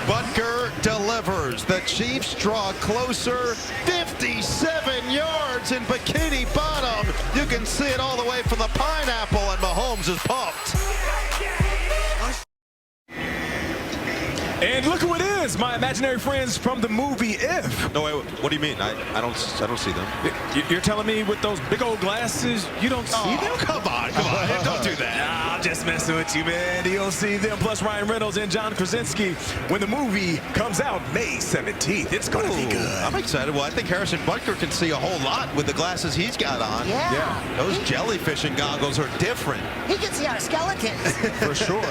Butker delivers. The Chiefs draw closer. 57 yards in Bikini Bottom. You can see it all the way from the pineapple, and Mahomes is pumped. And look who it is, my imaginary friends from the movie If. No, wait, what do you mean? I don't see them. You're telling me with those big old glasses, you don't see them? Come on, don't do that. I'm just messing with you, man. You'll see them, plus Ryan Reynolds and John Krasinski, when the movie comes out May 17th. It's going to be good. I'm excited. Well, I think Harrison Butker can see a whole lot with the glasses he's got on. Yeah. Those jellyfishing goggles are different. He can see our skeletons. For sure.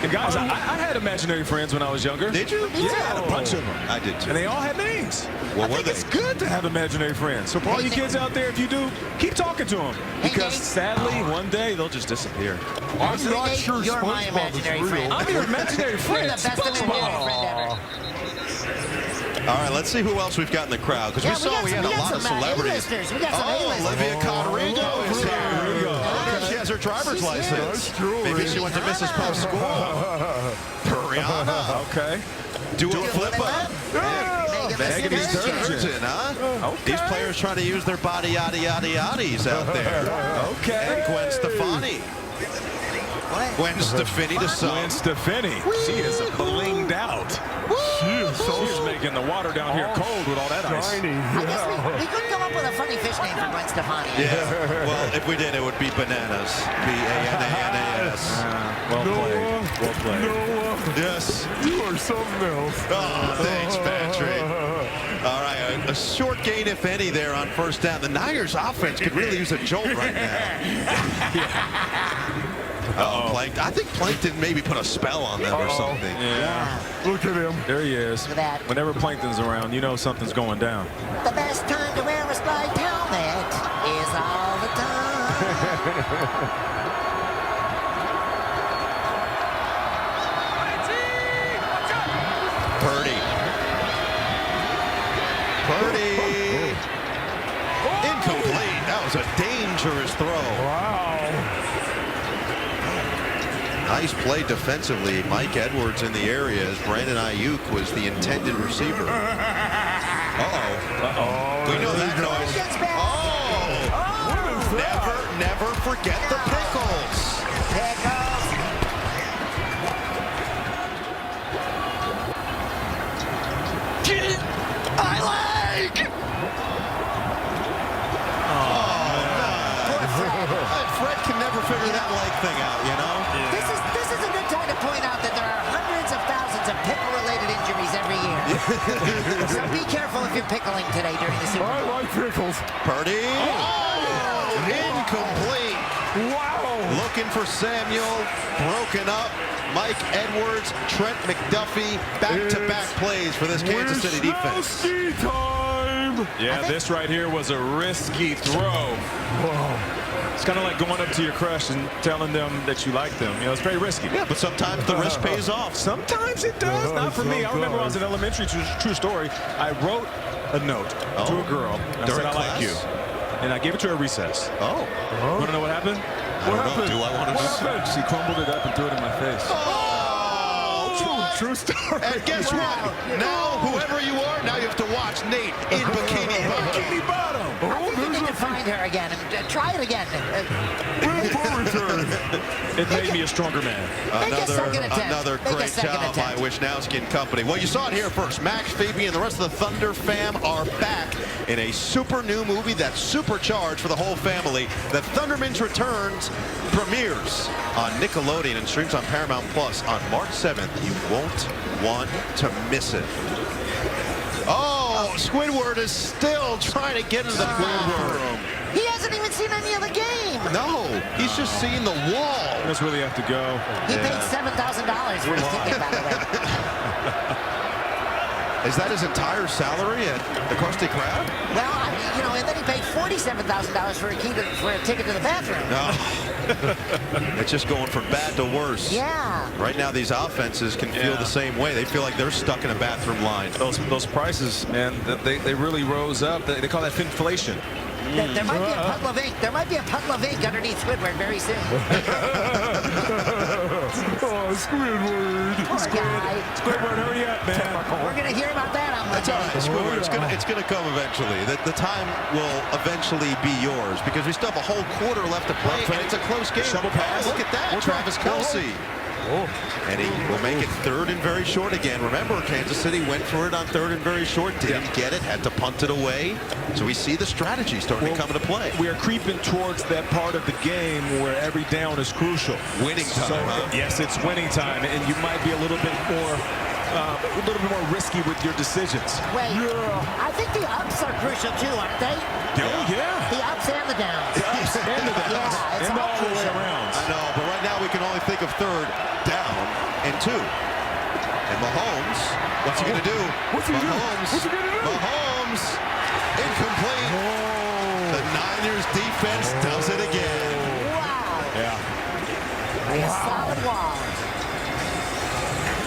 And guys, I had imaginary friends when I was younger. Did you? Yeah, I had a bunch of them. I did too. And they all had names. What I were think they? it's good to have imaginary friends. So for all you kids out there, if you do, keep talking to them. Because sadly, one day, they'll just disappear. I'm not sure You're my SpongeBob is imaginary real. friend. I'm your imaginary friend. You're the best imaginary friend ever. All right, let's see who else we've got in the crowd. Because we had a lot of celebrities. We got some A-listers. Olivia Codrigo is here. She has her driver's license. That's true. Maybe she went to Mrs. Puff's school. Brianna. Okay. Do a flip-up. Megan Sturgeon, huh? Okay. These players trying to use their body yaddy-yaddies out there. Okay. And Gwen Stefani. Gwen Stefani to some. Gwen Stefani. She is blinged out. She's making the water down here cold with all that ice. Shiny. I guess we couldn't come up with a funny fish name for Gwen Stefani. Yeah. Well, if we did, it would be bananas. B-A-N-A-N-A-S. Well played. Well played. Noah, Yes. you are something else. Oh, thanks, Patrick. All right, a short gain, if any, there on first down. The Niners offense could really use a jolt right now. Plankton. I think Plankton maybe put a spell on them or something. Yeah. Look at him. There he is. Look at that. Whenever Plankton's around, you know something's going down. The best time to wear a spiked helmet is all the time. Purdy. Incomplete. That was a dangerous throw. Wow. Nice play defensively. Mike Edwards in the area as Brandon Ayuk was the intended receiver. We know that noise. Never forget the pickles. I So be careful if you're pickling today during the Super Bowl. I like pickles. Purdy. Oh, incomplete. Wow. Looking for Samuel. Broken up. Mike Edwards, Trent McDuffie. Back-to-back plays for this Kansas City defense. Time. Yeah, this right here was a risky throw. Whoa. It's kind of like going up to your crush and telling them that you like them. You know, it's very risky. Yeah, but sometimes the risk pays off. Sometimes it does. Not for me. I remember when I was in elementary, true story, I wrote a note to a girl. I said, I like you. And I gave it to her at recess. Oh. Want to know what happened? I don't know. Do I want to know? She crumbled it up and threw it in my face. True story. And guess what? Now, whoever you are, now you have to watch Nate in Bikini Bottom. I think you need to find her again and try it again. It made me a stronger man. Another great job by Wisnowski and company. Well, you saw it here first. Max, Phoebe, and the rest of the Thunder fam are back in a super new movie that's supercharged for the whole family. The Thundermans Returns premieres on Nickelodeon and streams on Paramount Plus on March 7th. You won't want to miss it. Oh, Squidward is still trying to get into the bathroom. He hasn't even seen any of the game. No, he's just seeing the wall. He doesn't really have to go. He paid $7,000 for his ticket, by the way. Is that his entire salary at the Krusty Krab? Well, I mean, you know, and then he paid $47,000 for a ticket to the bathroom. No. It's just going from bad to worse. Yeah. Right now, these offenses can feel the same way. They feel like they're stuck in a bathroom line. Those prices, man, they really rose up. They call that finflation. There might be a puddle of ink. There might be a puddle of ink underneath Squidward very soon. Oh, Squidward. Squidward, hurry up, man. We're going to hear about that on Monday. That's all right, Squidward. It's gonna come eventually. The time will eventually be yours because we still have a whole quarter left to play, and it's a close game. Shovel pass. Look at that, Travis Kelce. And he will make it third and very short again. Remember, Kansas City went for it on third and very short, didn't get it, had to punt it away. So we see the strategy starting to come into play. We are creeping towards that part of the game where every down is crucial. Winning time, huh? Yes, it's winning time, and you might be a little bit more risky with your decisions. Wait, I think the ups are crucial too, aren't they? Oh, yeah. The ups and the downs. The ups and the downs. Yeah, it's and all all the way crucial. around. I know, but right now we can only think of third down and 2. And Mahomes, what's he going to do? What's he gonna do? Mahomes, incomplete. The Niners defense does it again. Wow. Yeah. Like a solid wall.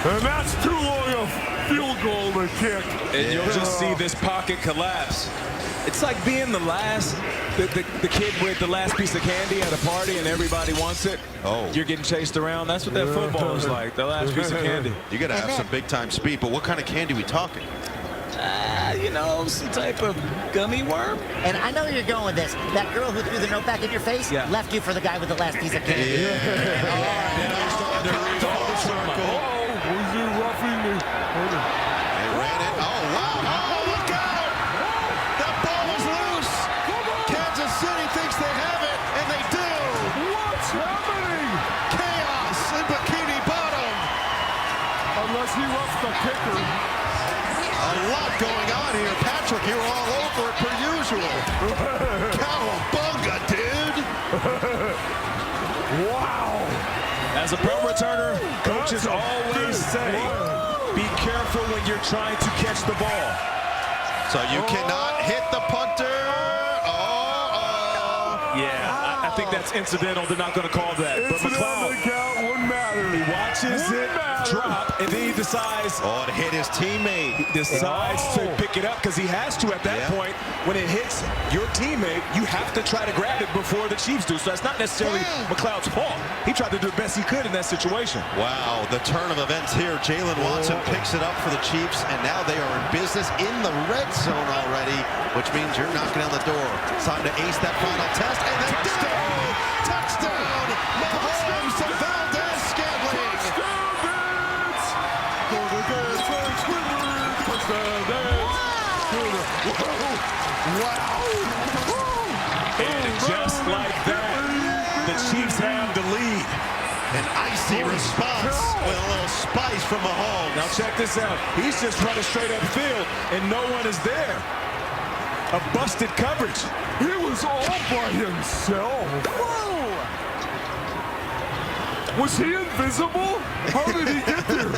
And that's too long a field goal to kick. And you'll just see this pocket collapse. It's like being the kid with the last piece of candy at a party and everybody wants it. Oh. You're getting chased around. That's what that football is like, the last piece of candy. You got to have some big-time speed, but what kind of candy we talking? You know, some type of gummy worm. And I know you're going with this. That girl who threw the note back in your face left you for the guy with the last piece of candy. Was he roughing me? They ran it. Oh, wow. Oh, look out. That ball is loose. Kansas City thinks they have it, and they do. What's happening? Chaos in Bikini Bottom. Unless he roughed the kicker. A lot going on here. Patrick, you're all over it per usual. Cowabunga, dude. Wow. As a punt returner, coaches always say, be careful when you're trying to catch the ball. So you cannot hit the punter. Yeah, I think that's incidental. They're not going to call that. But McLeod, count wouldn't matter. he watches it drop, and then he decides. Oh, it hit his teammate. He decides to pick it up because he has to at that point. When it hits your teammate, you have to try to grab it before the Chiefs do. So that's not necessarily McLeod's fault. He tried to do the best he could in that situation. Wow, the turn of events here. Jalen Watson picks it up for the Chiefs, and now they are in business in the red zone already, which means you're knocking on the door. It's time to ace that final test, and they do! Touchdown! Mahomes to Valdez-Scantling! And just like that, the Chiefs have the lead. An icy response with a little spice from Mahomes. Now check this out. He's just running straight upfield, and no one is there. A busted coverage. He was all by himself. Whoa! Was he invisible? How did he get there?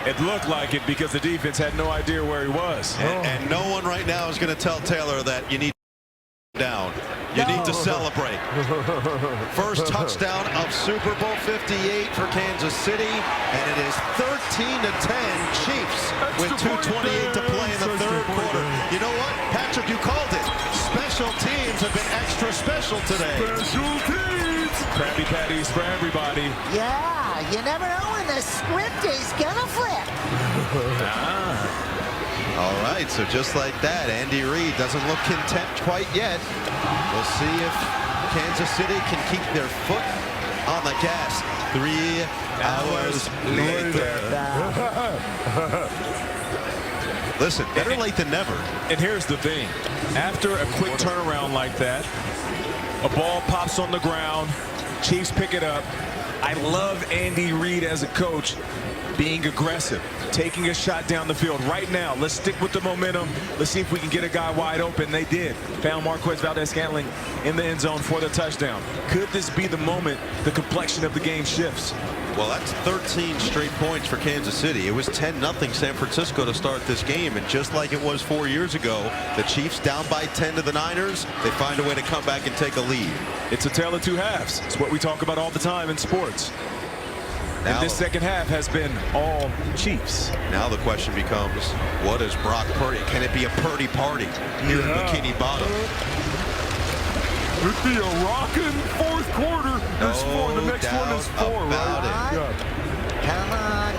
It looked like it because the defense had no idea where he was. And no one right now is going to tell Taylor that you need down. You need to celebrate. First touchdown of Super Bowl 58 for Kansas City, and it is 13-10 Chiefs with 2:28 to play in the third quarter. You know what, Patrick, you called it. Special teams have been extra special today. Special teams. Krabby Patties for everybody. Yeah, you never know when the script is gonna flip. All right, so just like that, Andy Reid doesn't look content quite yet. We'll see if Kansas City can keep their foot on the gas. 3 hours later. Listen, better late than never. And here's the thing. After a quick turnaround like that, a ball pops on the ground, Chiefs pick it up. I love Andy Reid as a coach being aggressive, taking a shot down the field. Right now, let's stick with the momentum. Let's see if we can get a guy wide open. They did. Found Marquez Valdez-Scantling in the end zone for the touchdown. Could this be the moment the complexion of the game shifts? Well, that's 13 straight points for Kansas City. It was 10-0 San Francisco to start this game, and just like it was 4 years ago, the Chiefs down by 10 to the Niners, they find a way to come back and take a lead. It's a tale of two halves. It's what we talk about all the time in sports. Now, and this second half has been all Chiefs. Now the question becomes, what is Brock Purdy? Can it be a Purdy party here in Bikini Bottom? It'd be a rockin' fourth quarter. There's four. The next one is 4, right? Yeah. Come on.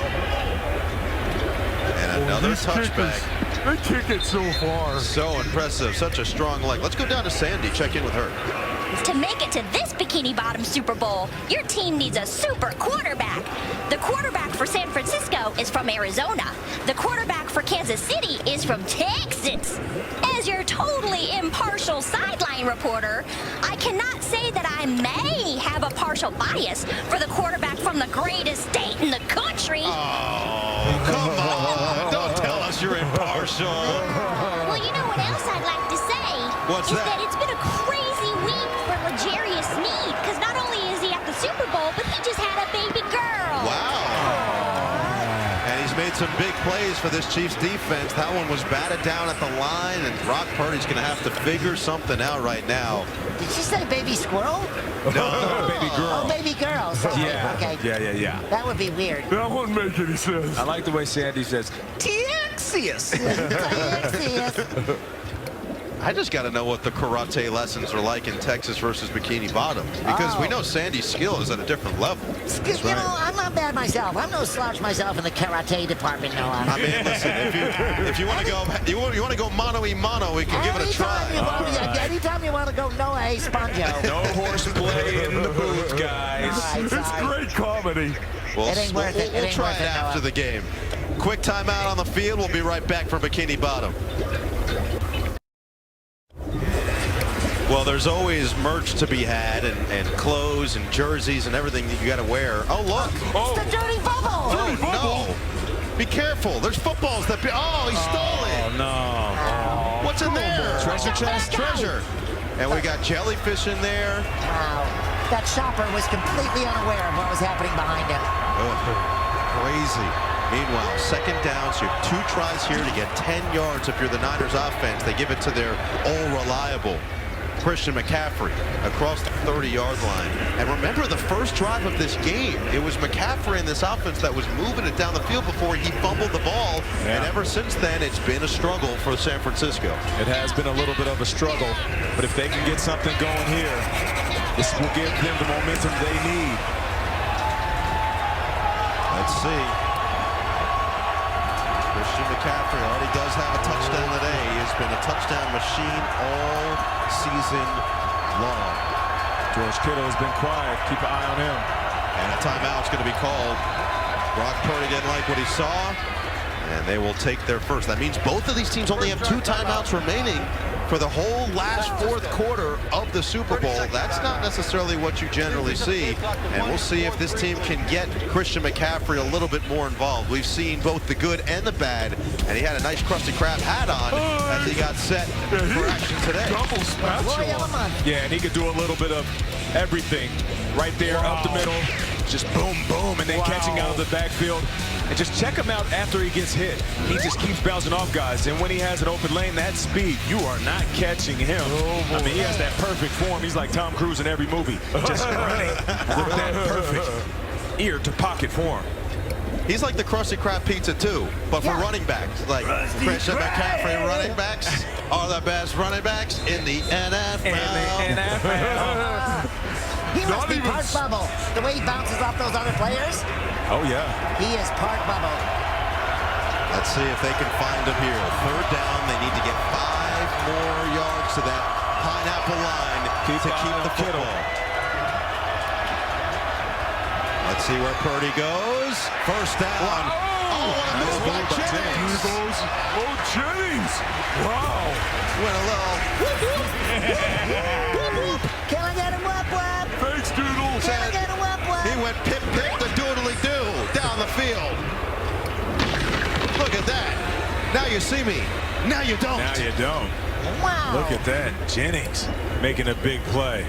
And another touchback. They kick it so far. So impressive. Such a strong leg. Let's go down to Sandy. Check in with her. To make it to this Bikini Bottom Super Bowl, your team needs a super quarterback. The quarterback for San Francisco is from Arizona. The quarterback for Kansas City is from Texas. As your totally impartial sideline reporter, I cannot say that I may have a partial bias for the quarterback from the greatest state in the country. Oh, come on. Don't tell us you're impartial. Well, you know what else I'd like to say? What's that? Is that it's been a crazy week for L'Jarius Sneed, because not only is he at the Super Bowl, but he just had a baby girl. Wow. And he's made some big plays for this Chiefs defense. That one was batted down at the line, and Brock Purdy's going to have to figure something out right now. Did you say baby squirrel? No, baby girl. Oh, baby girl. Sorry. Yeah. Okay. Yeah. That would be weird. That wouldn't make any sense. I like the way Sandy says, Texas. Texas. I just got to know what the karate lessons are like in Texas versus Bikini Bottom, because we know Sandy's skill is at a different level. You know, I'm not bad myself. I'm no slouch myself in the karate department, no. I mean, listen, if you want to go, you want to go mano-y-mano, we can give it a try. Anytime you want to go no a sponjo. No horseplay in the booth, guys. It's great comedy. We'll It ain't try worth it it, after the game. Quick timeout on the field. We'll be right back for Bikini Bottom. Well, there's always merch to be had, and clothes and jerseys and everything that you got to wear. Oh, look. It's the dirty bubble. Oh, no. Be careful. There's footballs that... Oh, he stole it. Oh, no. What's in there? Treasure chest. Treasure. And we got jellyfish in there. Wow. That shopper was completely unaware of what was happening behind him. Crazy. Meanwhile, second down, so you have 2 tries here to get 10 yards if you're the Niners offense. They give it to their all-reliable Christian McCaffrey across the 30-yard line. And remember the first drive of this game, it was McCaffrey in this offense that was moving it down the field before he fumbled the ball. Yeah. And ever since then, it's been a struggle for San Francisco. It has been a little bit of a struggle, but if they can get something going here, this will give them the momentum they need. Let's see. Christian McCaffrey already does have a touchdown today. He has been a touchdown machine all season long. George Kittle has been quiet. Keep an eye on him. And a timeout's going to be called. Brock Purdy didn't like what he saw, and they will take their first. That means both of these teams only have 2 timeouts remaining for the whole last fourth quarter of the Super Bowl. That's not necessarily what you generally see, and we'll see if this team can get Christian McCaffrey a little bit more involved. We've seen both the good and the bad, and he had a nice Krusty Krab hat on as he got set for action today. Double spatula. Yeah, and he could do a little bit of everything right there up the middle. Just boom, boom, and then catching out of the backfield. And just check him out after he gets hit. He just keeps bouncing off guys. And when he has an open lane, that speed, you are not catching him. I mean, he has that perfect form. He's like Tom Cruise in every movie. Just running with that perfect ear to pocket form. He's like the Krusty Krab pizza too, but for running backs. Like Christian McCaffrey running backs are the best running backs in the NFL. He must be part bubble. The way he bounces off those other players. Oh, yeah. He is part bubble. Let's see if they can find him here. Third down, they need to get 5 more yards to that pineapple line to keep the football. Let's see where Purdy goes. First down. Oh, what a miss by Jennings. Oh, Jennings. Wow. Went a little. Can I get a whoop whoop? Thanks, Doodle. Can I get a whoop whoop? He went pip pip the doodly doo down the field. Look at that. Now you see me. Now you don't. Now you don't. Wow. Look at that. Jennings making a big play.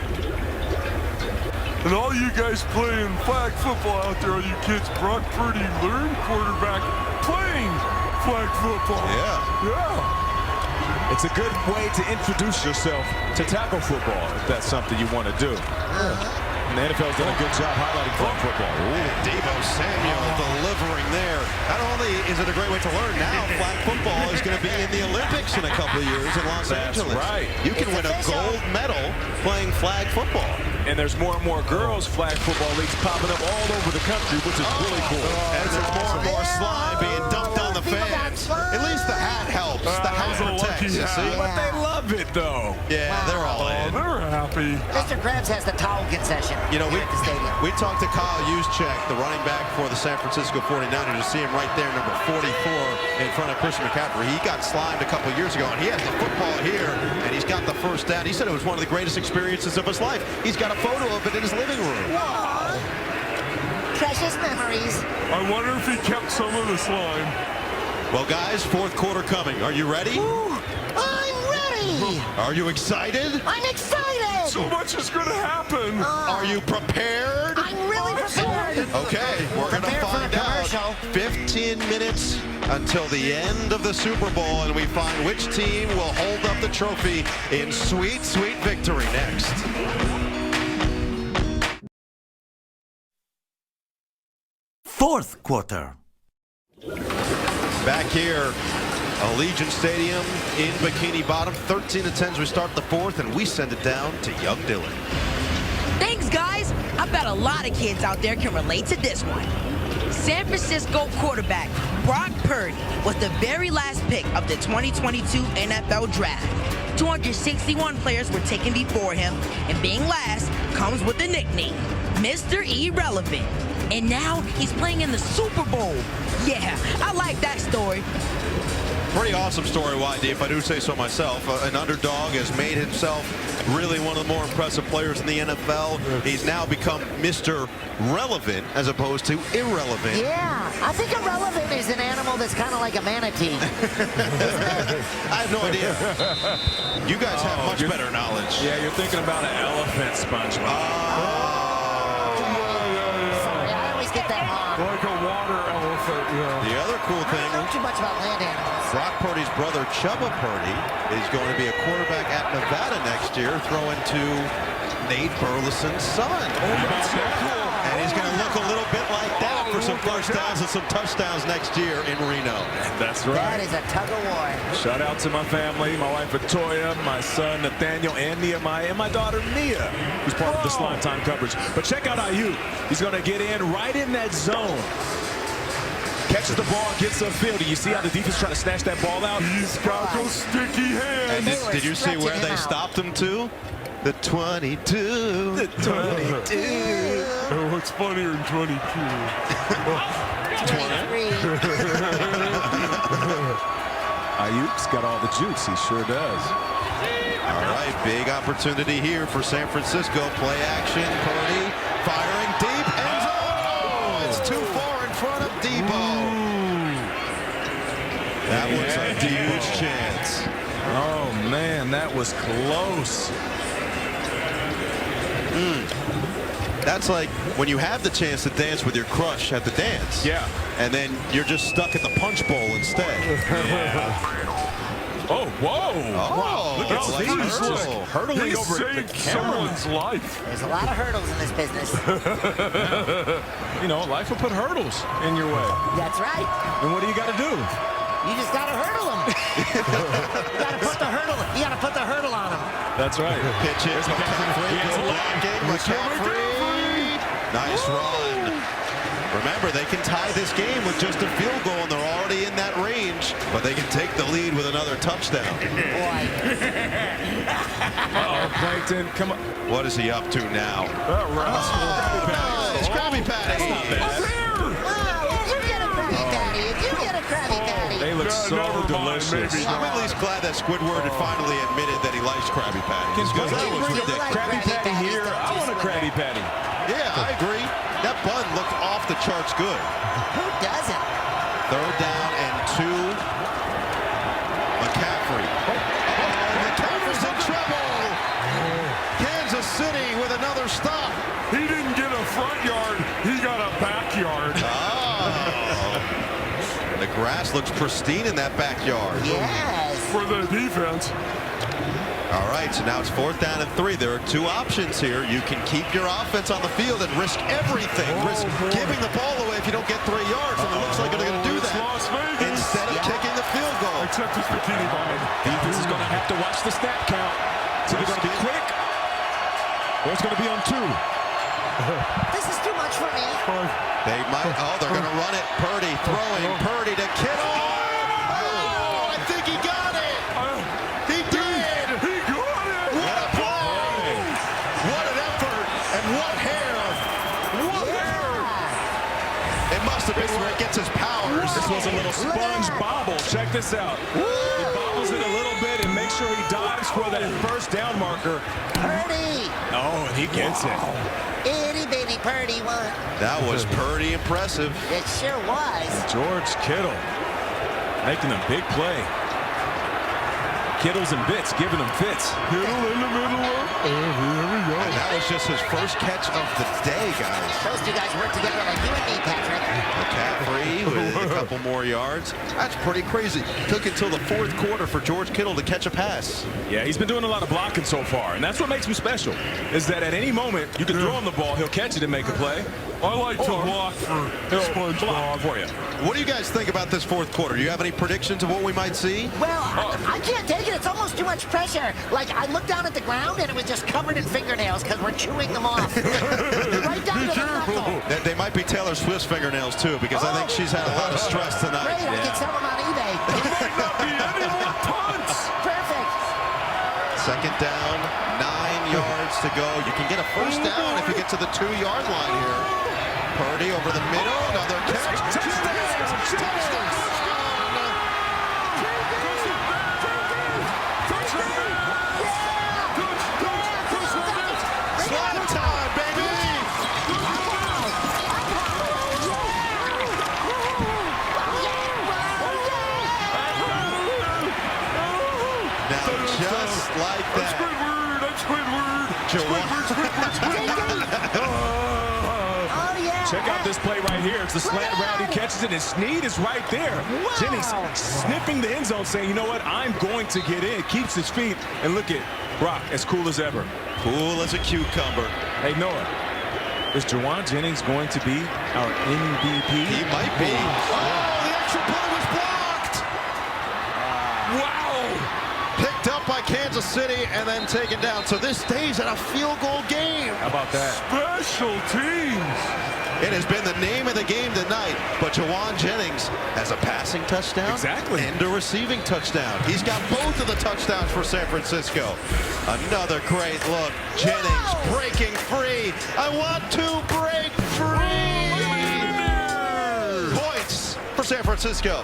And all you guys playing flag football out there, all you kids, Brock Purdy learned quarterback playing flag football. Yeah. Yeah. It's a good way to introduce yourself to tackle football, if that's something you want to do. And the NFL's done a good job highlighting flag football. And Deebo Samuel delivering there. Not only is it a great way to learn, now flag football is going to be in the Olympics in a couple of years in Los Angeles. That's right. You can win a gold medal playing flag football. And there's more and more girls flag football leagues popping up all over the country, which is really cool. And there's more and more slime being dumped on the fans. At least the hat helps. The hat protects, you see? But they love it, though. Yeah, they're all in. They're happy. Mr. Krabs has the towel concession You know, here at the stadium. we talked to Kyle Juszczyk, the running back for the San Francisco 49ers. You see him right there, number 44, in front of Christian McCaffrey. He got slimed a couple years ago, and he has the football here, and he's got the first down. He said it was one of the greatest experiences of his life. He's got a photo of it in his living room. Whoa. Precious memories. I wonder if he kept some of the slime. Well, guys, fourth quarter coming. Are you ready? Ooh, I'm ready. Are you excited? I'm excited. So much is going to happen. Are you prepared? I'm really prepared. Okay, we're going to find out. 15 minutes until the end of the Super Bowl, and we find which team will hold up the trophy in sweet, sweet victory next. Fourth quarter. Back here, Allegiant Stadium in Bikini Bottom. 13-10 as we start the fourth, and we send it down to young Dylan. Thanks, guys. I bet a lot of kids out there can relate to this one. San Francisco quarterback Brock Purdy was the very last pick of the 2022 NFL Draft. 261 players were taken before him, and being last comes with the nickname, Mr. Irrelevant. And now he's playing in the Super Bowl. Yeah, I like that story. Pretty awesome story, YD, if I do say so myself. An underdog has made himself really one of the more impressive players in the NFL. He's now become Mr. Relevant as opposed to irrelevant. Yeah, I think irrelevant is an animal that's kind of like a manatee. I have no idea. You guys have much better knowledge. Yeah, you're thinking about an elephant, SpongeBob. Get that wrong. Like a water elephant, yeah. The other cool thing, I don't know too much about land animals. Brock Purdy's brother, Chubba Purdy, is going to be a quarterback at Nevada next year, throwing to Nate Burleson's son. That's so cool. And he's going to look a little bit like that for some first downs and some touchdowns next year in Reno. That's right. That is a tug of war. Shout out to my family, my wife Victoria, my son Nathaniel, and Nehemiah, and my daughter Mia, who's part of the Slime Time coverage. But check out Ayuk. He's going to get in right in that zone. Catches the ball, gets upfield. Do you see how the defense trying to snatch that ball out? He's got those sticky hands. And did you see where they stopped him to? The 22. The 22. Oh, what's funnier than 22? 23. Ayuk's got all the juice. He sure does. All right, big opportunity here for San Francisco. Play action, Purdy firing deep. End zone. Oh, it's too far in front of Debo. That was a huge chance. Oh, man, that was close. That's like when you have the chance to dance with your crush at the dance. Yeah. And then you're just stuck at the punch bowl instead. Oh, whoa. Oh, look at like these just hurdling He over the saved camera. someone's life. There's a lot of hurdles in this business. You know, life will put hurdles in your way. That's right. And what do you got to do? You just got to hurdle them. You got to put the hurdle. You got to put the hurdle on them. That's right. Pitch it. McCaffrey. Nice run. Remember, they can tie this game with just a field goal, and they're already in that range, but they can take the lead with another touchdown. Boy. Uh-oh, Plankton, come on. What is he up to now? It's Krabby Patty. They look so delicious. I'm at least glad that Squidward had finally admitted that he likes Krabby Patty. Can you bring a Krabby Patty here? I want a Krabby Patty. Yeah, I agree. That bun looked off the charts good. Who doesn't? 3rd down and 2. McCaffrey. McCaffrey's in trouble. Kansas City with another stop. He didn't get a front yard. He got a backyard. Oh. The grass looks pristine in that backyard. Yes. For the defense. All right, so now it's 4th down and 3. There are 2 options here. You can keep your offense on the field and risk everything. Risk giving the ball away if you don't get 3 yards, and it looks like they're going to do that. Las Vegas. Instead of kicking the field goal. Except it's bikini bottom. Defense is going to have to watch the snap count. So they're going to be quick, or it's going to be on 2. This is too much for me. They might. Oh, they're going to run it. Purdy throwing. Purdy to Kittle. Oh, I think he got it. He did. He got it. What a play. What an effort. And what hair. What hair. It must have been where he gets his powers. This was a little sponge bobble. Check this out. He bobbles it a little bit and makes sure he dives for that 1st down marker. Purdy. Oh, and he gets it. Itty bitty Purdy won. That was pretty impressive. It sure was. George Kittle making a big play. Kittles and bits, giving them fits. Kittle in the middle of. Here we go. And that was just his first catch of the day, guys. Those 2 guys work together like you and me, Patrick. McCaffrey with a couple more yards. That's pretty crazy. Took until the 4th quarter for George Kittle to catch a pass. Yeah, he's been doing a lot of blocking so far, and that's what makes him special, is that at any moment, you can throw him the ball, he'll catch it and make a play. I like to block for SpongeBob. For you. What do you guys think about this 4th quarter? Do you have any predictions of what we might see? Well, I can't take it. It's almost too much pressure. Like, I looked down at the ground, and it was just covered in fingernails because we're chewing them off. Right down to the knuckle. They might be Taylor Swift's fingernails, too, because I think she's had a lot of stress tonight. Great, I can sell them on eBay. There might not be any more punts. Perfect. 2nd down, 9 yards to go. You can get a 1st down if you get to the 2-yard line here. Purdy over the middle, another catch. Touchdown! Slaughter time, baby! Now, just like that. Check out this play right here. It's the slant route. He catches it, and Snead is right there. Wow. Jennings sniffing the end zone, saying, you know what, I'm going to get in. Keeps his feet, and look at Brock, as cool as ever. Cool as a cucumber. Hey, Noah, is Juwan Jennings going to be our MVP? He might be. Oh, the extra point was blocked! Wow! Picked up by Kansas City and then taken down. So this stays at a field goal game. How about that? Special teams. It has been the name of the game tonight, but Juwan Jennings has a passing touchdown and a receiving touchdown. He's got both of the touchdowns for San Francisco. Another great look. Jennings breaking free. I want to break free. Points for San Francisco.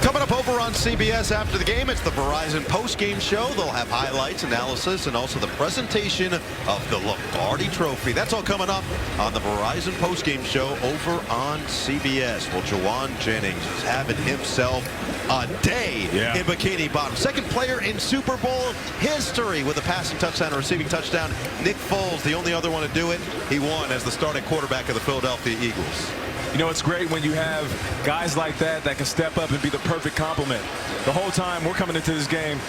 Coming up over on CBS after the game, it's the Verizon post-game show. They'll have highlights, analysis, and also the presentation of the Lombardi Trophy. That's all coming up on the Verizon post-game show over on CBS. Well, Juwan Jennings is having himself a day in Bikini Bottom. Second player in Super Bowl history with a passing touchdown and receiving touchdown. Nick Foles, the only other one to do it. He won as the starting quarterback of the Philadelphia Eagles. You know, it's great when you have guys like that can step up and be the perfect complement. The whole time we're coming into this game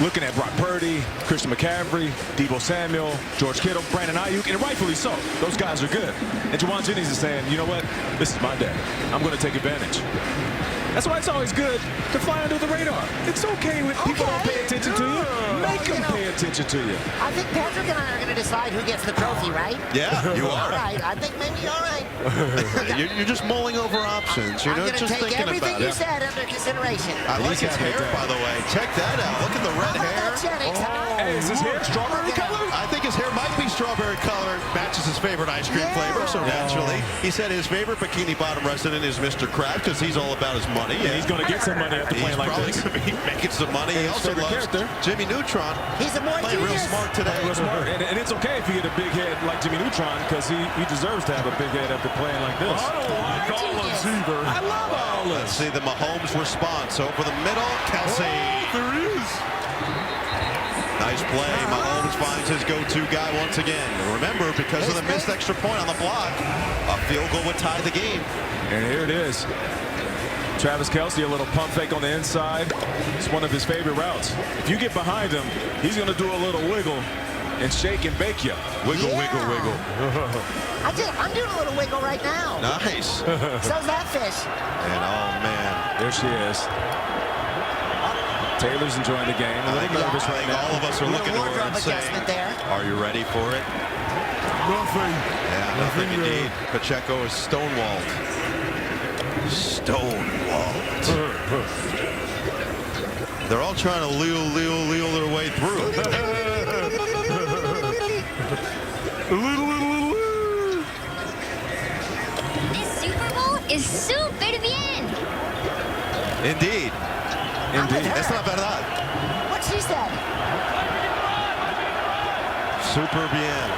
looking at Brock Purdy, Christian McCaffrey, Deebo Samuel, George Kittle, Brandon Ayuk, and rightfully so. Those guys are good. And Juwan Jennings is saying, you know what? This is my day. I'm going to take advantage. That's why it's always good to fly under the radar. It's okay when people don't pay attention to you. Make them pay attention to you. I think Patrick and I are going to decide who gets the trophy, right? Yeah, you are. All right. I think maybe all right. You're just mulling over options. You're I'm going to just take thinking everything about you said under consideration. I like his hair, by the way. Check that out. Look at the red hair. Hey, is his hair strawberry color? I think his hair might be strawberry color. Matches his favorite ice cream flavor, so naturally. He said his favorite Bikini Bottom resident is Mr. Krabs because he's all about his money. And he's going to get some money after playing like this. He's probably going to be making some money. He also loves Jimmy Neutron. He's a boy playing real smart today. Real smart. And it's okay if you get a big head like Jimmy Neutron because he deserves to have a big head after playing like this. I don't like olives either. I love olives. Let's see the Mahomes response. Over the middle, Kelsey. Oh, there he is. Nice play. Mahomes finds his go-to guy once again. Remember, because of the missed extra point on the block, a field goal would tie the game. And here it is. Travis Kelce, a little pump fake on the inside. It's one of his favorite routes. If you get behind him, he's going to do a little wiggle and shake and bake you. Wiggle, wiggle, wiggle. I'm doing a little wiggle right now. Nice. So's that fish. And oh, man. There she is. Taylor's enjoying the game. A little nervous right now. All of us are looking at her and saying, are you ready for it? Nothing. Yeah, nothing indeed. Pacheco is stonewalled. Stonewalled. They're all trying to leal their way through. This Super Bowl is super bien. Indeed. Indeed. Esta la verdad. What she said. Super bien.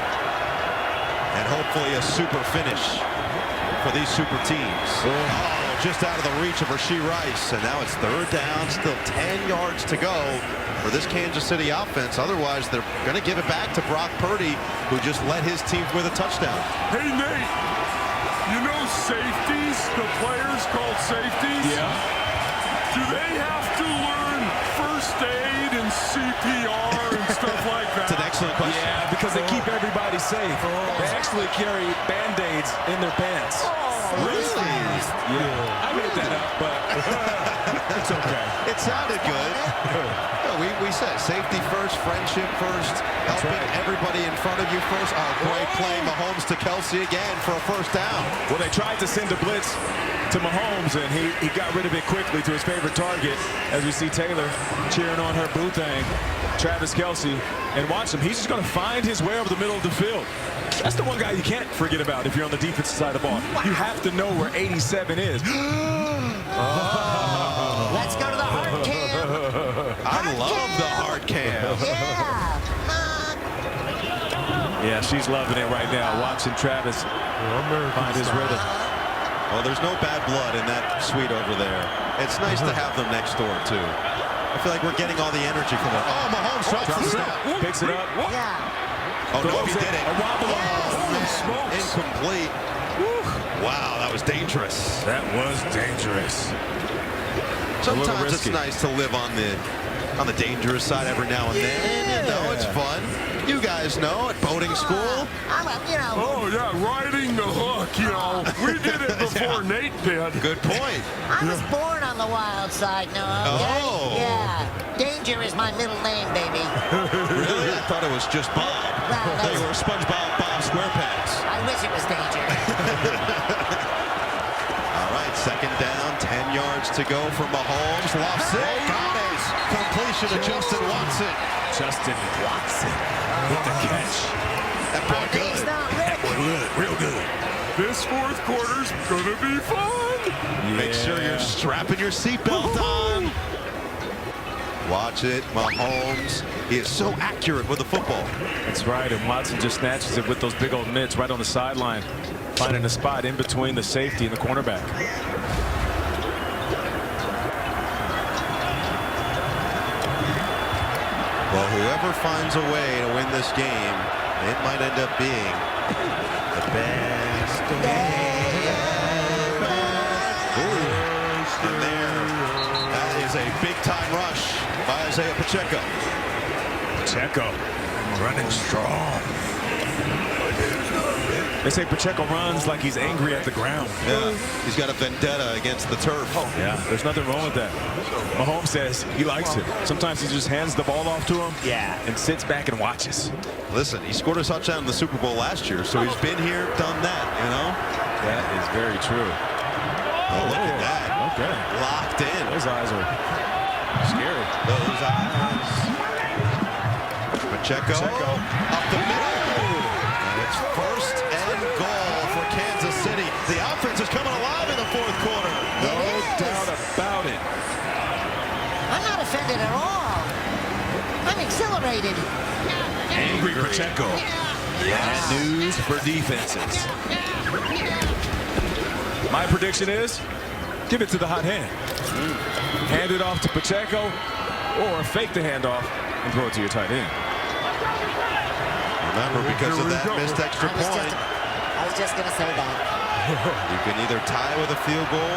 And hopefully a super finish for these super teams. Oh, just out of the reach of Rashee Rice. And now it's third down, still 10 yards to go for this Kansas City offense. Otherwise, they're going to give it back to Brock Purdy, who just led his team with a touchdown. Hey, Nate, you know safeties, the players called safeties? Yeah. Do they have to learn first aid and CPR and stuff like that? That's an excellent question. Yeah, because they keep everybody safe. They actually carry Band-Aids in their pants. Really? Yeah. I made that up, but it's okay. It sounded good. We said safety first, friendship first, helping everybody in front of you first. Oh, great play. Mahomes to Kelsey again for a first down. Well, they tried to send a blitz to Mahomes, and he got rid of it quickly to his favorite target. As we see Taylor cheering on her boo thing, Travis Kelce. And watch him. He's just going to find his way over the middle of the field. That's the one guy you can't forget about if you're on the defensive side of the ball. Wow. You have to know where 87 is. Let's go to the hard cam. I love the hard cam. Yeah, she's loving it right now, watching Travis find his rhythm. Well, there's no bad blood in that suite over there. It's nice to have them next door, too. I feel like we're getting all the energy from it. Oh, Mahomes drops the snap. Picks it up. Yeah. Oh, no, he didn't. Oh, incomplete. Wow, that was dangerous. That was dangerous. Sometimes it's nice to live on the dangerous side every now and then. You know, it's fun. You guys know at boating school. Oh, yeah, riding the hook, you know. We did it before Nate did. Good point. I was born on the wild side, Noah. Okay? Oh. Yeah. Danger is my middle name, baby. Really? I thought it was just Bob. Well, They were SpongeBob Bob SquarePants. I wish it was Danger. All right, second down, 10 yards to go for Mahomes. Lofts it. Got it. Completion to Justin Watson. Justin Watson with the catch. That ball good. That was good, real good. This fourth quarter's gonna be fun. Yeah. Make sure you're strapping your seatbelt on. Watch it, Mahomes. He is so accurate with the football. That's right, and Watson just snatches it with those big old mitts right on the sideline, finding a spot in between the safety and the cornerback. Well, whoever finds a way to win this game, it might end up being the best day ever. And there, that is a big-time rush by Isaiah Pacheco. Pacheco running strong. They say Pacheco runs like he's angry at the ground. Yeah, he's got a vendetta against the turf. Yeah, there's nothing wrong with that. Mahomes says he likes it. Sometimes he just hands the ball off to him. Yeah, and sits back and watches. Listen, he scored a touchdown in the Super Bowl last year, so he's been here, done that, you know? That is very true. Oh, look at that. Okay. Locked in. Those eyes are scary. Those eyes. Pacheco up the middle. And it's first and goal for Kansas City. The offense is coming alive in the fourth quarter. No doubt about it. I'm not offended at all. I'm exhilarated. Angry Pacheco. Bad news for defenses. My prediction is, give it to the hot hand. Hand it off to Pacheco, or fake the handoff and throw it to your tight end. Remember, because of that missed extra point, I was just going to say that. you can either tie with a field goal,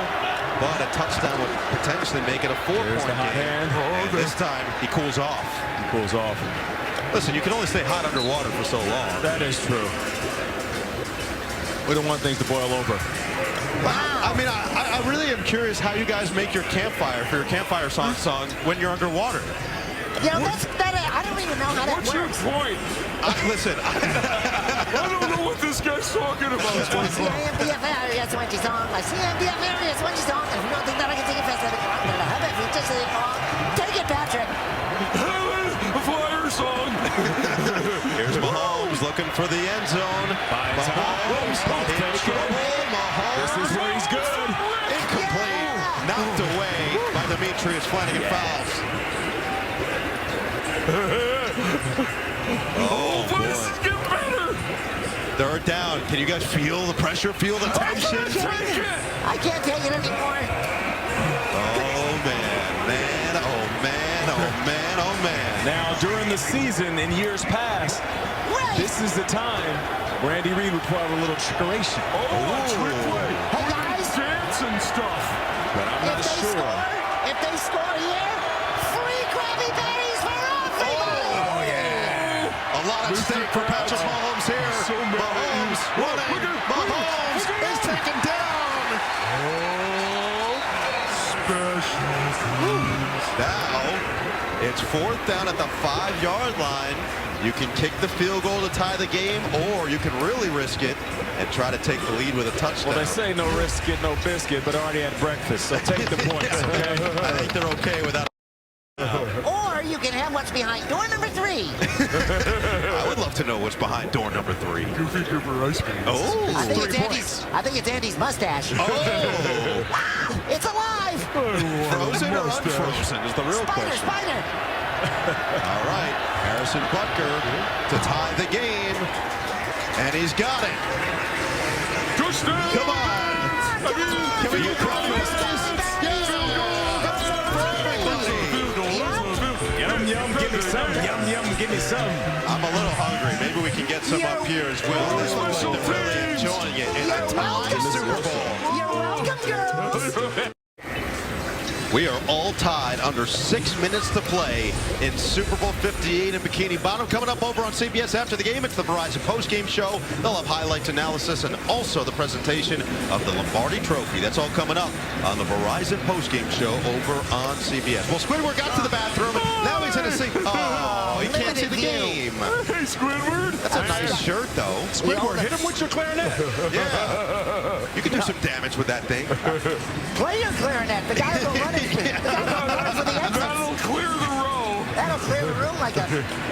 but a touchdown would potentially make it a 4-point game. And this time, he cools off. He cools off. Listen, you can only stay hot underwater for so long. That is true. We don't want things to boil over. Wow. I mean, I really am curious how you guys make your campfire for your campfire song when you're underwater. Yeah, I don't even know how that works. What's your point? Listen, I don't know what this guy's talking about. CMDF areas when she's on. Like CMDF areas when she's on. If you don't think that I can take it fast, take it, Patrick. A Flyer song. Here's Mahomes looking for the end zone. Mahomes in trouble. Mahomes. This is where he's good. Incomplete. Knocked away by Demetrius Flanagan Fowles. Oh, boy. This is getting better. Third down. Can you guys feel the pressure? Feel the tension? I can't take it anymore. Oh, man. Oh, man. Oh, man. Oh, man. Now, during the season, in years past, this is the time where Andy Reid would pull out a little trickeration. Trick play. Hey, guys. Dance and stuff. But I'm not sure. If they score here, free Krabby Patties for everybody. Oh, yeah. A lot at stake for Patrick Mahomes here. Mahomes running. Mahomes is taken down. Now, it's fourth down at the 5-yard line. You can kick the field goal to tie the game, or you can really risk it and try to take the lead with a touchdown. Well, they say no risk it, no biscuit, but I already had breakfast, so take the points, okay? I think they're okay with that. Or you can have what's behind door number 3. I would love to know what's behind door number 3. Goofy Goober ice cream. Oh, I think it's Andy's mustache. Oh, it's alive. frozen or unfrozen is the real question. Spider. All right, Harrison Butker to tie the game, and he's got it. Touchdown! Come on! Can we get breakfast? Yum, yum, give me some. Yum, yum, give me some. I'm a little hungry. Maybe we can get some up here as well. This one's really enjoying it in a tie Super Bowl. You're welcome, girls. We are all tied under 6 minutes to play in Super Bowl 58 in Bikini Bottom. Coming up over on CBS after the game, it's the Verizon postgame show. They'll have highlights, analysis, and also the presentation of the Lombardi Trophy. That's all coming up on the Verizon postgame show over on CBS. Well, Squidward got to the bathroom. Now he's in a seat. Oh, he can't see the game. Hey, Squidward. That's a nice shirt, though. Squidward, hit him with your clarinet. Yeah. You can do some damage with that thing. Play your clarinet. The guy will run it. The guy will run for the exits. That'll clear the row. That'll clear the room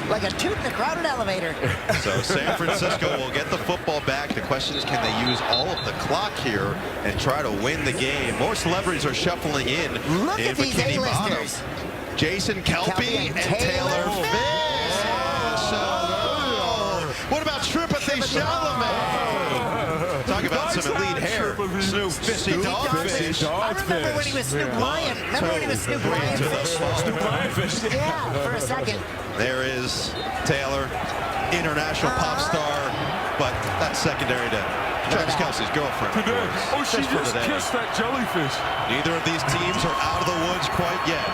like a toot in a crowded elevator. So San Francisco will get the football back. The question is, can they use all of the clock here and try to win the game? More celebrities are shuffling in. Look at these A-listers. Jason Kelpie and Taylor Fish. What about Timothée Chalamet? Talk about some elite hair. Snoop Fishy Dogfish. I remember when he was Snoop Lion. Remember when he was Snoop Lion Fish? Snoop Lion Fish. Yeah, for a second. There is Taylor, international pop star, but that's secondary to Travis Kelce's girlfriend. Today. Oh, she just kissed that jellyfish. Neither of these teams are out of the woods quite yet.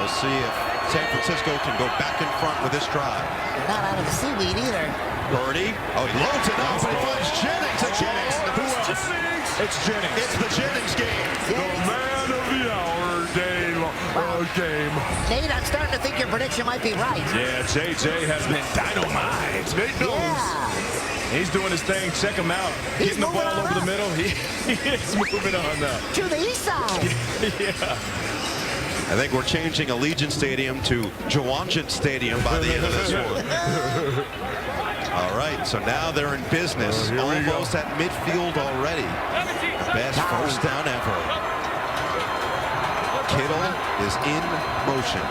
We'll see if San Francisco can go back in front with this drive. They're not out of the seaweed either. Birdie. Oh, he loads it up, but he finds Jennings again. Who else? It's Jennings. It's the Jennings game. The man of the hour game. Nate, I'm starting to think your prediction might be right. Yeah, JJ has been dynamite. Nate knows. Yeah. He's doing his thing. Check him out. He's getting the ball over up. the middle. He is moving on now. To the east side. Yeah. I think we're changing Allegiant Stadium to Jawangent Stadium by the end of this one. All right, so now they're in business, almost at midfield already. Best first down ever. Kittle is in motion.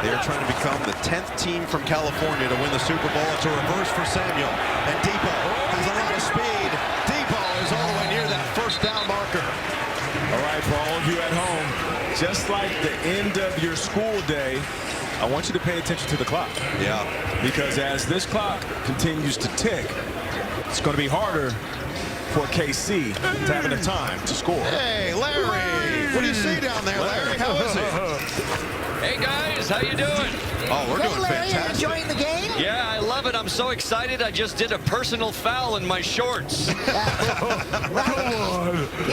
They're trying to become the 10th team from California to win the Super Bowl. It's a reverse for Samuel. And Depot has a lot of speed. Depot is all the way near that first down marker. All right, for all of you at home, just like the end of your school day, I want you to pay attention to the clock. Yeah. Because as this clock continues to tick, it's going to be harder for KC to have enough time to score. Hey, Larry! What do you see down there, Larry? How is it? Hey, guys, how you doing? Oh, we're doing Larry, fantastic. enjoying the game? Yeah, I love it. I'm so excited. I just did a personal foul in my shorts. You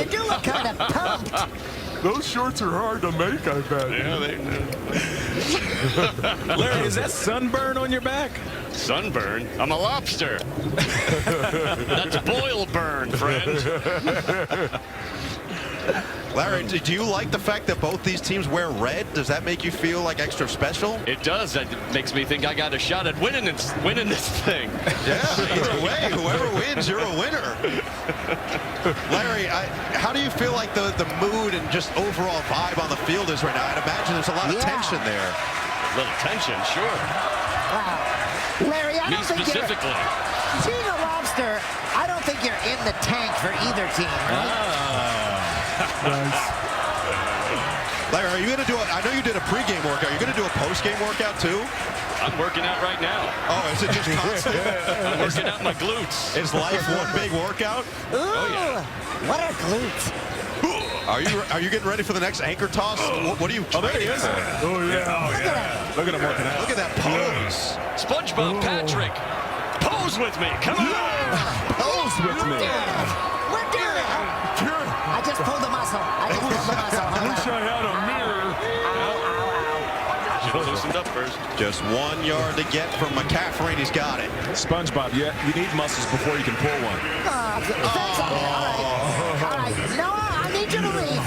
do look kind of pumped. Those shorts are hard to make, I bet. Yeah, they Larry, is that sunburn on your back? Sunburn? I'm a lobster. That's boil burn, friend. Larry, do you like the fact that both these teams wear red? Does that make you feel like extra special? It does. That makes me think I got a shot at winning this thing. Yeah, either way, whoever wins, you're a winner. Larry, how do you feel like the mood and just overall vibe on the field is right now? I'd imagine there's a lot of tension there. A little tension, sure. Wow. Larry, I Me don't think specifically. being a lobster, I don't think you're in the tank for either team, right? Nice. Larry, are you going to do I know you did a pregame workout. Are you going to do a postgame workout too? I'm working out right now. Oh, is it just constant? I'm working out my glutes. Is life one big workout? Ooh, what are glutes? Are you getting ready for the next anchor toss? What are you? Oh, there he is. Oh, yeah. Oh, yeah. Look at him working out. Look at that pose. SpongeBob Patrick, pose with me. Come on. Pose with me. We're doing it. I just pulled the muscle. I wish I had a mirror. Should have loosened up first. Just 1 yard to get from McCaffrey, and he's got it. SpongeBob, you need muscles before you can pull one. Thanks. All right. No, I need you to leave.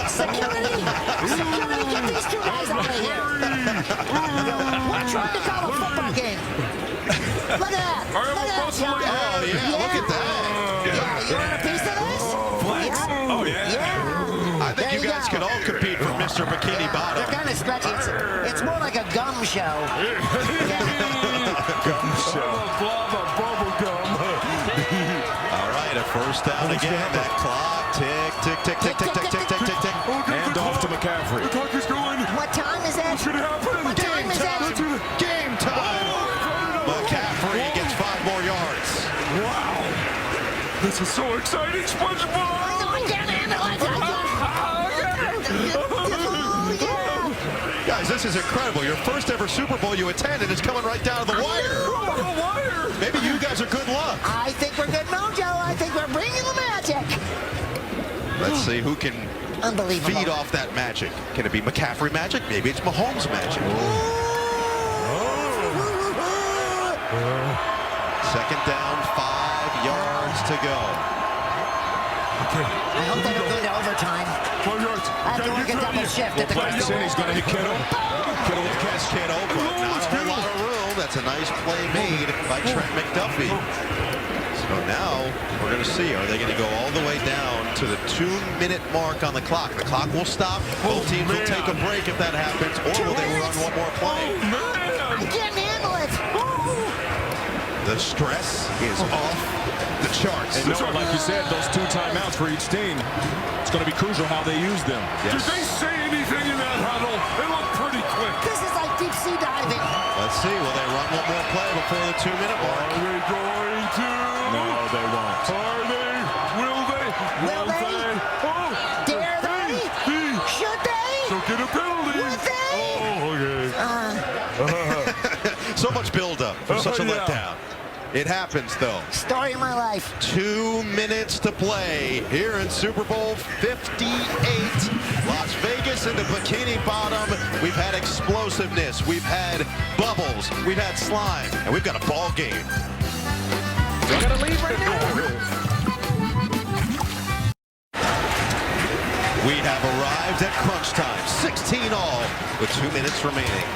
Security, get these two guys out of here. We're trying to call a football game. Look at that. Look at that, John. Oh, yeah, look at that. Yeah, you want a piece of this? Oh, yeah. I think you guys can all compete for Mr. Bikini Bottom. They're kind of stretchy. It's more like a gum show. Gum show. Bubble gum. All right, a first down again. That clock, tick, tick, tick, tick, tick, tick, tick, tick, tick. Hand off to McCaffrey. The clock is going. What time is that? What should happen? What time is that? Game time. McCaffrey gets 5 more yards. Wow. This is so exciting, SpongeBob. Guys, this is incredible. Your first ever Super Bowl you attended is coming right down to the wire. Maybe you guys are good luck. I think we're good mojo. I think we're bringing the magic. Let's see who can feed off that magic. Can it be McCaffrey magic? Maybe it's Mahomes magic. Second down, 5 yards to go. I hope they don't go to overtime. I have to work a double shift at the He's going to hit Kittle. Kittle will catch Kittle, but not a whole lot of room. That's a nice play made by Trent McDuffie. So now we're going to see, are they going to go all the way down to the 2-minute mark on the clock? The clock will stop. Both teams will take a break if that happens, or will they run one more play? I can't handle it. The stress is off the charts. And no, like you said, those 2 timeouts for each team, it's going to be crucial how they use them. Did they say anything in that huddle? It looked pretty quick. This is like deep sea diving. Let's see, will they run one more play before the 2-minute mark? Are they going to? No, they won't. Are they? Will they? Will they? Oh, Dare they? Should they? Don't get a penalty. Would they? Oh, okay. So much buildup for such a letdown. It happens, though. Story of my life. 2 minutes to play here in Super Bowl 58. Las Vegas into Bikini Bottom. We've had explosiveness. We've had bubbles. We've had slime. And we've got a ball game. We're going to leave right now. We have arrived at crunch time. 16 all with 2 minutes remaining.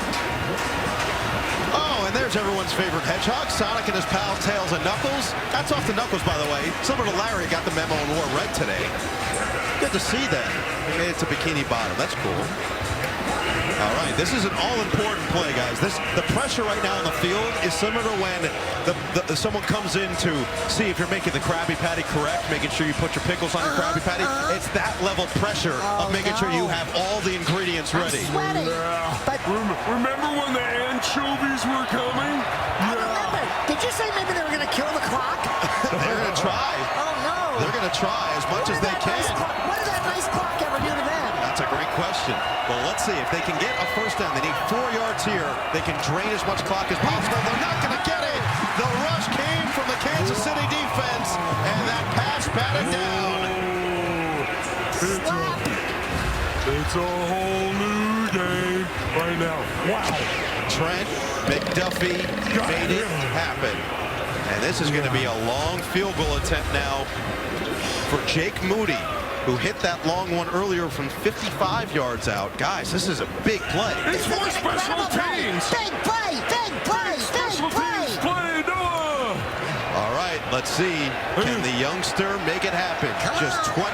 Oh, and there's everyone's favorite hedgehog, Sonic and his pal Tails and Knuckles. That's off to Knuckles, by the way. Similar to Larry, got the memo and wore red today. Good to see that. They made it to Bikini Bottom. That's cool. All right, this is an all-important play, guys. The pressure right now on the field is similar to when someone comes in to see if you're making the Krabby Patty correct, making sure you put your pickles on your Krabby Patty. It's that level of pressure of making sure you have all the ingredients ready. Sweating. But remember when the anchovies were coming? I remember. Did you say maybe they were going to kill the clock? They're going to try. Oh, no. They're going to try as much as they can. What did that nice clock ever do to them? That's a great question. Well, let's see. If they can get a first down, they need 4 yards here. They can drain as much clock as possible. They're not going to get it. The rush came from the Kansas City defense, and that pass batted down. It's a whole new game right now. Wow. Trent McDuffie made it happen. And this is going to be a long field goal attempt now for Jake Moody, who hit that long one earlier from 55 yards out. Guys, this is a big play. It's more special teams. Big play, big play, Special big play. teams play, Noah. All right, let's see. Can the youngster make it happen? Just 24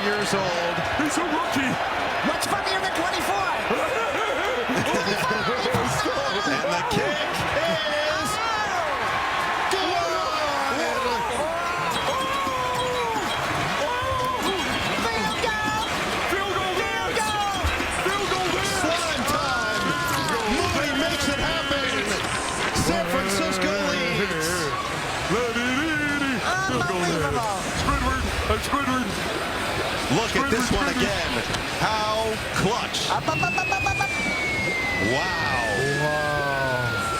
years old. He's a rookie. What's funnier than 24? And the kick is good. Slime time. Moody makes it happen. San Francisco leads. Unbelievable. Squidward. Look at this one again. How clutch. Wow.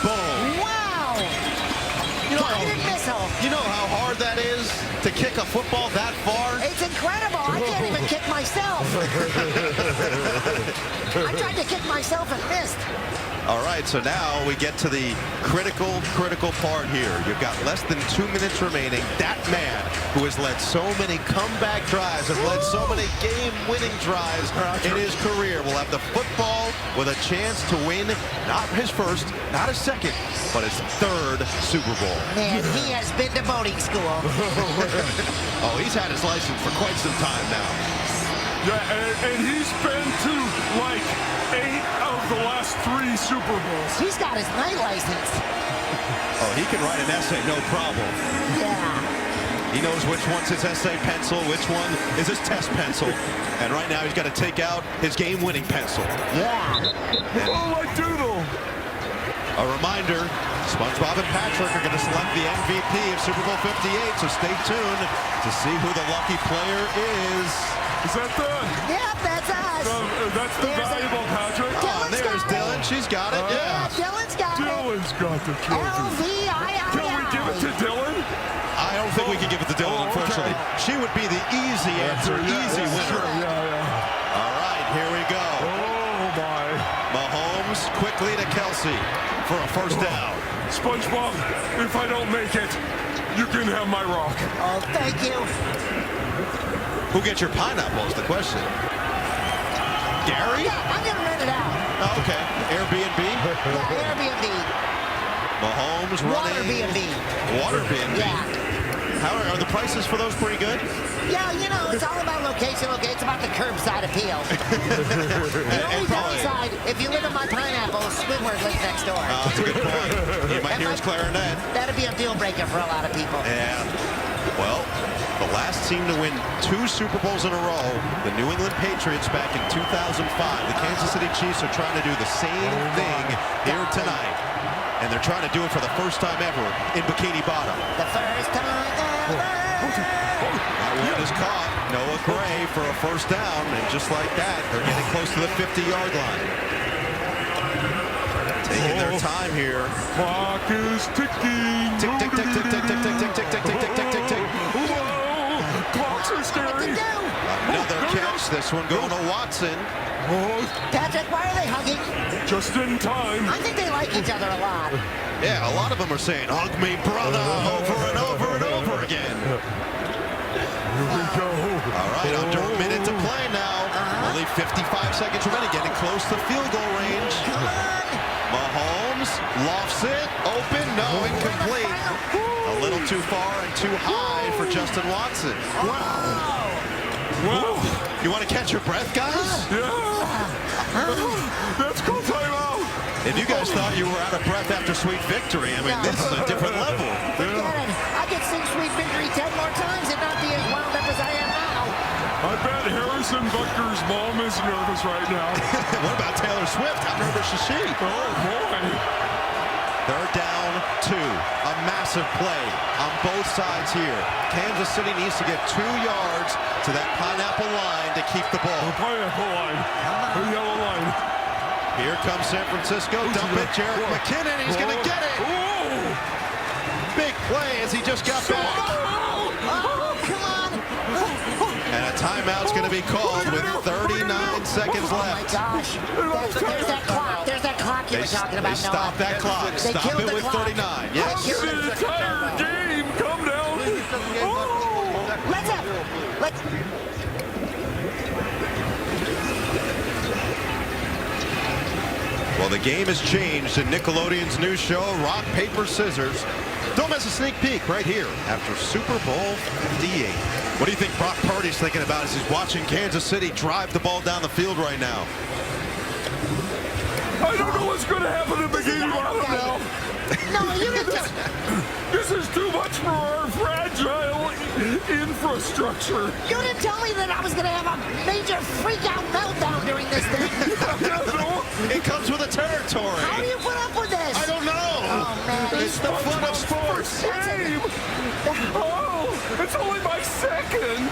Boom. Wow. Guided missile. You know how hard that is to kick a football that far? It's incredible. I can't even kick myself. I tried to kick myself and missed. All right, so now we get to the critical part here. You've got less than 2 minutes remaining. That man who has led so many comeback drives, has led so many game-winning drives in his career, will have the football with a chance to win not his first, not his second, but his 3rd Super Bowl. Man, he has been to boating school. Oh, he's had his license for quite some time now. Yeah, and he's been to like 8 of the last 3 Super Bowls. He's got his night license. Oh, he can write an essay, no problem. Yeah. He knows which one's his essay pencil, which one is his test pencil. And right now he's got to take out his game-winning pencil. Yeah. Oh, like Doodle. A reminder, SpongeBob and Patrick are going to select the MVP of Super Bowl 58, so stay tuned to see who the lucky player is. Is that the? Yep, that's us. That's the valuable Patrick. Oh, there's Dylan. She's got it. Yeah, Dylan's got it. Dylan's got the trophy. LVIII. Can we give it to Dylan? I don't think we can give it to Dylan, unfortunately. Okay. She would be the easy answer, easy winner. Yeah. All right, here we go. Oh, my. Mahomes quickly to Kelsey for a first down. SpongeBob, if I don't make it, you can have my rock. Oh, thank you. Who gets your pineapple is the question. Gary? Yeah, I'm gonna rent it out. Oh, okay. Airbnb? Yeah, Airbnb. Mahomes Water running. B&B. Water B&B. Yeah. How are the prices for those pretty good? Yeah, you know, it's all about location. Okay, it's about the curbside appeal. The only downside, if you live in my pineapple, Squidward lives next door. That's a good point. You might hear his clarinet. That'd be a deal breaker for a lot of people. Yeah. Well, the last team to win 2 Super Bowls in a row, the New England Patriots back in 2005. The Kansas City Chiefs are trying to do the same thing here tonight. And they're trying to do it for the first time ever in Bikini Bottom. The first time ever. That one is caught. Noah Gray for a first down. And just like that, they're getting close to the 50-yard line. Taking their time here. Clock is ticking. Tick, tick, tick, tick, tick, tick, tick, tick, tick, tick, tick, tick, tick, tick. Clocks are scary. Another catch. This one going to Watson. Patrick, why are they hugging? Just in time. I think they like each other a lot. Yeah, a lot of them are saying, hug me, brother, over and over and over again. Here we go. All right, under a minute to play now. Only 55 seconds remaining, getting close to field goal range. Mahomes lofts it, open, no, incomplete. A little too far and too high for Justin Watson. Wow. Wow. You want to catch your breath, guys? Yeah. Let's go timeout. If you guys thought you were out of breath after Sweet Victory, I mean, this is a different level. Forget it. I could sing Sweet Victory 10 more times and not be as wound up as I am now. I bet Harrison Butker's mom is nervous right now. What about Taylor Swift? How nervous is she? Oh, boy. They're down 2. A massive play on both sides here. Kansas City needs to get 2 yards to that pineapple line to keep the ball. The pineapple line. The yellow line. Here comes San Francisco. Dump it, Jerick McKinnon. He's going to get it. Oh. Big play as he just got back. Oh, come on. And a timeout's going to be called with 39 seconds Oh, left. my gosh. There's that clock. There's that clock you were talking about, They stop that clock. They Stop killed it the with clock. 39. Yes. The entire game. Come down. Let's Well, the game has changed in Nickelodeon's new show, Rock, Paper, Scissors. Don't miss a sneak peek right here after Super Bowl 58. What do you think Brock Purdy's thinking about as he's watching Kansas City drive the ball down the field right now? I don't know what's going to happen in Bikini Bottom now. No, you didn't. This is too much for our fragile infrastructure. You didn't tell me that I was going to have a major freak-out meltdown during this thing. It comes with the territory. How do you put up with this? I don't know. Oh, man. It's the fun of sports. Game. Oh, it's only my second.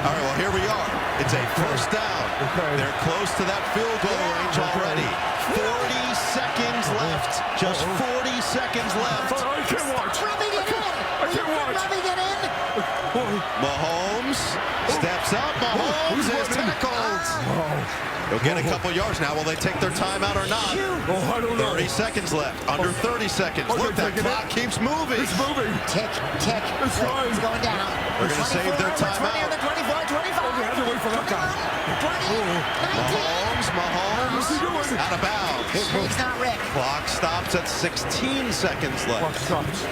All right, well, here we are. It's a first down. Okay. They're close to that field goal range already. 40 seconds left. Just 40 seconds left. I can't watch. Rubbing it in. I can't watch. Rubbing it in. Mahomes steps up. Mahomes is tackled. They'll get a couple yards now. Will they take their timeout or not? Oh, I don't know. 30 seconds left. Under 30 seconds. Okay, Look, that clock keeps moving. It's moving. Tick, tick. It's fine. It's going down. They're going to save their timeout. 20 on the 24, 25. I had to wait for that time. 20, 19. Mahomes out of bounds. His name's not Rick. Clock stops at 16 seconds Clock left. stops.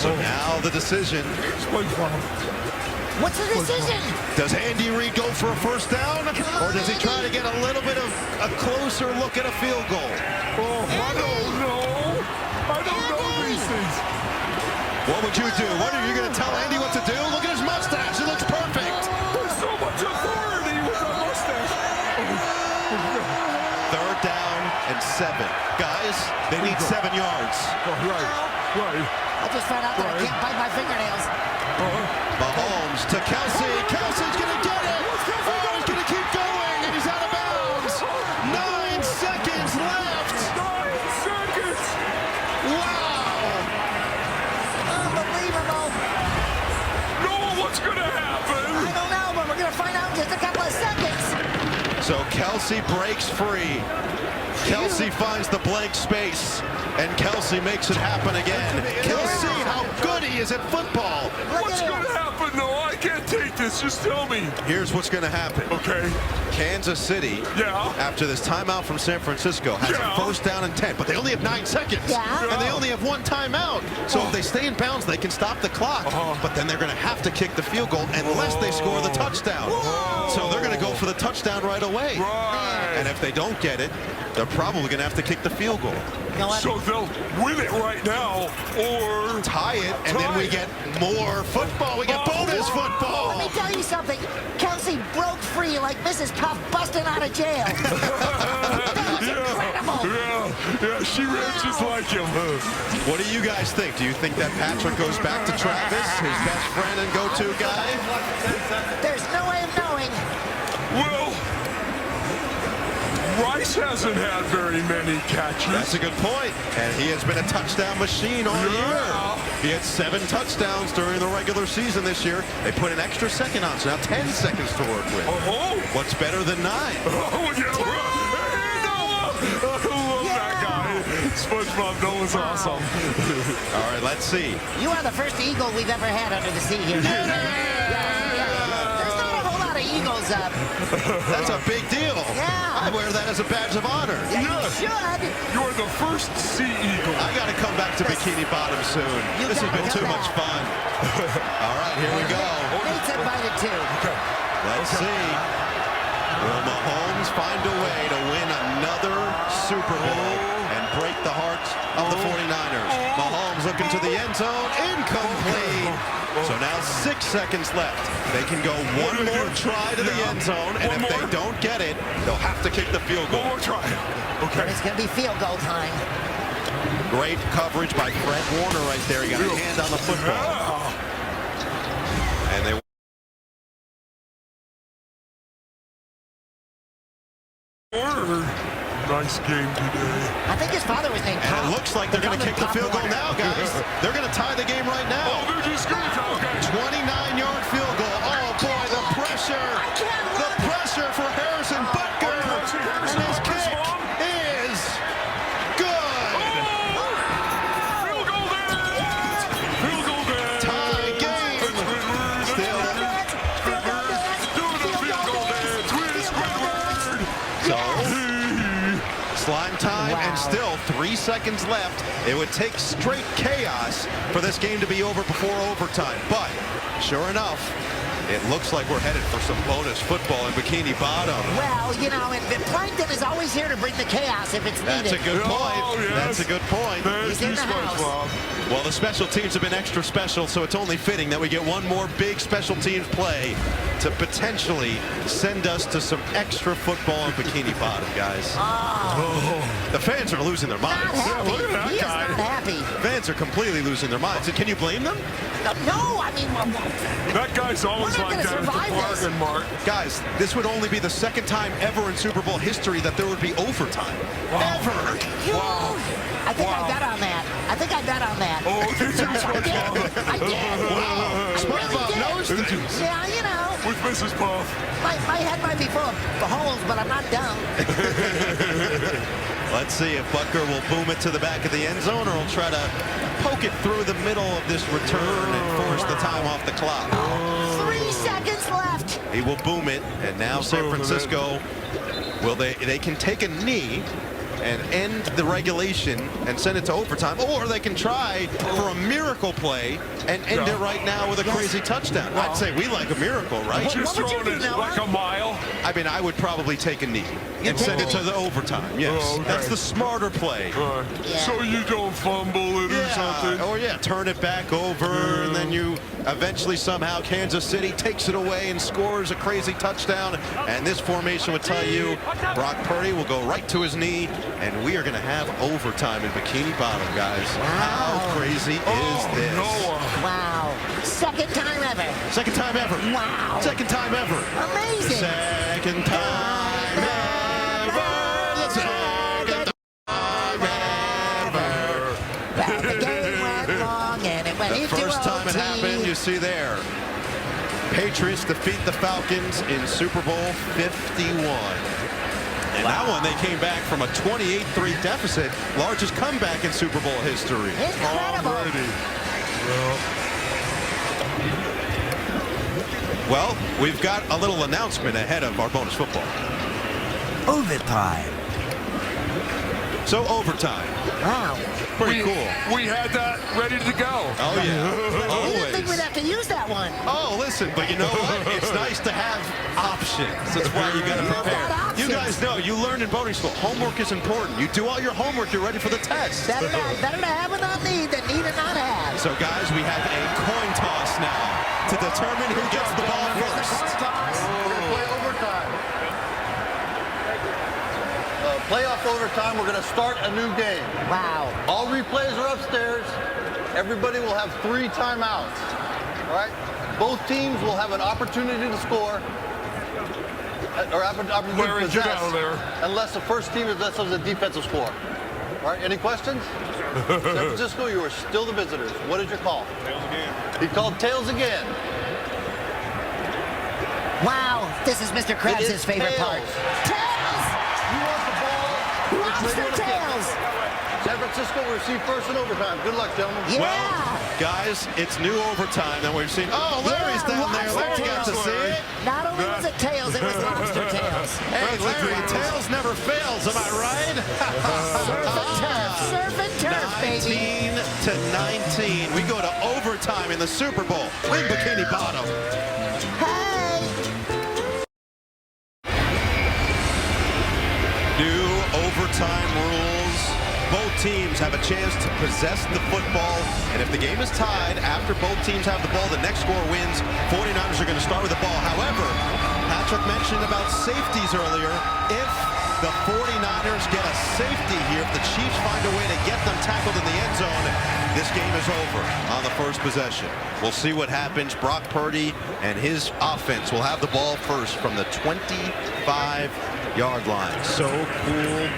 So now the decision. Explain for him. What's the decision? Does Andy Reid go for a first down? Or does he try to get a little bit of a closer look at a field goal? Oh, I don't know. I don't know these things. What would you do? What are you going to tell Andy what to do? Look at his mustache. It looks perfect. There's so much authority with that mustache. Third down and 7. Guys, they need 7 yards. Oh, right. I just found out that I can't bite my fingernails. Mahomes to Kelsey. Kelsey's going to get it. Oh, he's going to keep going, and he's out of bounds. 9 seconds left. 9 seconds. Wow. Unbelievable. Noah, what's going to happen? I don't know, but we're going to find out in just a couple of seconds. So Kelsey breaks free. Kelsey finds the blank space, and Kelsey makes it happen again. Kelsey, how good he is at football. What's going to happen, Noah? I can't take Just tell me. Here's what's going to happen. Okay. Kansas City, after this timeout from San Francisco, has a first down and 10, but they only have 9 seconds. And they only have 1 timeout. So if they stay in bounds, they can stop the clock. But then they're going to have to kick the field goal unless they score the touchdown. So they're going to go for the touchdown right away. And if they don't get it, they're probably going to have to kick the field goal. So they'll win it right now or tie it, and then we get more football. We get bonus football. Let me tell you something. Kelsey broke free like Mrs. Puff busting out of jail. Yeah, she ran just like him. What do you guys think? Do you think that Patrick goes back to Travis, his best friend and go-to guy? There's no way of knowing. Well, Rice hasn't had very many catches. That's a good point. And he has been a touchdown machine all year. He had 7 touchdowns during the regular season this year. They put an extra second on, so now 10 seconds to work with. What's better than 9? SpongeBob, that was awesome. All right, let's see. You are the first eagle we've ever had under the sea here. There's not a whole lot of eagles up. That's a big deal. I wear that as a badge of honor. You should. You're the first sea eagle. I got to come back to Bikini Bottom soon. This has been too much fun. All right, here we go. Nate's invited too. Let's see. Will Mahomes find a way to win another Super Bowl and break the hearts of the 49ers? Mahomes looking to the end zone. Incomplete. So now 6 seconds left. They can go one more try to the end zone, and if they don't get it, they'll have to kick the field goal. One more try. Okay. It's going to be field goal time. Great coverage by Fred Warner right there. He got a hand on the football. And they nice game today. I think his father was named Pop. And it looks like they're going to kick the field goal now, guys. They're going to tie the game right now. Oh, they're just going to 29-yard field goal. Oh, boy, the pressure. The pressure for Harrison Butker. And his kick is good. Field goal there. Field goal there. Tie game. Still. Slime time, and still 3 seconds left. It would take straight chaos for this game to be over before overtime. But sure enough, it looks like we're headed for some bonus football in Bikini Bottom. Well, you know, and Plankton is always here to bring the chaos if it's needed. That's a good point. That's a good point. He's in the house. Well, the special teams have been extra special, so it's only fitting that we get one more big special teams play to potentially send us to some extra football in Bikini Bottom, guys. The fans are losing their minds. Not happy. Look at that He guy. is not happy. Fans are completely losing their minds. Can you blame them? No, I mean... That guy's always like that at the bargain mark. Guys, this would only be the second time ever in Super Bowl history that there would be overtime. Ever. Wow. I think I bet on that. I think I bet on that. Oh, did you? I did. Wow. SpongeBob knows things. Yeah, you know. With Mrs. Puff. My head might be full of holes, but I'm not dumb. Let's see if Butker will boom it to the back of the end zone, or he'll try to poke it through the middle of this return and force the time off the clock. 3 seconds left. He will boom it, and now San Francisco, they can take a knee and end the regulation and send it to overtime, or they can try for a miracle play and end it right now with a crazy touchdown. I'd say we like a miracle, right? Just throwing it like a mile. I mean, I would probably take a knee and send it to the overtime. Yes, that's the smarter play. So you don't fumble it or something. Or turn it back over, and then you eventually somehow Kansas City takes it away and scores a crazy touchdown. And this formation would tell you Brock Purdy will go right to his knee, and we are going to have overtime in Bikini Bottom, guys. How crazy is this? Wow. Second time ever. Second time ever. Wow. Second time ever. Amazing. Second time ever. Second time ever. Well, the game went long and it went The into first time it OT. happened, you see there. Patriots defeat the Falcons in Super Bowl 51. And that one, they came back from a 28-3 deficit, largest comeback in Super Bowl history. Incredible. Well, we've got a little announcement ahead of our bonus football. Overtime. So overtime. Wow. Pretty cool. We had that ready to go. Oh, yeah. I didn't think we'd have to use that one. Oh, listen, but you know what? It's nice to have options. That's why you got to prepare. You guys know, you learned in boating school, homework is important. You do all your homework, you're ready for the test. Better to have and not need than need and not have. So, guys, we have a coin toss now to determine who gets the ball first. We're going to play overtime. Playoff overtime, we're going to start a new game. Wow. All replays are upstairs. Everybody will have 3 timeouts. All right? Both teams will have an opportunity to score. Or opportunity to possess. Get out of there. Unless the first team possesses a defensive score. All right, any questions? San Francisco, you are still the visitors. What is your call? Tails again. He called tails again. Wow, this is Mr. Krabs' favorite part. Tails! You want the ball? Lobster tails! San Francisco will receive first in overtime. Good luck, gentlemen. Yeah. Well, guys, it's new overtime that we've seen. Oh, Larry's down there. Larry got to see it. Not only was it tails, it was lobster tails. Hey, Larry, tails never fails, am I right? Surf and turf, baby. 19-19. We go to overtime in the Super Bowl in Bikini Bottom. Hey! New overtime rules. Both teams have a chance to possess the football, and if the game is tied after both teams have the ball, the next score wins. 49ers are going to start with the ball. However, Patrick mentioned about safeties earlier. If the 49ers get a safety here, if the Chiefs find a way to get them tackled in the end zone, this game is over on the first possession. We'll see what happens. Brock Purdy and his offense will have the ball first from the 25-yard line. So cool,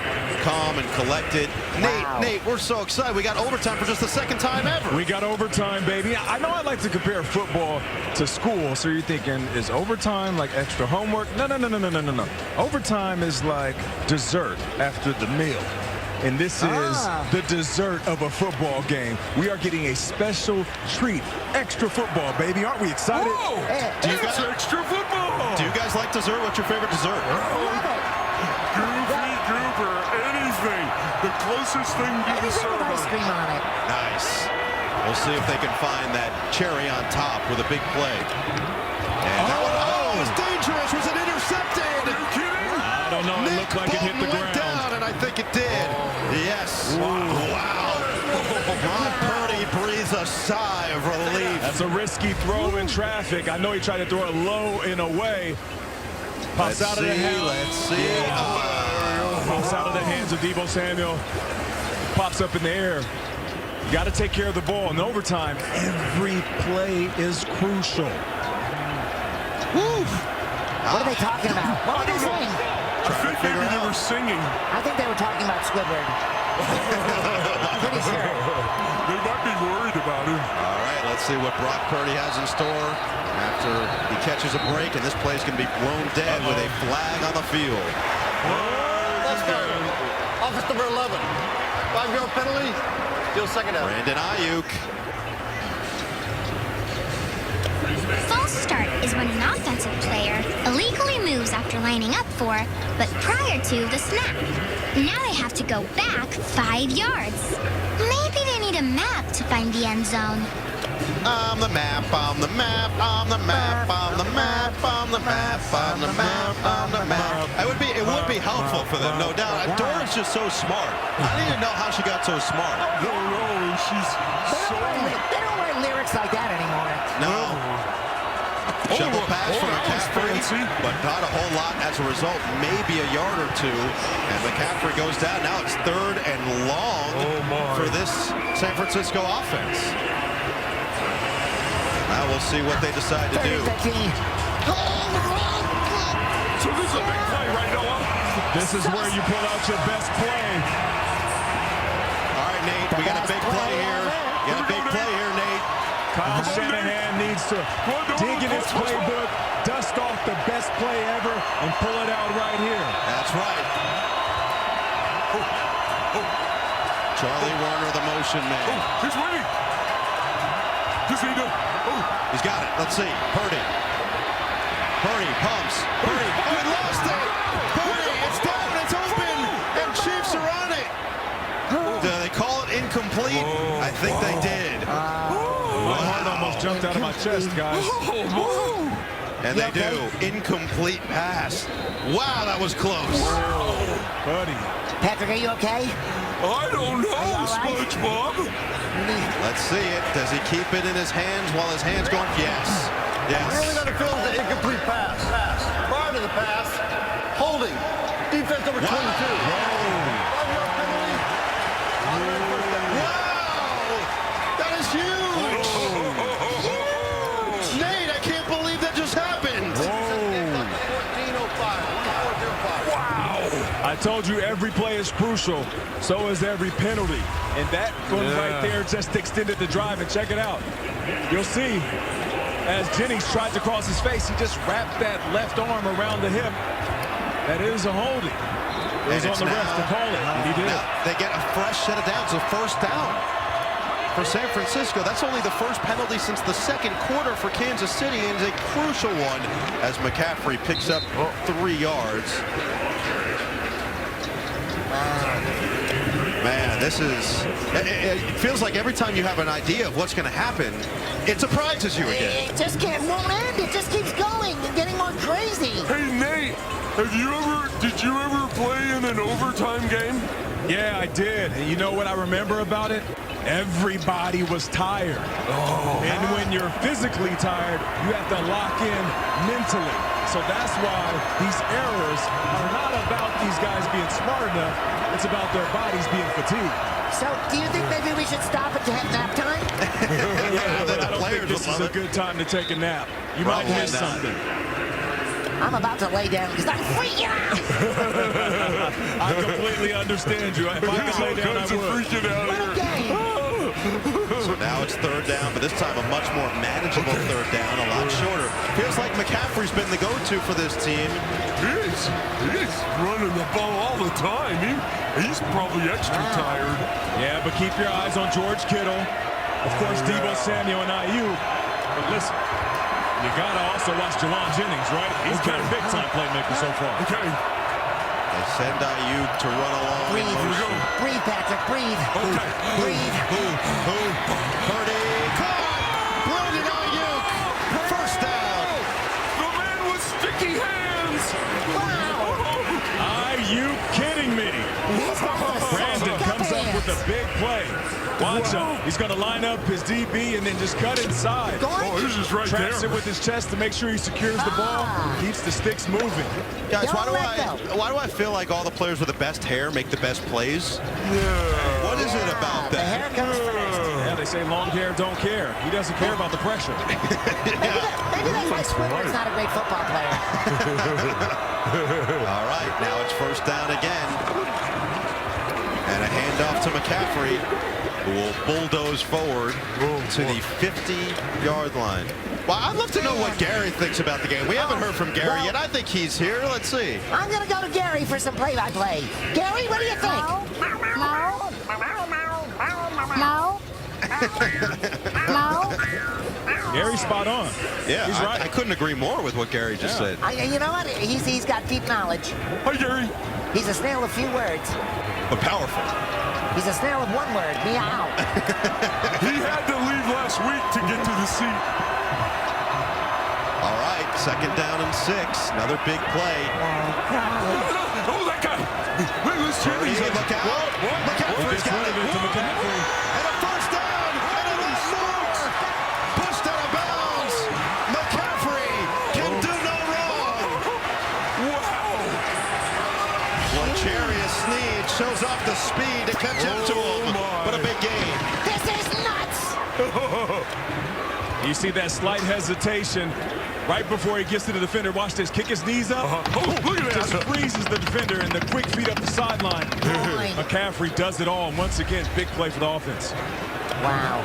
calm, and collected. Wow. Nate, we're so excited. We got overtime for just the second time ever. We got overtime, baby. I know I like to compare football to school, so you're thinking, is overtime like extra homework? No. Overtime is like dessert after the meal. And this is the dessert of a football game. We are getting a special treat. Extra football, baby. Aren't we excited? Whoa! Do you guys, Extra football! do you guys like dessert? What's your favorite dessert? Goofy, goober, anything. The closest thing to the Anything with ice server. cream on it. Nice. We'll see if they can find that cherry on top with a big play. And that one, it was dangerous. Was it intercepted? Are you kidding? I don't know. It looked like it hit the went ground. down, and I think it did. Yes. Wow. Brock Purdy breathes a sigh of relief. That's a risky throw in traffic. I know he tried to throw it low and away. Pops out of the hands. Let's see. Pops out of the hands of Deebo Samuel. Pops up in the air. Got to take care of the ball in overtime. Every play is crucial. What are they talking about? What were they saying? I think maybe they were singing. I think they were talking about Squidward. Pretty sure. They might be worried about him. All right, let's see what Brock Purdy has in store after he catches a break, and this play is going to be blown dead with a flag on the field. That's fair. Office number 11. 5-yard penalty. Still second down. Brandon Ayuk. False start is when an offensive player illegally moves after lining up for, but prior to the snap. Now they have to go back 5 yards. Maybe they need a map to find the end zone. On the map, on the map, on the map, on the map, on the map, on the map, on the map. It would be helpful for them, no doubt. Dora's just so smart. I don't even know how she got so smart. No, she's so... They don't write lyrics like that anymore. No. Shovel pass from McCaffrey, but not a whole lot as a result. Maybe a yard or two. And McCaffrey goes down. Now it's 3rd and long for this San Francisco offense. Now we'll see what they decide to do. So this is a big play right now. This is where you pull out your best play. All right, Nate, we got a big play here. You got a big play here, Nate. Kyle Shanahan needs to dig in his playbook, dust off the best play ever, and pull it out right here. That's right. Charlie Warner, the motion man. He's waiting. Just need to... He's got it. Let's see. Purdy. pumps. Purdy. Oh, he lost it. Purdy, it's down. It's open. And Chiefs are on it. Do they call it incomplete? I think they did. My heart almost jumped out of my chest, guys. And they do. Incomplete pass. Wow, that was close. Buddy. Patrick, are you okay? I don't know, SpongeBob. Let's see it. Does he keep it in his hands while his hands going? Yes. Yes. Really got to feel the incomplete pass. Prior to the pass, holding. Defense number 22. That is huge! Huge! Nate, I can't believe that just happened! Wow! I told you every play is crucial. So is every penalty. And that one right there just extended the drive. And check it out. You'll see, as Jennings tried to cross his face, he just wrapped that left arm around the hip. That is a holding. It was on the ref to call it, and he did. They get a fresh set of downs, a first down for San Francisco. That's only the first penalty since the second quarter for Kansas City, and is a crucial one as McCaffrey picks up 3 yards. Man, this is, it feels like every time you have an idea of what's going to happen, it surprises you again. It just won't end. It just keeps going and getting more crazy. Hey, Nate, did you ever play in an overtime game? Yeah, I did. And you know what I remember about it? Everybody was tired. And when you're physically tired, you have to lock in mentally. So that's why these errors are not about these guys being smart enough. It's about their bodies being fatigued. So do you think maybe we should stop it to have nap time? I don't think this is a good time to take a nap. You might miss something. I'm about to lay down because I'm freaking out. I completely understand you. If I could lay down, I would. So now it's third down, but this time a much more manageable third down, a lot shorter. Feels like McCaffrey's been the go-to for this team. He's running the ball all the time. He's probably extra tired. Yeah, but keep your eyes on George Kittle. Of course, Deebo Samuel and IU. But listen, you gotta also watch Jelon Jennings, right? He's been a big-time playmaker so far. Okay. They send IU to run along. Breathe, Patrick, breathe. Okay. Breathe. Purdy caught. Brandon Ayuk. First down. The man with sticky hands. Are you kidding me? Brandon comes up with a big play. Watch him. He's going to line up his DB and then just cut inside. Oh, this is right there. Traps it with his chest to make sure he secures the ball. Keeps the sticks moving. Guys, why do I feel like all the players with the best hair make the best plays? What is it about The that? hair comes first. Yeah, they say long hair don't care. He doesn't care about the pressure. Maybe that's why Squidward's not a great football player. All right, now it's first down again. And a handoff to McCaffrey, who will bulldoze forward to the 50-yard line. Well, I'd love to know what Gary thinks about the game. We haven't heard from Gary yet. I think he's here. Let's see. I'm going to go to Gary for some play-by-play. Gary, what do you think? No. Gary's spot on. Yeah, he's right. I couldn't agree more with what Gary just said. You know what? He's got deep knowledge. Hi, Gary. He's a snail of few words. But powerful. He's a snail of one word, meow. He had to leave last week to get to the seat. All right, second down and 6. Another big play. Oh, that guy. Let's cheer. Look out. McCaffrey's got it. And a first down. And a lot more. Pushed out of bounds. McCaffrey can do no wrong. Wow. L'Jarius Sneed shows off the speed to catch up to him. But a big gain. This is nuts. You see that slight hesitation right before he gets to the defender. Watch this. Kick his knees up. Oh, look at that. Just freezes the defender and the quick feet up the sideline. McCaffrey does it all. And once again, big play for the offense. Wow.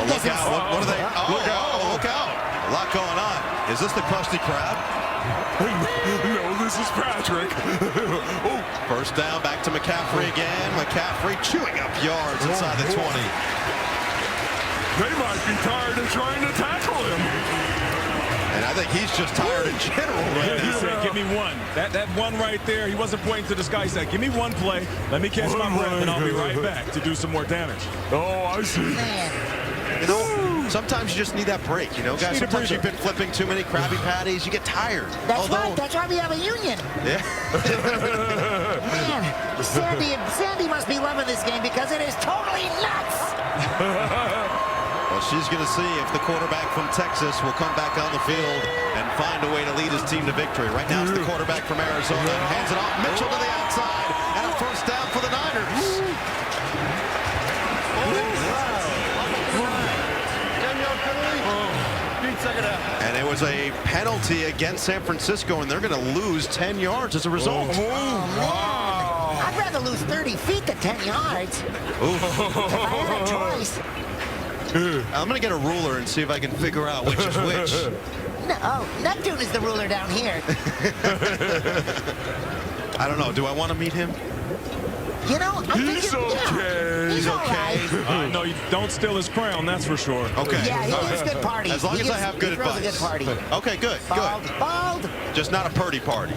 Look out. What are they? Look out. A lot going on. Is this the Krusty Krab? No, this is Patrick. First down, back to McCaffrey again. McCaffrey chewing up yards inside the 20. They might be tired of trying to tackle him. And I think he's just tired in general right He now. said, give me one. That one right there, he wasn't pointing to the sky. He said, give me one play. Let me catch my breath, and I'll be right back to do some more damage. Oh, I see. You know, sometimes you just need that break, you know, guys. Sometimes you've been flipping too many Krabby Patties, you get tired. That's right. That's why we have a union. Yeah. Man, Sandy must be loving this game because it is totally nuts. Well, she's going to see if the quarterback from Texas will come back on the field and find a way to lead his team to victory. Right now, it's the quarterback from Arizona. Hands it off. Mitchell to the outside. And a first down for the Niners. And it was a penalty against San Francisco, and they're going to lose 10 yards as a result. Oh, man. I'd rather lose 30 feet than 10 yards. If I had a choice. I'm going to get a ruler and see if I can figure out which is which. No, Neptune is the ruler down here. I don't know. Do I want to meet him? You know, I'm He's thinking, okay. yeah, he's okay. No, you don't steal his crown, that's for sure. Okay. Yeah, he gives good parties. As long as I have good advice. He throws a good party. Okay, good, Bald, good. bald. Just not a purdy party.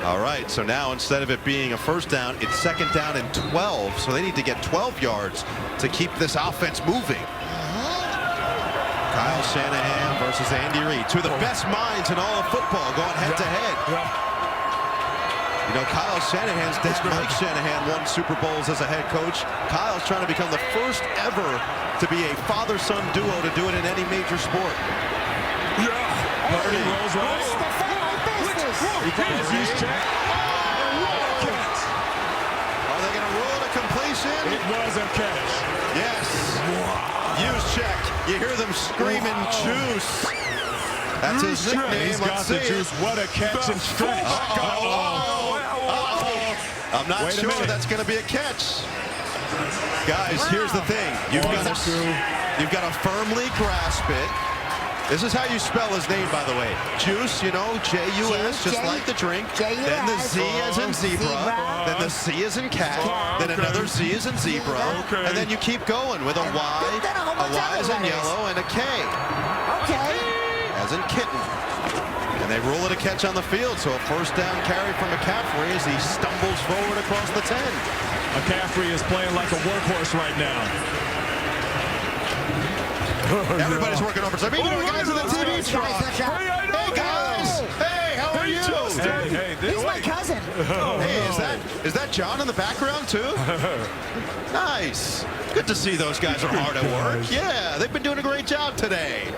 All right, so now instead of it being a first down, it's second down and 12. So they need to get 12 yards to keep this offense moving. Kyle Shanahan versus Andy Reid. Two of the best minds in all of football going head to head. You know, Kyle Shanahan's dad, Mike Shanahan, won Super Bowls as a head coach. Kyle's trying to become the first ever to be a father-son duo to do it in any major sport. Purdy rolls right. It's the family business. He calls his check. Are they going to rule it a completion? It was a catch. Yes. Use check. You hear them screaming juice. That's his nickname. He's got the juice. What a catch and stretch. I'm not sure that's going to be a catch. Guys, here's the thing. You've got to firmly grasp it. This is how you spell his name, by the way. Juice, you know, J-U-S, just like the drink. Then the Z as in zebra. Then the C as in cat. Then another Z as in zebra. And then you keep going with a Y. A Y as in yellow and a K. Okay. As in kitten. And they rule it a catch on the field, so a first down carry from McCaffrey as he stumbles forward across the 10. McCaffrey is playing like a workhorse right now. Everybody's working overtime. Even the guys in the TV truck. Hey, guys. Hey, how are you? Hey, he's my cousin. Hey, is that John in the background, too? Nice. Good to see those guys are hard at work. Yeah, they've been doing a great job today.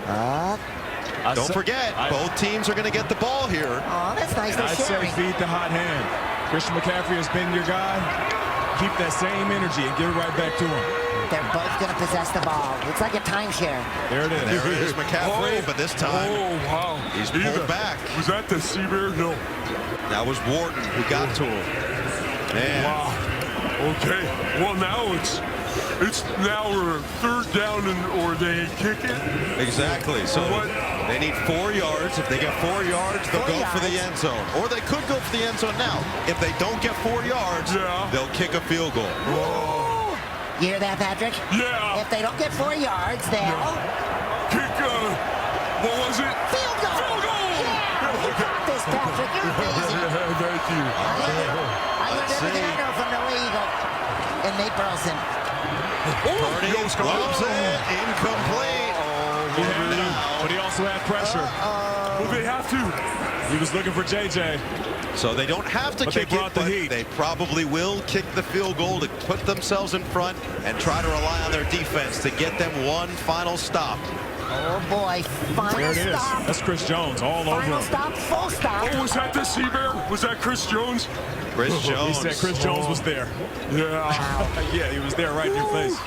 Don't forget, both teams are going to get the ball here. Oh, that's nice. I'd say feed the hot hand. Christian McCaffrey has been your guy. Keep that same energy and give it right back to him. They're both going to possess the ball. It's like a timeshare. There it is. There it is, McCaffrey, but this time he's pulled back. Was that the Seabear? No. That was Wharton who got to him. Man. Wow. Okay. Well, now it's now we're third down or they kick it. Exactly. So they need 4 yards. If they get 4 yards, they'll go for the end zone. Or they could go for the end zone now. If they don't get 4 yards, they'll kick a field goal. You hear that, Patrick? Yeah. If they don't get 4 yards, they'll kick what was it? Field goal. Field goal. Yeah. You got this, Patrick. You're amazing. Thank you. I learned everything I know from Noah Eagle and Nate Burleson. Purdy gloves it, incomplete. But he also had pressure. Well, they have to. He was looking for JJ. So they don't have to kick it, but they probably will kick the field goal to put themselves in front and try to rely on their defense to get them one final stop. Oh boy, final there it stop. Is. That's Chris Jones all over him. Final stop, full stop. Oh, was that the Seabear? Was that Chris Jones? Chris Jones. He said Chris Jones was there. Yeah. Yeah, he was there right in your face.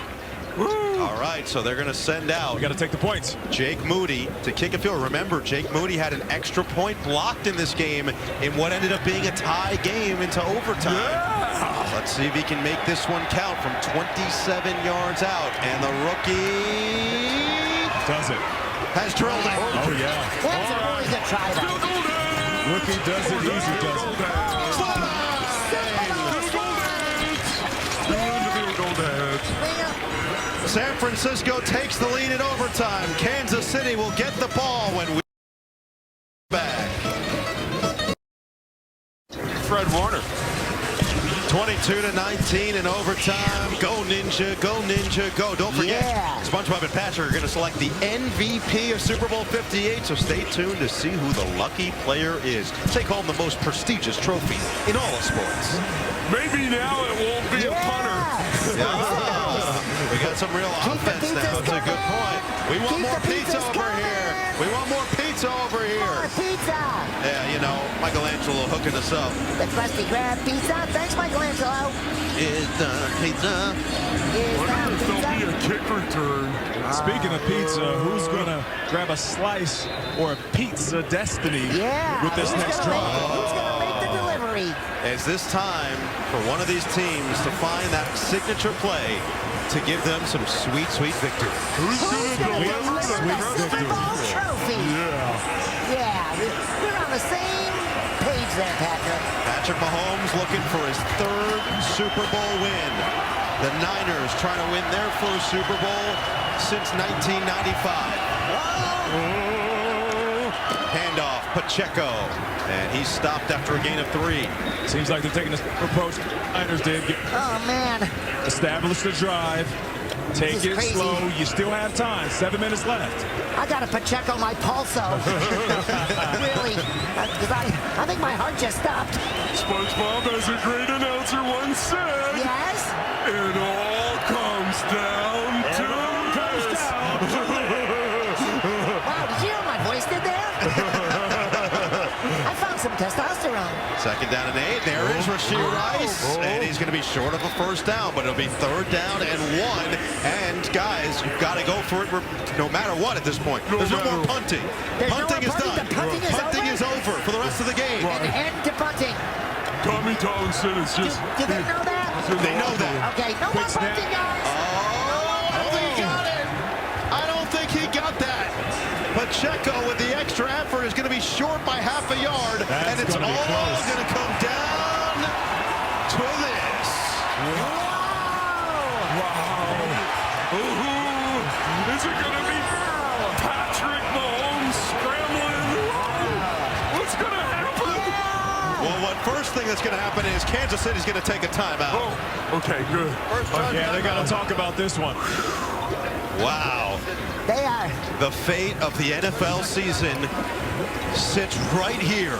All right, so they're going to send out. We got to take the points. Jake Moody to kick a field. Remember, Jake Moody had an extra point blocked in this game in what ended up being a tie game into overtime. Yeah. Let's see if he can make this one count from 27 yards out. And the rookie does it. Has drilled it. Oh, yeah. That's a really good try, though. Rookie does it, easy does it. San Francisco takes the lead in overtime. Kansas City will get the ball when we back. Fred Warner. 22-19 in overtime. Go Ninja, go Ninja, go. Don't forget, SpongeBob and Patrick are going to select the MVP of Super Bowl 58, so stay tuned to see who the lucky player is. Take home the most prestigious trophy in all of sports. Maybe now it won't be a punter. We got some real offense now. That's a good point. We want more pizza over here. We want more pizza over here. More pizza. Yeah, you know, Michelangelo hooking us up. The Krusty Krab pizza. Thanks, Michelangelo. Is the pizza? Wonder if there'll be a kick return. Speaking of pizza, who's going to grab a slice or a pizza destiny with this next drive? Who's going to make the delivery? It's this time for one of these teams to find that signature play to give them some sweet, sweet victory. Who's going to deliver the Super Bowl trophy? Yeah, we're on the same page there, Patrick. Patrick Mahomes looking for his third Super Bowl win. The Niners trying to win their first Super Bowl since 1995. Handoff, Pacheco, and he's stopped after a gain of 3. Seems like they're taking this approach the Niners did. Oh, man. Establish the drive. Take it slow. You still have time. 7 minutes left. I got a Pacheco my pulso. Really. Because I think my heart just stopped. SpongeBob, as a great announcer once said, yes? It all comes down to this. Wow, did you hear what my voice did there? I found some testosterone. Second down and 8. There is Rashee Rice. And he's going to be short of a first down, but it'll be 3rd down and 1. And guys, you've got to go for it no matter what at this point. There's no more punting. Punting is done. Punting is over for the rest of the game. An end to punting. Tommy Townsend is just... Do they know that? They know that. Okay, no more punting, guys. I don't think he got it. I don't think he got that. Pacheco with the extra effort is going to be short by half a yard. And it's all going to come down to this. Wow. Ooh. Is it going to be Patrick Mahomes scrambling? What's going to happen? Well, first thing that's going to happen is Kansas City's going to take a timeout. Oh, okay, good. Yeah, they got to talk about this one. Wow. They are. The fate of the NFL season sits right here,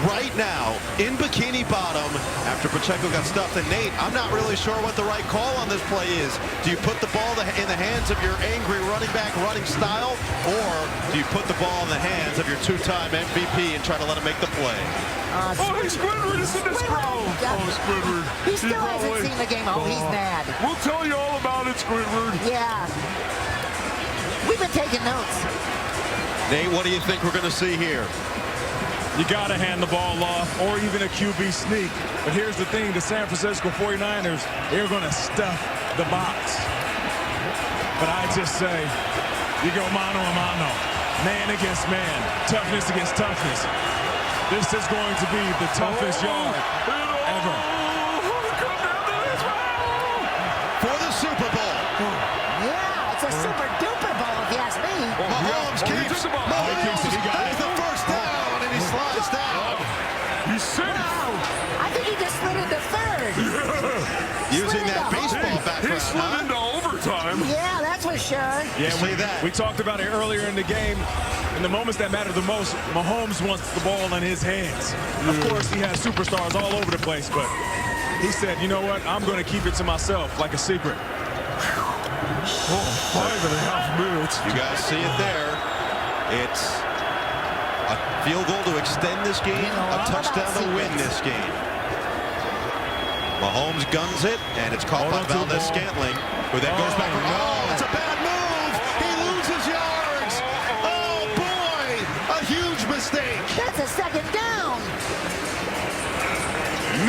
right now, in Bikini Bottom after Pacheco got stuffed. And Nate, I'm not really sure what the right call on this play is. Do you put the ball in the hands of your angry running back running style, or do you put the ball in the hands of your 2-time MVP and try to let him make the play? Squidward is in this crowd. Squidward. He still hasn't seen the game. Oh, he's mad. We'll tell you all about it, Squidward. Yeah. We've been taking notes. Nate, what do you think we're going to see here? You got to hand the ball off or even a QB sneak. But here's the thing, the San Francisco 49ers, they're going to stuff the box. But I just say, you go mano a mano, man against man, toughness against toughness. This is going to be the toughest yard ever. For the Super Bowl. Yeah, it's a super duper bowl if you ask me. Mahomes keeps. Mahomes has the first down, and he slides down. He's safe. Wow. I think he just slid into 3rd. Using that baseball background. He slid into overtime. Yeah, that's for sure. Yeah, we talked about it earlier in the game. In the moments that matter the most, Mahomes wants the ball in his hands. Of course, he has superstars all over the place, but he said, you know what? I'm going to keep it to myself like a secret. 5.5 minutes. You guys see it there. It's a field goal to extend this game, a touchdown to win this game. Mahomes guns it, and it's caught by Valdez-Scantling, who then goes back. Oh, it's a bad move. He loses yards. Oh, boy. A huge mistake. That's a 2nd down.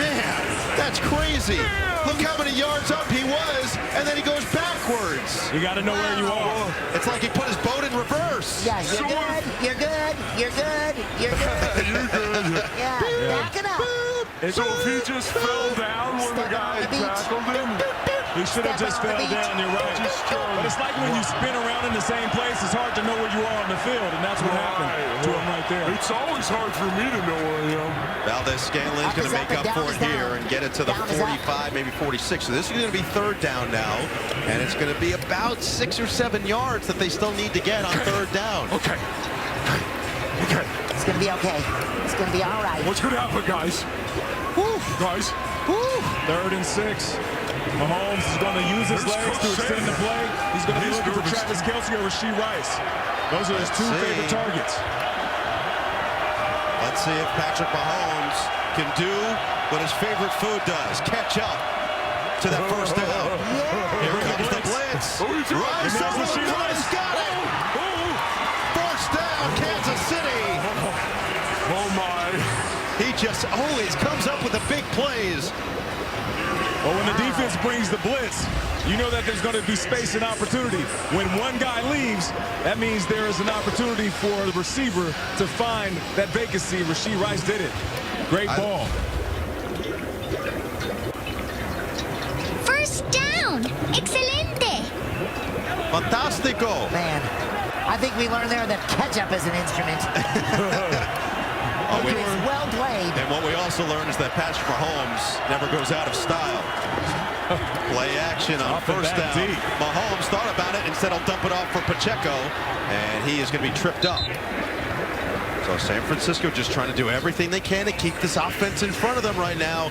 Man, that's crazy. Look how many yards up he was, and then he goes backwards. You got to know where you are. It's like he put his boat in reverse. Yeah, you're good, you're good, you're good, you're good. You're good. Yeah, back it up. So if he just fell down when the guy tackled him, he should have just fell down, you're right. But it's like when you spin around in the same place, it's hard to know where you are on It's always hard for me to know where I am. Valdez-Scanlon's going to make up for it here and get it to the 45, maybe 46. So this is going to be third down now, and it's going to be about 6 or 7 yards that they still need to get on third down. Okay. It's going to be okay. It's going to be all right. What's going to happen, guys? Woo. Guys. Woo. 3rd and 6. Mahomes is going to use his legs to extend the play. He's going to be looking for Travis Kelce or Rashee Rice. Those are his two favorite targets. Let's see if Patrick Mahomes can do what his favorite food does. Catch up to that first down. Here comes the blitz. Rice got it. First down, Kansas City. Oh, my. He just always comes up with the big plays. Well, when the defense brings the blitz, you know that there's going to be space and opportunity. When one guy leaves, that means there is an opportunity for the receiver to find that vacancy. Rashee Rice did it. Great ball. First down. Excelente. Fantastico. Man, I think we learned there that ketchup is an instrument. Well played. And what we also learned is that Patrick Mahomes never goes out of style. Play action on first down. Deep. Mahomes thought about it. Instead, he'll dump it off for Pacheco, and he is going to be tripped up. So San Francisco just trying to do everything they can to keep this offense in front of them right now.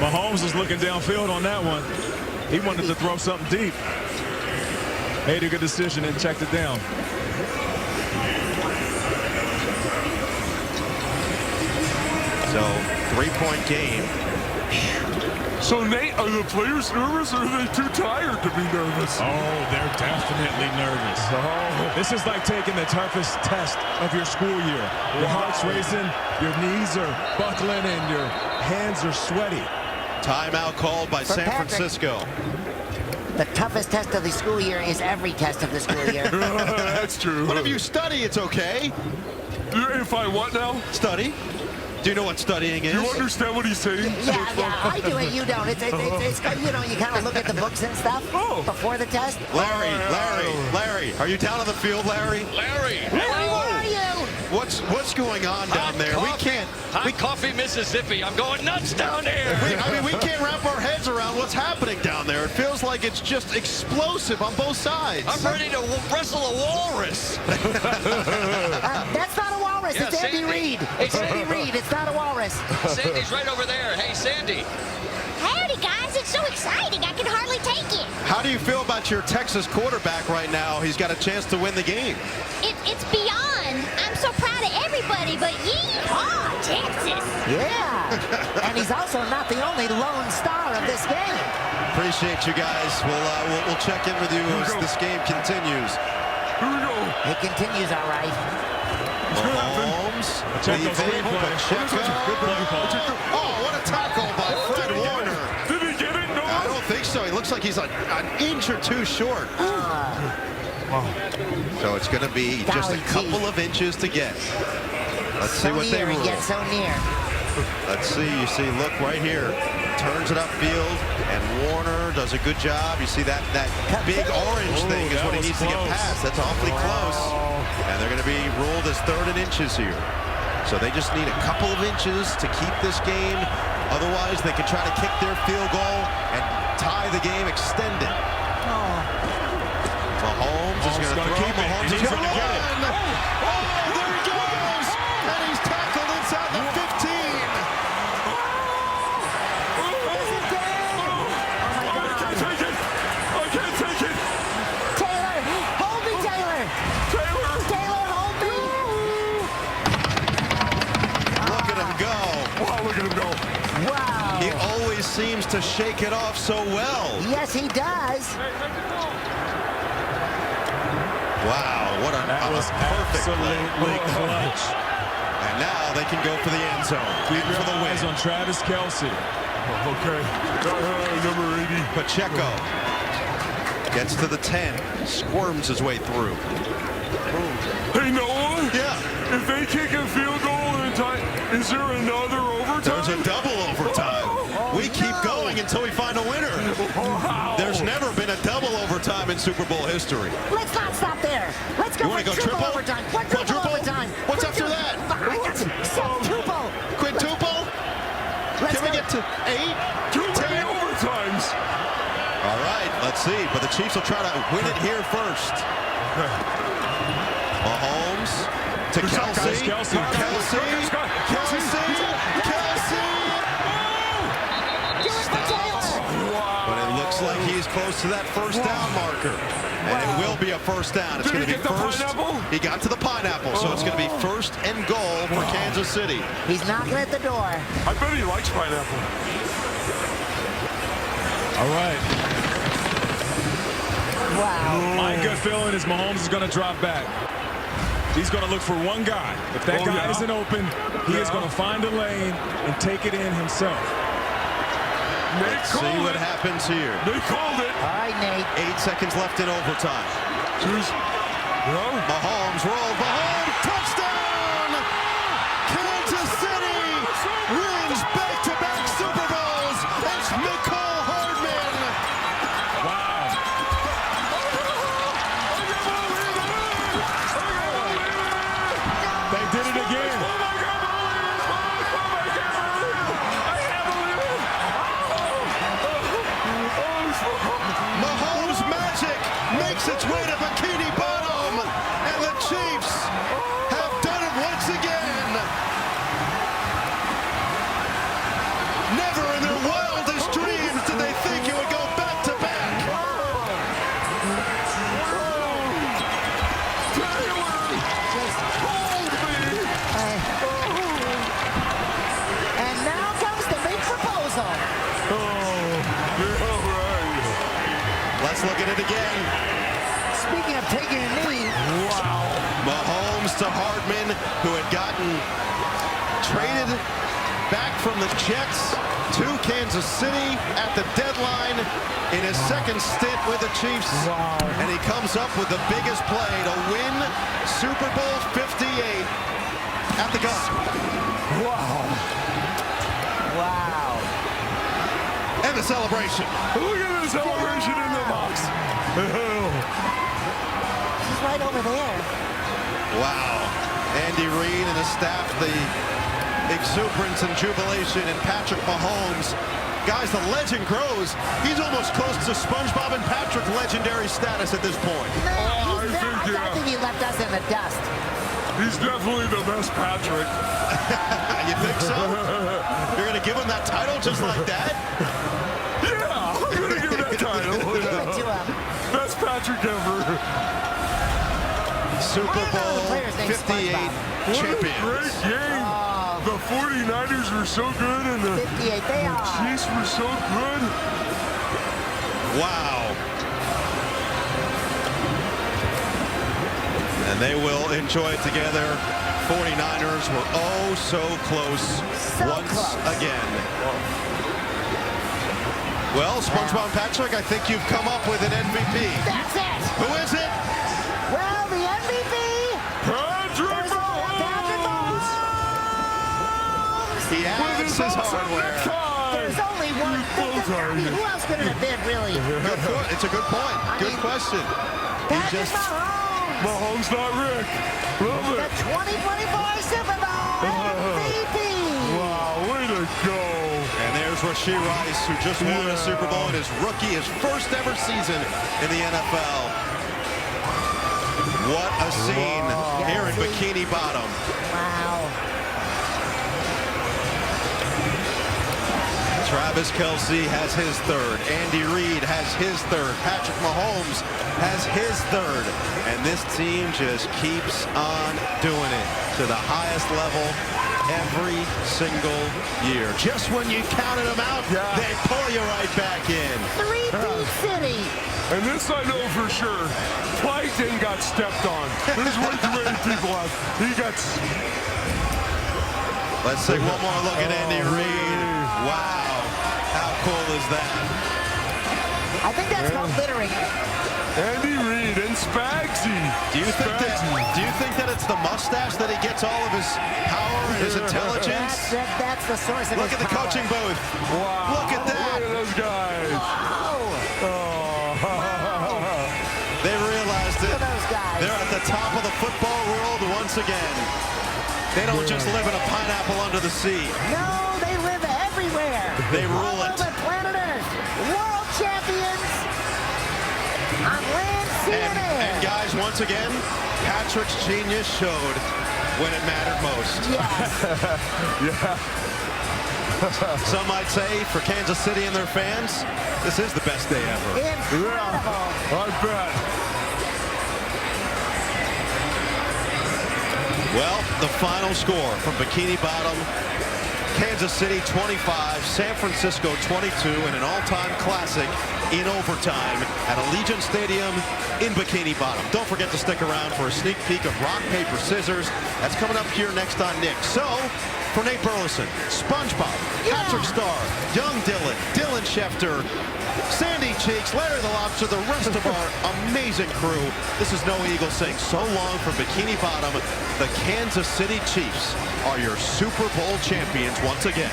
Mahomes is looking downfield on that one. He wanted to throw something deep. Made a good decision and checked it down. So, 3-point game. So, Nate, are the players nervous or are they too tired to be nervous? Oh, they're definitely nervous. Oh. This is like taking the toughest test of your school year. Your heart's racing, your knees are buckling, and your hands are sweaty. Timeout called by San Francisco. The toughest test of the school year is every test of the school year. That's true. But if you study, it's okay. If I what now? Study. Do you know what studying is? You understand what he's saying? Yeah, I do it. You don't. It's you know, you kind of look at the books and stuff before the test. Larry, are you down on the field, Larry? Larry, where are you? What's going on down there? We can't. Hot coffee, Mississippi. I'm going nuts down there. We can't wrap our heads around what's happening down there. It feels like it's just explosive on both sides. I'm ready to wrestle a walrus. That's not a walrus. Yeah, it's Andy Reid. It's Andy Reid. It's not a walrus. Sandy's right over there. Hey, Sandy. Howdy, guys. It's so exciting. I can hardly take it. How do you feel about your Texas quarterback right now? He's got a chance to win the game. It's beyond. I'm so proud of everybody, but yeehaw, Texas. Yeah. And he's also not the only lone star of this game. Appreciate you guys. We'll check in with you as this game continues. Here we go. It continues all right. Mahomes. Pacheco's great play. Good play, Paul. Oh, what a tackle by Fred Warner. Did he get it? No. I don't think so. He looks like he's an inch or two short. So it's going to be just a couple of inches to get. Let's see what they rule. Yet so near. Let's see. You see, look right here. Turns it upfield, and Warner does a good job. You see that big orange thing is what he needs to get past. That's awfully close. And they're going to be ruled as 3rd and inches here. So they just need a couple of inches to keep this game. Otherwise, they can try to kick their field goal and tie the game, extend it. Mahomes is going to throw. Mahomes is going to get it. Oh, there he goes! And he's tackled inside the 15. I can't take it. Taylor, hold me, Taylor. Taylor, hold me. Look at him go. Wow, look at him go. Wow. He always seems to shake it off so well. Yes, he does. Wow, what a perfect absolutely clutch. And now they can go for the end zone. Keep your eyes on Travis Kelce. Okay. Number 80. Pacheco gets to the 10, squirms his way through. Hey, Noah? Yeah. If they kick a field goal in time, is there another overtime? There's a double overtime. We keep going until we find a winner. Wow. There's never been a double overtime in Super Bowl history. Let's not stop there. Let's go for triple overtime. Quadruple overtime. What's after that? 8, Too many 10. overtimes. All right, let's see. But the Chiefs will try to win it here first. Mahomes to Kelsey. But it looks like he's close to that first down marker. And it will be a first down. It's going to be first. He got to the pineapple, so it's going to be first and goal for Kansas City. He's knocking at the door. I bet he likes pineapple. All right. Wow. My gut feeling is Mahomes is going to drop back. He's going to look for one guy. If that guy isn't open, he is going to find a lane and take it in himself. Let's see what happens here. They called it. All right, Nate. 8 seconds left in overtime. Mahomes rolled. Mahomes touchdown! Kansas City wins back-to-back Super Bowls. It's Nicole Hardman. Wow. They did it again. Mahomes magic makes its way to Bikini Bottom, and the Chiefs have done it once again. Never in their wildest dreams did they think it would go back-to-back. And now comes the big proposal. Let's look at it again. Speaking of taking a knee. Wow. Mahomes to Hardman, who had gotten traded back from the Jets to Kansas City at the deadline in his second stint with the Chiefs. Wow. And he comes up with the biggest play to win Super Bowl 58 at the gun. Wow. Wow. And the celebration. Look at the celebration in the box. He's right over there. Wow. Andy Reid and his staff, the exuberance and jubilation, and Patrick Mahomes. Guys, the legend grows. He's almost close to SpongeBob and Patrick legendary status at this point. No, I think he left us in the dust. He's definitely the best Patrick. You think so? You're going to give him that title just like that? Yeah, I'm going to give him that title. Best Patrick ever. Super Bowl 58 champions. What a great game. The 49ers were so good and the 58, they are. Chiefs were so good. Wow. And they will enjoy it together. 49ers were oh so close once again. Well, SpongeBob and Patrick, I think you've come up with an MVP. That's it. Who is it? Well, the MVP. Patrick Mahomes. He has his hardware. There's only one. Who else could it have been, really? It's a good point. Good question. Patrick Mahomes. Mahomes, not Rick. Love The it. 2024 Super Bowl MVP. Wow, way to go. And there's Rashee Rice, who just won a Super Bowl in his first ever season in the NFL. What a scene here in Bikini Bottom. Wow. Travis Kelce has his third. Andy Reid has his third. Patrick Mahomes has his third. And this team just keeps on doing it to the highest level every single year. Just when you counted them out, they pull you right back in. Three-peat city. And this I know for sure. Plankton got stepped on. There's way too many people out. He got... Let's take one more look at Andy Reid. Wow. How cool is that? I think that's called littering. Andy Reid and Spagsy. Do you think that it's the mustache that he gets all of his power and his intelligence? That's the source of Look his at the power. coaching booth. Wow. Look at that. Look at those guys. They realized it. Look at those guys. They're at the top of the football world once again. They don't just live in a pineapple under the sea. No, they live everywhere. They rule All it. over planet Earth, world champions on Land, Sea, and Air. And guys, once again, Patrick's genius showed when it mattered most. Yeah. Some might say, for Kansas City and their fans, this is the best day ever. Incredible. Yeah, I bet. Well, the final score from Bikini Bottom, Kansas City 25, San Francisco 22, in an all-time classic in overtime at Allegiant Stadium in Bikini Bottom. Don't forget to stick around for a sneak peek of rock, paper, scissors. That's coming up here next on Nick. So, for Nate Burleson, SpongeBob, Patrick Starr, Young Dylan, Dylan Schefter, Sandy Cheeks, Larry the Lobster, the rest of our amazing crew. This is No Eagle saying so long from Bikini Bottom. The Kansas City Chiefs are your Super Bowl champions once again.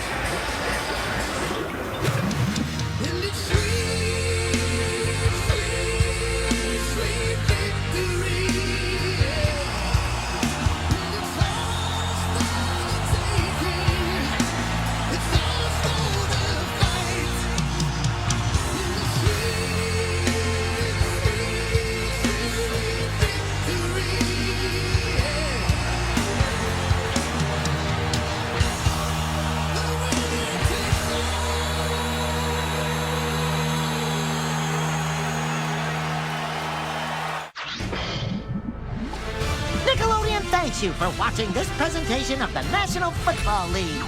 Nickelodeon thanks you for watching this presentation of the National Football League.